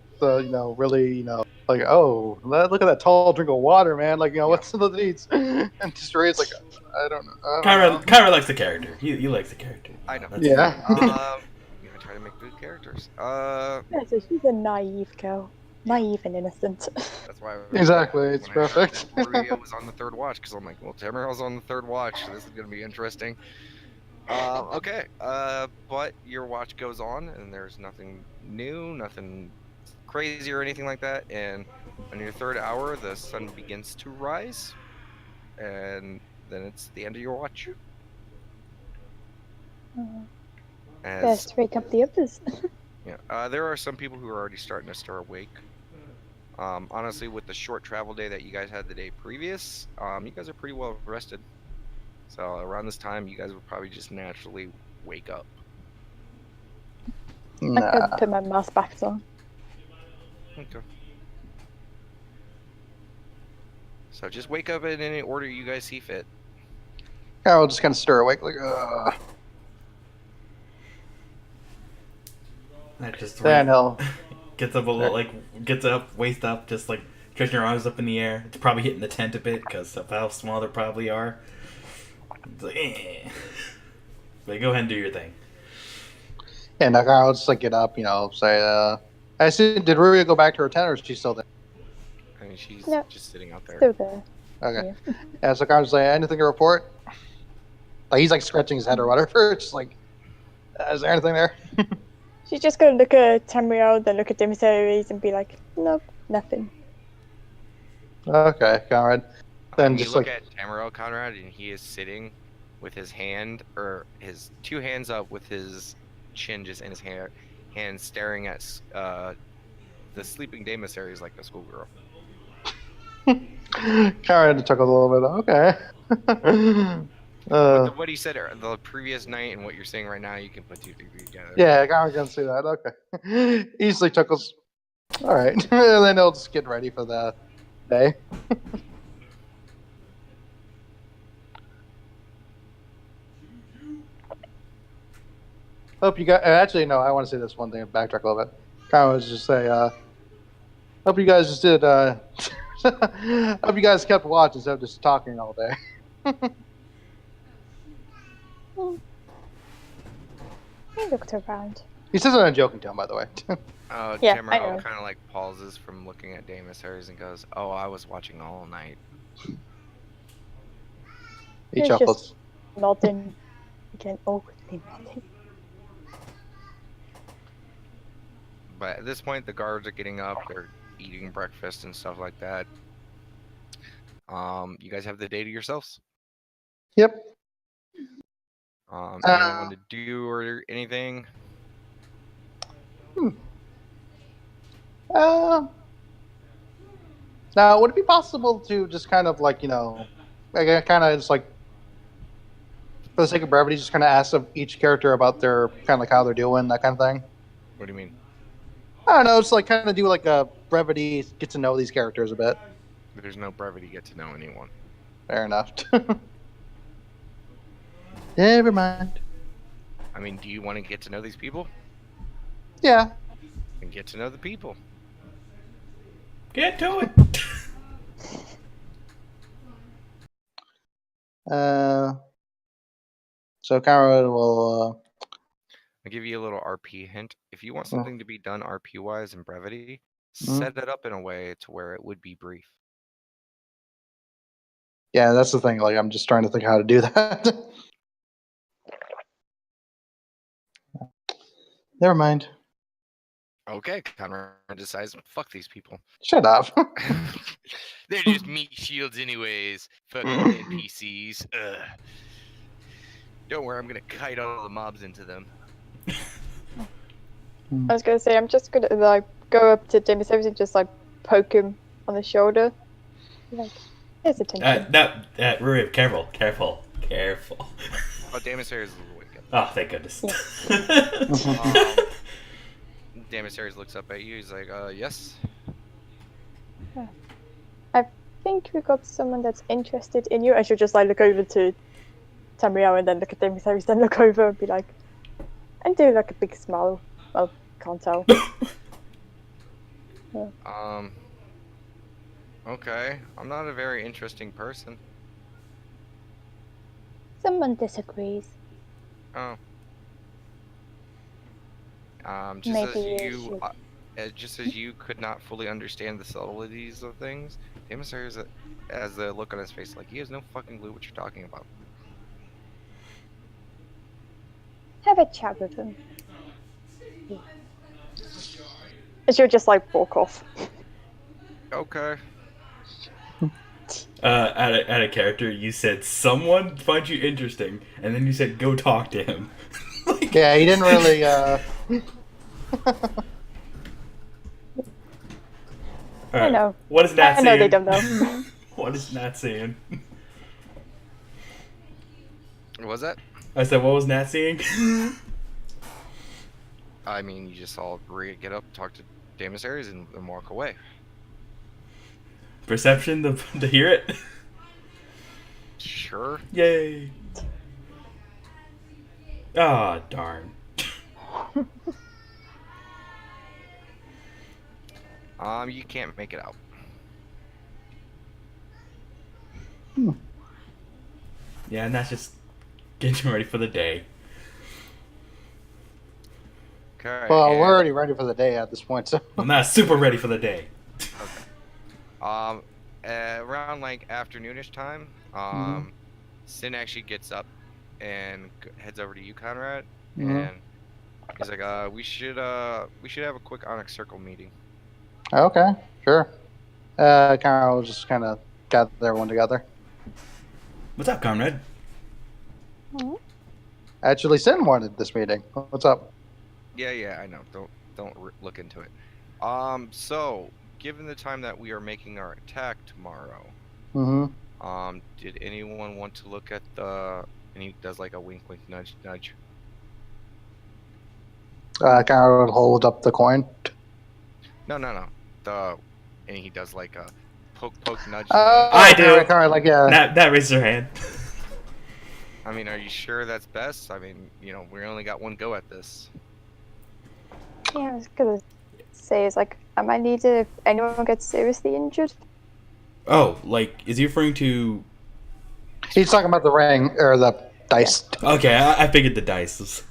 really, like, oh, look at that tall drink of water, man. Like, what's the needs? And just Ray's like, I don't know. Kyra likes the character. He likes the character. I know. That's Yeah. I try to make good characters. Yeah, so she's a naive girl, naive and innocent. That's why. Exactly, it's when I heard perfect. that Maria was on the third watch, because I'm like, well, Tamaro's on the third watch, so this is gonna be interesting. Okay. But your watch goes on, and there's nothing new, nothing crazy or anything like that. And on your third hour, the sun begins to rise, and then it's the end of your watch. As Best wake up the others. yeah, there are some people who are already starting to stir awake. Honestly, with the short travel day that you guys had the day previous, you guys are pretty well rested. So around this time, you guys will probably just naturally wake up. I Nah. could put my mask back on. Okay. So just wake up in any order you guys see fit. I'll just kind of stir awake, like, That just then he'll. gets up a little, gets up, waist up, just like stretching her arms up in the air. It's probably hitting the tent a bit because of how small they probably are. It's like, eh. But go ahead and do your thing. Yeah, no, I'll just like get up, say, I see. Did Ruria go back to her tent, or is she still there? I mean, she's No. just sitting out there. Still there. Okay. Yeah, so I'll just say, anything to report? Like he's like scratching his head or whatever. Just like, is there anything there? She's just gonna look at Tamriel, then look at emissaries and be like, nope, nothing. Okay, Conrad. Then You just look like, at Tamaro Conrad, and he is sitting with his hand, or his two hands up, with his chin just in his hand, staring at the sleeping demissaries like a schoolgirl. Conrad took a little bit. Okay. With what he said the previous night and what you're saying right now, you can put two things together. Yeah, Conrad can see that. Okay. Easily chuckles. All right. And then he'll just get ready for the day. Hope you guys. Actually, no. I want to say this one thing. Backtrack a little bit. Conrad was just say. Hope you guys just did. Hope you guys kept watch instead of just talking all day. He looked around. He says it in a joking tone, by the way. Yeah, I Tamaro know. kind of like pauses from looking at demissaries and goes, "Oh, I was watching all night." He He's chuckles. just nodding. Again, awkwardly nodding. But at this point, the guards are getting up. They're eating breakfast and stuff like that. You guys have the day to yourselves. Yep. Anyone want to do or anything? Now, would it be possible to just kind of like, kind of just like, for the sake of brevity, just kind of ask of each character about their kind of like how they're doing, that kind of thing? What do you mean? I don't know, just like kind of do like a brevity, get to know these characters a bit. There's no brevity get to know anyone. Fair enough. Never mind. I mean, do you want to get to know these people? Yeah. And get to know the people. Get to it. So Conrad will. I'll give you a little RP hint. If you want something to be done RP wise and brevity, set it up in a way to where it would be brief. Yeah, that's the thing. Like, I'm just trying to think how to do that. Never mind. Okay, Conrad decides, fuck these people. Shut up. They're just meat shields anyways. Fucking NPCs. Ugh. Don't worry, I'm gonna kite all the mobs into them. I was gonna say, I'm just gonna like go up to Demiseries and just like poke him on the shoulder. Like, here's attention. Ruri, careful. Oh, Demiseries is awake. Oh, thank goodness. Demiseries looks up at you. He's like, yes. I think we got someone that's interested in you. I should just like look over to Tamriel and then look at Demiseries, then look over and be like, and do like a big smile. Well, can't tell. Yeah. Okay. I'm not a very interesting person. Someone disagrees. Oh. Just as you could not fully understand the subtleties of things, Demiseries has the look on his face like he has no fucking clue what you're talking about. Have a chat with him. And she'll just like walk off. Okay. At a character, you said someone finds you interesting, and then you said go talk to him. Like... Yeah, he didn't really. Right. I know. What is Nat saying? I know they don't know. What is Nat saying? What was that? I said, what was Nat saying? I mean, you just saw Rhea get up, talk to Demiseries, and walk away. Perception to hear it? Sure. Yay. Ah, darn. You can't make it out. Yeah, and that's just getting ready for the day. Okay. Well, we're already ready for the day at this point, so. I'm not super ready for the day. Okay. Around like afternoonish time, Sin actually gets up and heads over to you, Conrad, and he's like, we should have a quick Onyx Circle meeting." Okay, sure. Conrad will just kind of gather everyone together. What's up, Conrad? Actually, Sin wanted this meeting. What's up? Yeah, I know. Don't look into it. So given the time that we are making our attack tomorrow, did anyone want to look at and he does like a wink, wink, nudge, nudge. Conrad would hold up the coin. No. And he does like a poke, nudge. I do. Conrad, like, yeah. That raises her hand. I mean, are you sure that's best? I mean, we only got one go at this. Yeah, I was gonna say, it's like, I might need it if anyone gets seriously injured. Oh, like, is he referring to... He's talking about the ring, or the dice. Yeah. Okay, I figured the dice.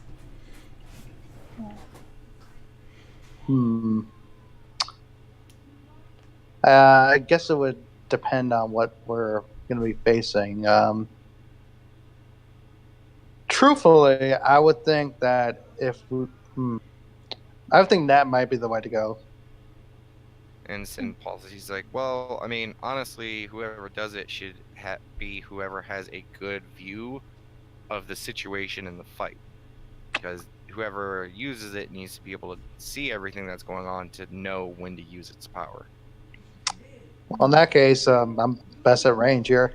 I guess it would depend on what we're going to be facing. Truthfully, I would think that if we... I would think that might be the way to go. And Sin pauses. He's like, well, I mean, honestly, whoever does it should be whoever has a good view of the situation in the fight. Because whoever uses it needs to be able to see everything that's going on to know when to use its power. Well, in that case, I'm best at range here.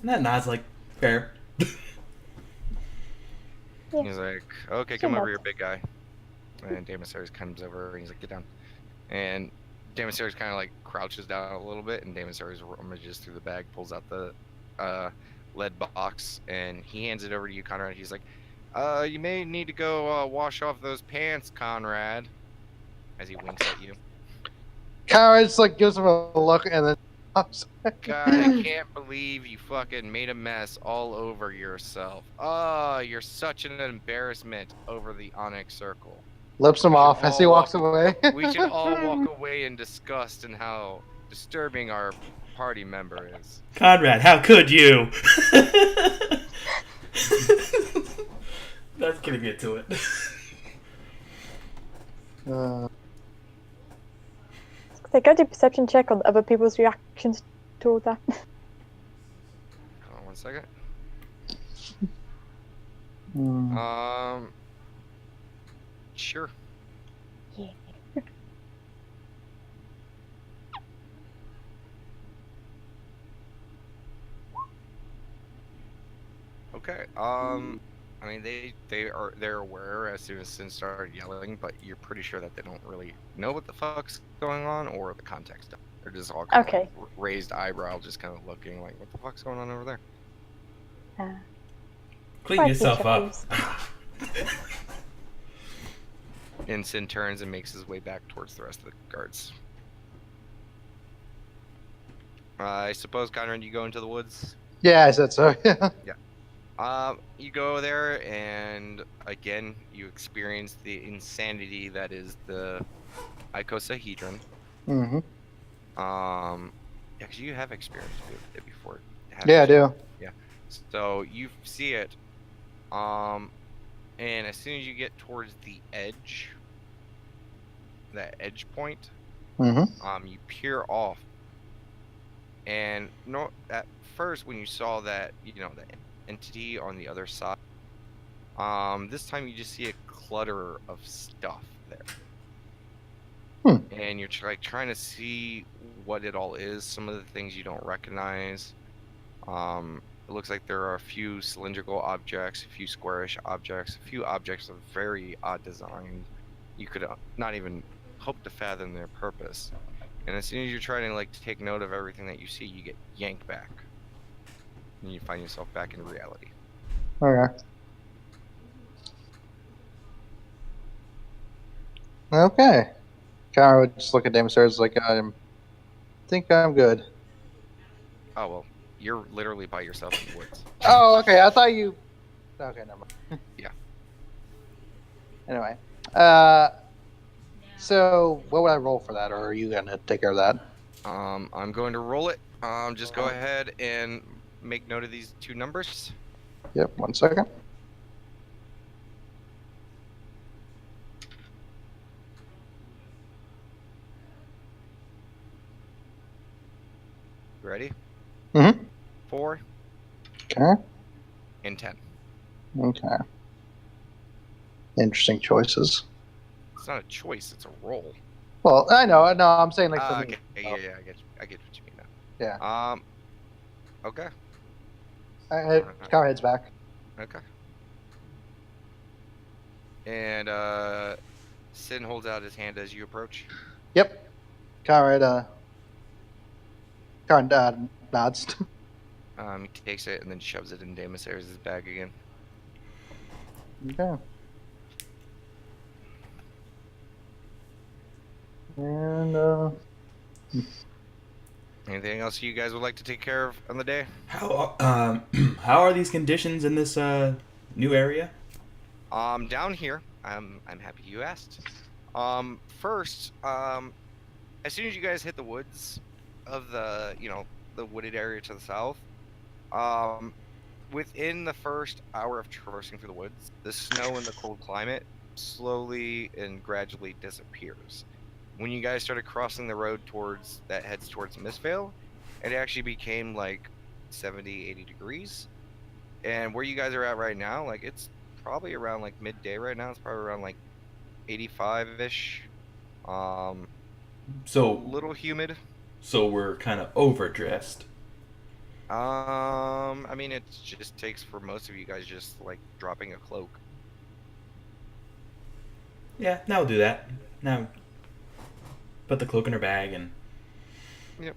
And that nod's like, fair. Yeah. He's like, okay, Sure come over enough. here, big guy. And Daemosaurus comes over and he's like, get down. And Daemosaurus kind of like crouches down a little bit, and Daemosaurus rummages through the bag, pulls out the lead box, and he hands it over to you, Conrad. He's like, you may need to go wash off those pants, Conrad, as he winks at you. Conrad just like gives him a look and then. God, I can't believe you fucking made a mess all over yourself. Oh, you're such an embarrassment over the Onyx Circle. Lips him We should off as he all walks walk- away. We should all walk away in disgust and how disturbing our party member is. Conrad, how could you? That's gonna get to it. They got a perception check on other people's reactions to all that. Hold on 1 second. Sure. Yeah. Okay. I mean, they're aware as soon as Sin started yelling, but you're pretty sure that they don't really know what the fuck's going on or the context of it. They're just all kind Okay. of like raised eyebrow, just kind of looking like, what the fuck's going on over there? Clean Right, yourself please, up. And Sin turns and makes his way back towards the rest of the guards. I suppose, Conrad, you go into the woods? Yeah, I said so. You go there, and again, you experience the insanity that is the icosahedron. Mm-hmm. Yeah, because you have experienced it before. Yeah, I do. So you see it, and as soon as you get towards the edge, that edge point, Mm-hmm. you peer off, and at first when you saw that, the entity on the other side, this time you just see a clutter of stuff there. And you're trying to see what it all is. Some of the things you don't recognize. It looks like there are a few cylindrical objects, a few squarish objects, a few objects of very odd design. You could not even hope to fathom their purpose. And as soon as you're trying to take note of everything that you see, you get yanked back. And you find yourself back in reality. Okay. Okay. Conrad would just look at Daemosaurus like, I think I'm good. Oh, well, you're literally by yourself in the woods. Oh, okay. I thought you. Okay, never mind. Yeah. Anyway, so what would I roll for that, or are you gonna take care of that? I'm going to roll it. Just go ahead and make note of these two numbers. Yep. 1 second. You ready? Mm-hmm. 4 Okay. and 10. Okay. Interesting choices. It's not a choice; it's a roll. Well, I know. No, I'm saying like for Okay. me. Yeah, I get what you mean now. Yeah. Okay. Conrad's back. Okay. And Sin holds out his hand as you approach. Yep. Conrad nods. He takes it and then shoves it in Daemosaurus' bag again. Okay. And Anything else you guys would like to take care of on the day? How are these conditions in this new area? Down here, I'm happy you asked. First, as soon as you guys hit the woods of the wooded area to the south, within the first hour of traversing through the woods, the snow and the cold climate slowly and gradually disappears. when you guys started crossing the road towards that heads towards Mistvale, it actually became like 70, 80 degrees. And where you guys are at right now, like it's probably around like midday right now. It's probably around like 85-ish. A So little humid. we're kind of overdressed. I mean, it just takes for most of you guys just like dropping a cloak. Yeah, now we'll do that. Now, put the cloak in her bag and. Yep.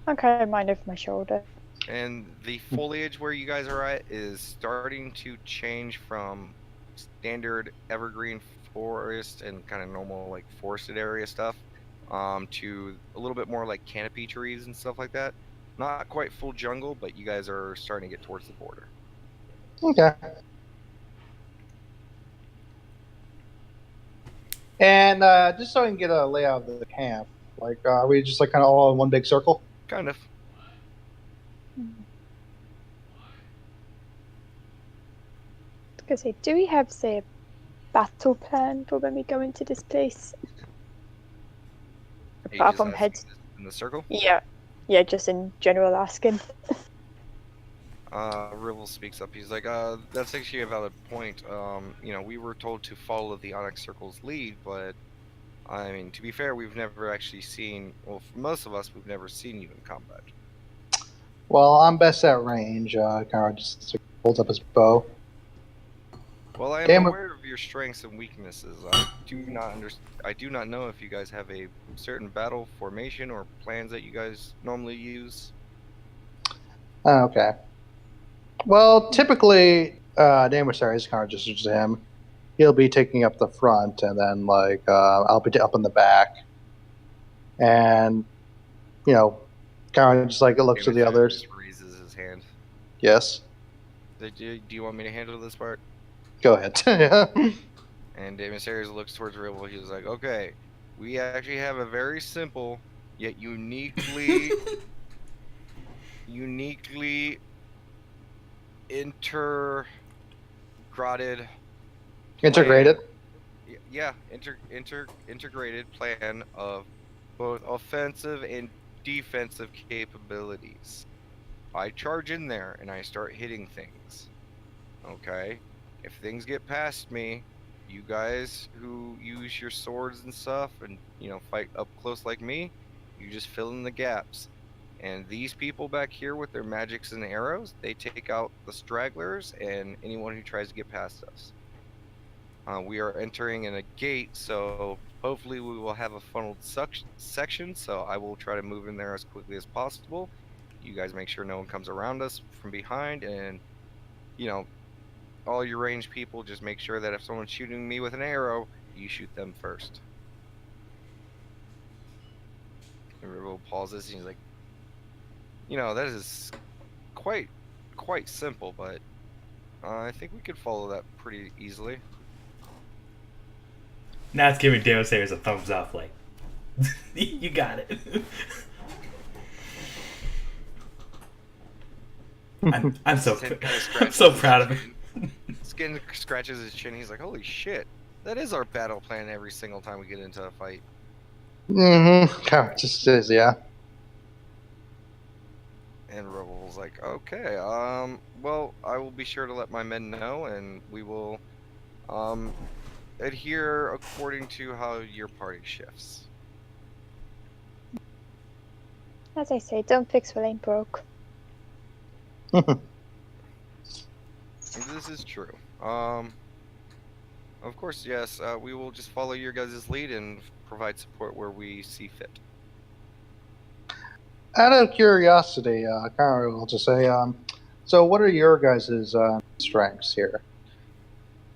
I'll carry mine over my shoulder. And the foliage where you guys are at is starting to change from standard evergreen forest and kind of normal like forested area stuff to a little bit more like canopy trees and stuff like that. Not quite full jungle, but you guys are starting to get towards the border. Okay. And just so I can get a layout of the camp, like, are we just like kind of all in one big circle? Kind of. I was gonna say, do we have, say, a battle plan for when we go into this place? Are you Apart just from asking heads. in the circle? Yeah. Yeah, just in general asking. Rivel speaks up. He's like, that's actually a valid point. You know, we were told to follow the Onyx Circle's lead, but I mean, to be fair, we've never actually seen, well, for most of us, we've never seen you in combat. Well, I'm best at range. Kind of just holds up his bow. Well, I am Damn it. aware of your strengths and weaknesses. I do not know if you guys have a certain battle formation or plans that you guys normally use. Oh, okay. Well, typically, Damosari is kind of just him. He'll be taking up the front, and then like I'll be up in the back, and you know, kind of just like it looks to the Damon others. just raises his hand. Yes. Do you want me to handle this part? Go ahead. Yeah. And Damon Sayers looks towards Rivel. He was like, okay, we actually have a very simple yet uniquely integrated Integrated. integrated plan of both offensive and defensive capabilities. I charge in there and I start hitting things. Okay? If things get past me, you guys who use your swords and stuff and, you know, fight up close like me, you just fill in the gaps. And these people back here with their magics and arrows, they take out the stragglers and anyone who tries to get past us. We are entering in a gate, so hopefully we will have a funneled section, so I will try to move in there as quickly as possible. You guys make sure no one comes around us from behind, and, you know, all your ranged people, just make sure that if someone's shooting me with an arrow, you shoot them first. And Rivel pauses, and he's like, you know, that is quite simple, but I think we could follow that pretty easily. Now it's giving Damon Sayers a thumbs up, like, you got it. I'm so proud of him. Skin scratches his chin. He's like, holy shit, that is our battle plan every single time we get into a fight. Mm-hmm. Kind of just is, yeah. And Rebel's like, okay, well, I will be sure to let my men know, and we will, adhere according to how your party shifts. As I say, don't fix what ain't broke. This is true. Of course, yes, we will just follow your guys' lead and provide support where we see fit. Out of curiosity, kind of will just say, so what are your guys' strengths here?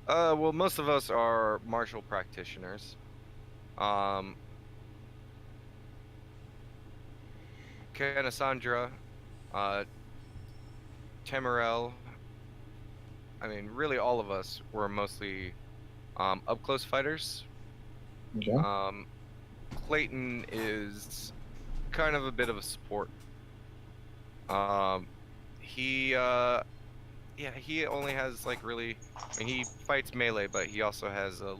Well, most of us are martial practitioners. Cassandra, Temerel, I mean, really all of us were mostly up-close fighters. Okay. Clayton is kind of a bit of a support. He only has like really, I mean, he fights melee, but he also has a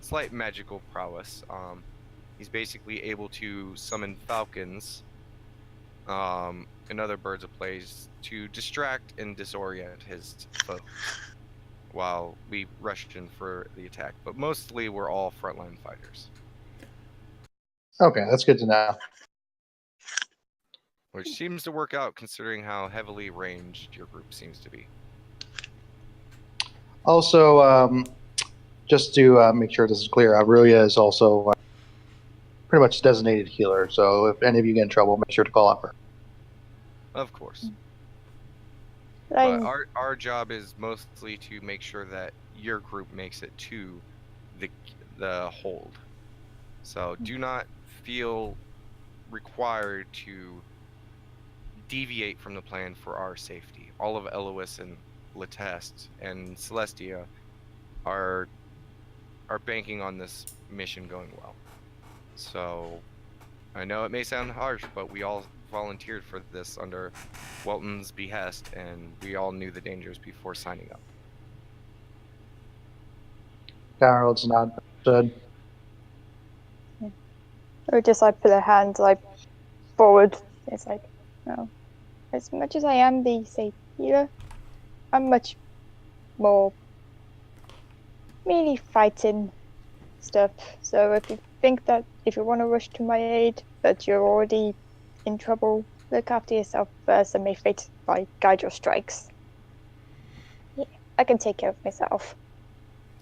slight magical prowess. He's basically able to summon falcons and other birds of prey to distract and disorient his foes while we rushed in for the attack. But mostly we're all frontline fighters, Okay, that's good to know. which seems to work out considering how heavily ranged your group seems to be. Also, just to make sure this is clear, Aurelia is also pretty much designated healer. So if any of you get in trouble, make sure to call out for her. Of course. I'm- But our job is mostly to make sure that your group makes it to the hold. So do not feel required to deviate from the plan for our safety. All of Elois and Lateste and Celestia are banking on this mission going well. So I know it may sound harsh, but we all volunteered for this under Welton's behest, and we all knew the dangers before signing up. Harold's not understood. Or just like put her hand like forward. It's like, no. As much as I am the safe healer, I'm much more mainly fighting stuff. So if you think that if you want to rush to my aid, but you're already in trouble, look after yourself first and may fate like guide your strikes. Yeah, I can take care of myself.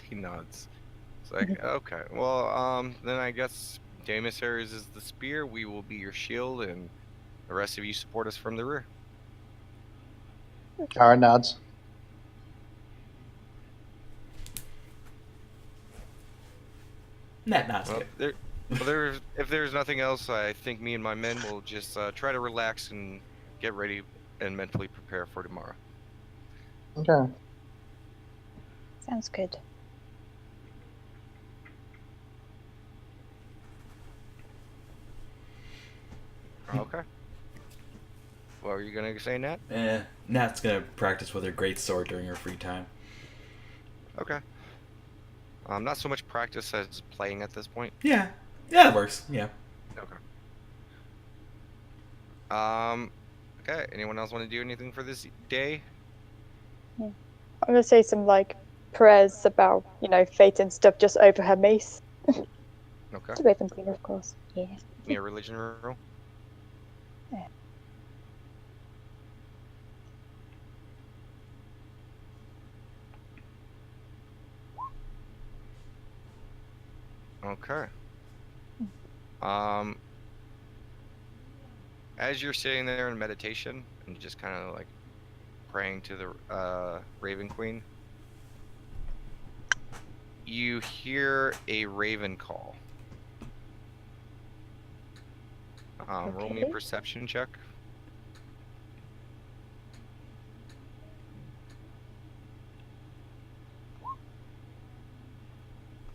He nods. It's like, okay, well, then I guess Daemis is the spear, we will be your shield, and the rest of you support us from the rear. Kara nods. Not Well, good. if there's nothing else, I think me and my men will just try to relax and get ready and mentally prepare for tomorrow. Okay. Sounds good. Okay. What were you gonna say, Nat? Nat's gonna practice with her great sword during her free time. Okay. Not so much practice as playing at this point. Yeah, it works. Yeah. Okay. Okay. Anyone else want to do anything for this day? I'm gonna say some like prayers about, fate and stuff just over her mace. Okay. The Raven Queen, of course. Yeah. Give me a religion roll. Yeah. Okay. As you're sitting there in meditation and just kind of like praying to the Raven Queen, you hear a raven call. Roll me a Okay. perception check.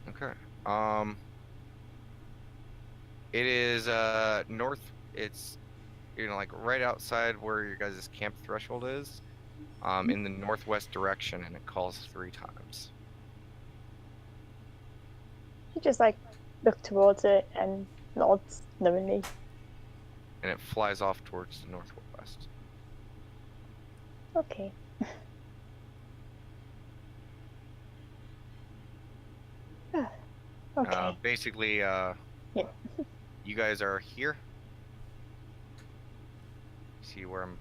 Okay. It is north. It's like right outside where your guys' camp threshold is, in the northwest direction, and it calls 3 times. She just like look towards it and nods knowingly. And it flies off towards the northwest. Okay. Okay. Basically, Yeah. you guys are here. See where I'm?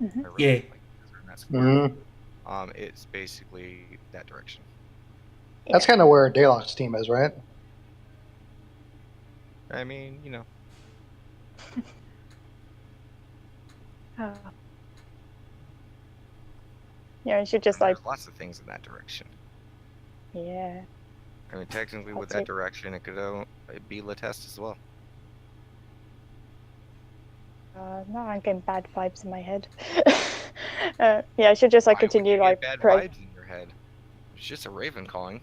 Mhm. I wrote, Yeah. like, in that square. Mm-hmm. It's basically that direction. That's kind of where Daylock's team is, right? I mean, Oh. Yeah, and she just like, there's lots of things in that direction. yeah. I mean, technically, with That's that direction, it could be Lateste as well. No, I'm getting bad vibes in my head. Yeah, I should just like Why would continue you like get bad pray. vibes in your head. It's just a raven calling.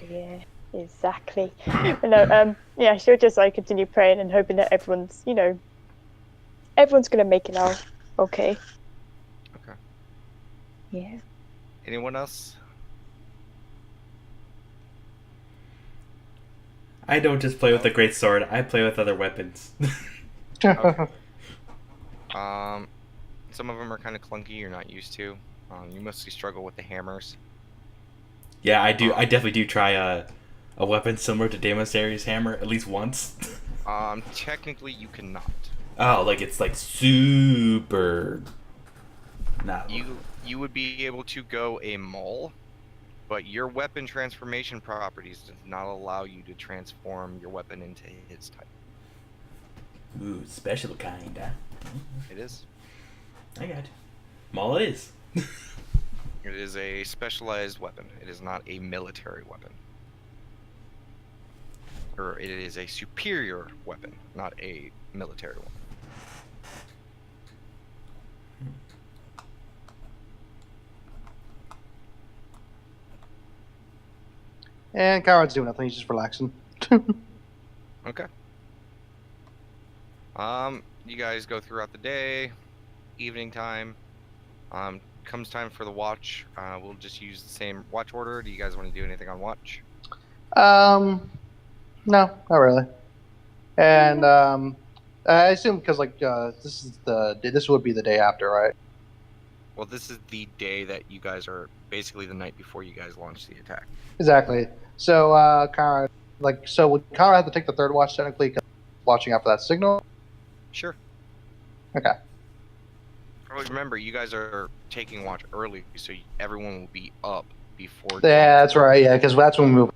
Yeah, exactly. But no, yeah, she'll just like continue praying and hoping that everyone's gonna make it out okay. Okay. Yeah. Anyone else? I don't just play with the great sword. I play with other weapons. Okay. Some of them are kind of clunky. You're not used to. You mostly struggle with the hammers. Yeah, I do. I definitely do try a weapon similar to Deimos Ares' hammer at least once. Technically, you cannot. Oh, like it's like super. Not. You would be able to go a mole, but your weapon transformation properties does not allow you to transform your weapon into his type. Ooh, special kind, huh? It is. I got you. Maul it is. It is a specialized weapon. It is not a military weapon. Or it is a superior weapon, not a military one. And Conrad's doing nothing. He's just relaxing. Okay. You guys go throughout the day, evening time. Comes time for the watch. We'll just use the same watch order. Do you guys want to do anything on watch? No, not really. And I assume because this would be the day after, right? Well, this is the day that you guys are basically the night before you guys launch the attack. Exactly. So Conrad, would Conrad have to take the third watch technically? 'Cause watching out for that signal. Sure. Okay. Always remember, you guys are taking watch early, so everyone will be up before. Yeah, that's right. Yeah, because that's when we move.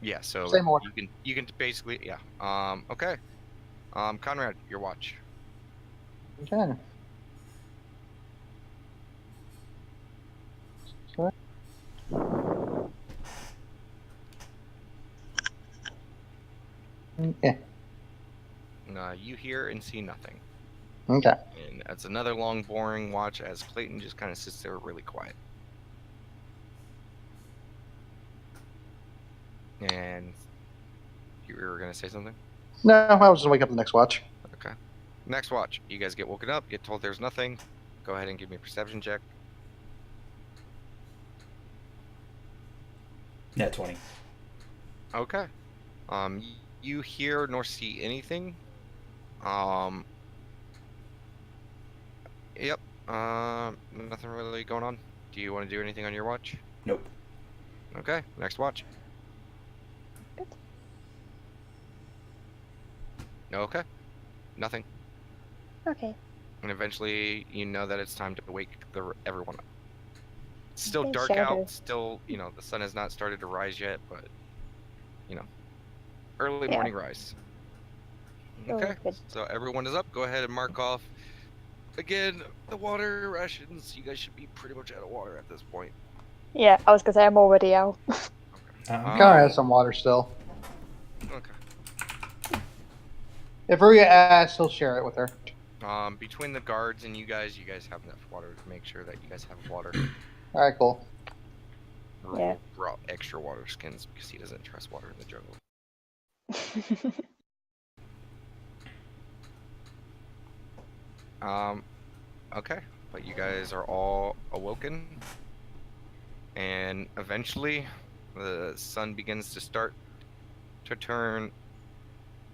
Yeah, so Same order. you can basically okay. Conrad, your watch. Okay. Sorry. Yeah. You hear and see nothing. Okay. And that's another long, boring watch as Clayton just kind of sits there really quiet. And you were gonna say something? No, I was just wake up the next watch. Okay. Next watch. You guys get woken up, get told there's nothing. Go ahead and give me a perception check. Net 20. Okay. You hear nor see anything. Yep. Nothing really going on. Do you want to do anything on your watch? Nope. Okay. Next watch. Okay. Nothing. Okay. And eventually, you know that it's time to wake everyone up. It's still Okay, dark shadow. out. Still, the sun has not started to rise yet, but early Yeah. morning rise. Oh, Okay. good. So everyone is up. Go ahead and mark off. Again, the water rations. You guys should be pretty much out of water at this point. Yeah, I was gonna say I'm already out. Conrad has some water still. Okay. If Ruya asks, he'll share it with her. Between the guards and you guys have enough water to make sure that you guys have water. All right, cool. Yeah. Brought extra water skins because he doesn't trust water in the jungle. Okay, but you guys are all awoken, and eventually the sun begins to start to turn,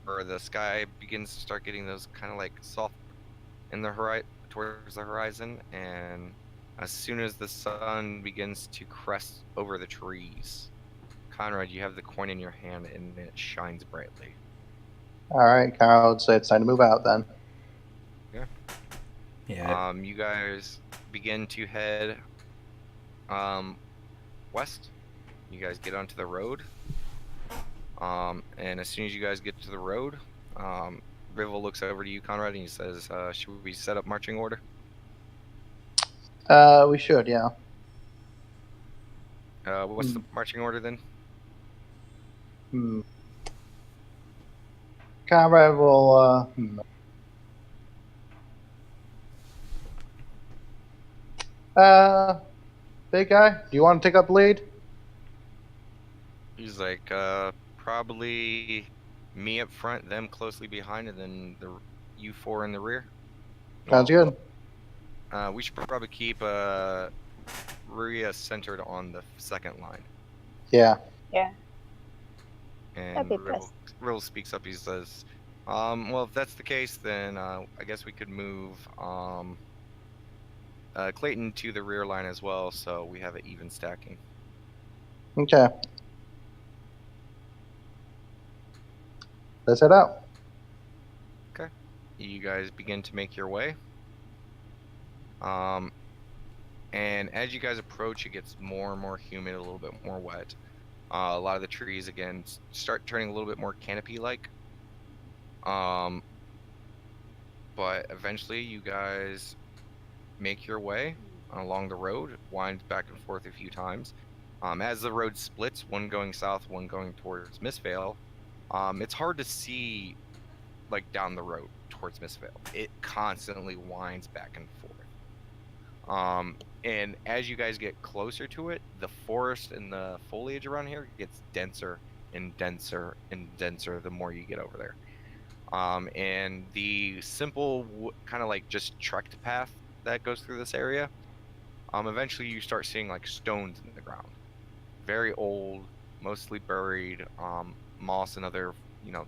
or the sky begins to start getting those kind of like soft in the towards the horizon, and as soon as the sun begins to crest over the trees, Conrad, you have the coin in your hand and it shines brightly. All right, Conrad would say it's time to move out then. Yeah. You guys begin to head west. You guys get onto the road. And as soon as you guys get to the road, Rivel looks over to you, Conrad, and he says, should we set up marching order? We should, yeah. What's the marching order then? Conrad will, big guy, do you want to take up the lead? He's like, probably me up front, them closely behind, and then you four in the rear. Sounds good. We should probably keep Ruria centered on the second line. Yeah. Yeah. And That'd be Rivel, best. Rill speaks up. He says, well, if that's the case, then I guess we could move Clayton to the rear line as well, so we have an even stacking. Okay. Let's head out. Okay. You guys begin to make your way. And as you guys approach, it gets more and more humid, a little bit more wet. A lot of the trees again start turning a little bit more canopy-like. But eventually, you guys make your way along the road, winds back and forth a few times. As the road splits, one going south, one going towards Mistvale, it's hard to see like down the road towards Mistvale. It constantly winds back and forth. And as you guys get closer to it, the forest and the foliage around here gets denser and denser and denser the more you get over there. And the simple kind of like just trekked path that goes through this area, eventually you start seeing like stones in the ground. Very old, mostly buried, moss and other,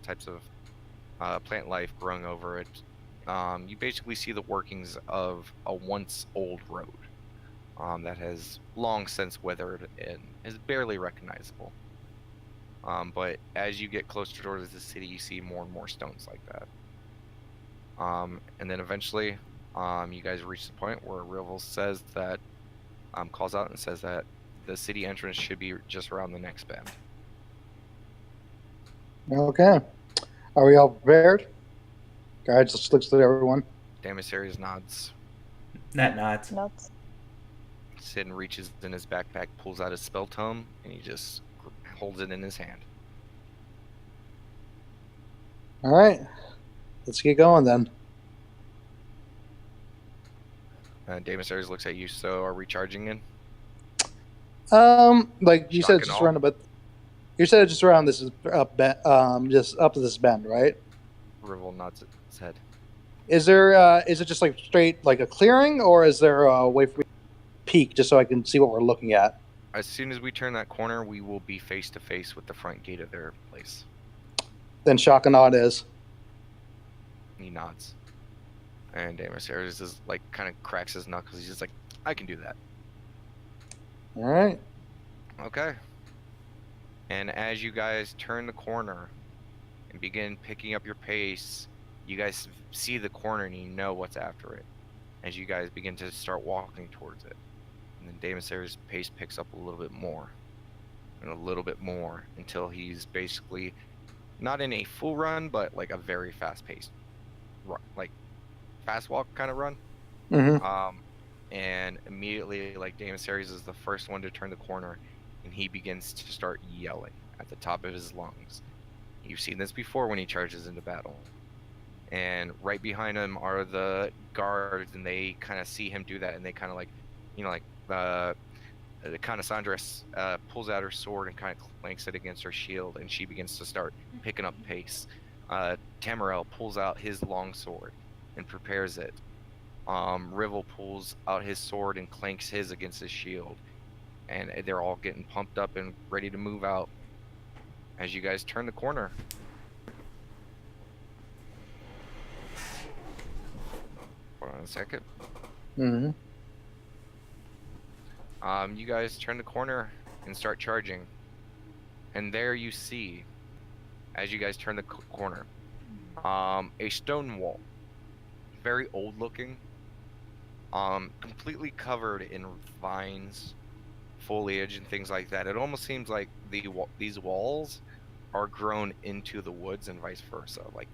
types of plant life growing over it. You basically see the workings of a once old road that has long since withered and is barely recognizable. But as you get closer towards the city, you see more and more stones like that. And then eventually, you guys reach the point where Rivel says that, calls out and says that the city entrance should be just around the next bend. Okay. Are we all prepared? Guys, just looks at everyone. Damasaries nods. That nods. Nuts. Sin reaches in his backpack, pulls out his spell tome, and he just holds it in his hand. All right. Let's get going then. Damasaries looks at you. So, are we charging in? Like you Shock said, and just awe. around a bit. You said just around this just up to this bend, right? Rivel nods his head. Is there? Is it just like straight like a clearing, or is there a way for me to peek just so I can see what we're looking at? As soon as we turn that corner, we will be face to face with the front gate of their place. Then shock and awe it is. He nods. And Damasaries is like kind of cracks his knuckles. He's just like, I can do that. All right. Okay. And as you guys turn the corner and begin picking up your pace, you guys see the corner and you know what's after it. As you guys begin to start walking towards it. And then Damasaries' pace picks up a little bit more. And a little bit more until he's basically not in a full run, but like a very fast paced run. Like fast walk kind of run. Mm-hmm. And immediately, like, Damasaries is the first one to turn the corner, and he begins to start yelling at the top of his lungs. You've seen this before when he charges into battle. And right behind him are the guards, and they kind of see him do that, and they kind of like, Cassandra pulls out her sword and kind of clanks it against her shield, and she begins to start picking up pace. Tamarel pulls out his long sword and prepares it. Rivel pulls out his sword and clanks his against his shield. And they're all getting pumped up and ready to move out as you guys turn the corner. Hold on a second. Mm-hmm. You guys turn the corner and start charging. And there you see, as you guys turn the corner, a stone wall. Very old looking. Completely covered in vines, foliage, and things like that. It almost seems like these walls are grown into the woods and vice versa. Like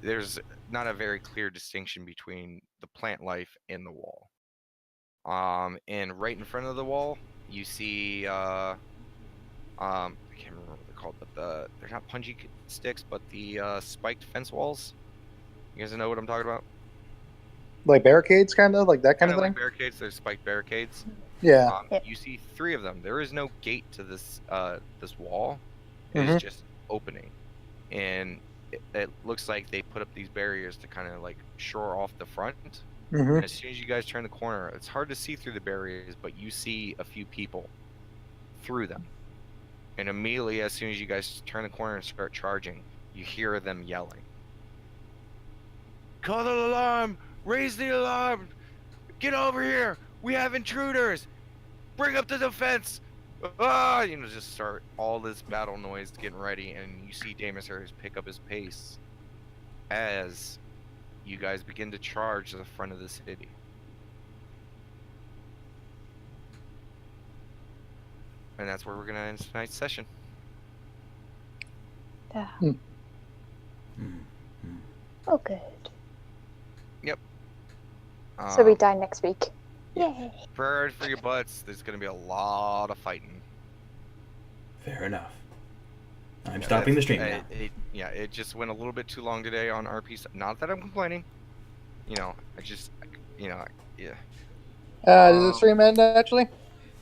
there's not a very clear distinction between the plant life and the wall. And right in front of the wall, you see I can't remember what they're called, but they're not punji sticks, but the spiked fence walls. You guys know what I'm talking about? Like barricades, kind of like that kind of thing. Like barricades. There's spiked barricades. Yeah. You see 3 of them. There is no gate to this this wall. It Mhm. is just opening, and it looks like they put up these barriers to kind of like shore off the front. Mm-hmm. And as soon as you guys turn the corner, it's hard to see through the barriers, but you see a few people through them. And immediately, as soon as you guys turn the corner and start charging, you hear them yelling. Call the alarm! Raise the alarm! Get over here! We have intruders! Bring up the defense! Ah! You know, just start all this battle noise getting ready, and you see Damus Harris pick up his pace as you guys begin to charge the front of the city. And that's where we're gonna end tonight's session. Yeah. Mm. Oh, good. So we die next week. Yay. Prepare for your butts. There's gonna be a lot of fighting. Fair enough. I'm stopping the stream now. It just went a little bit too long today on RP. Not that I'm complaining. You know, yeah. Does the stream end actually?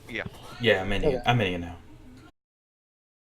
Yeah. Yeah, I'm ending it now.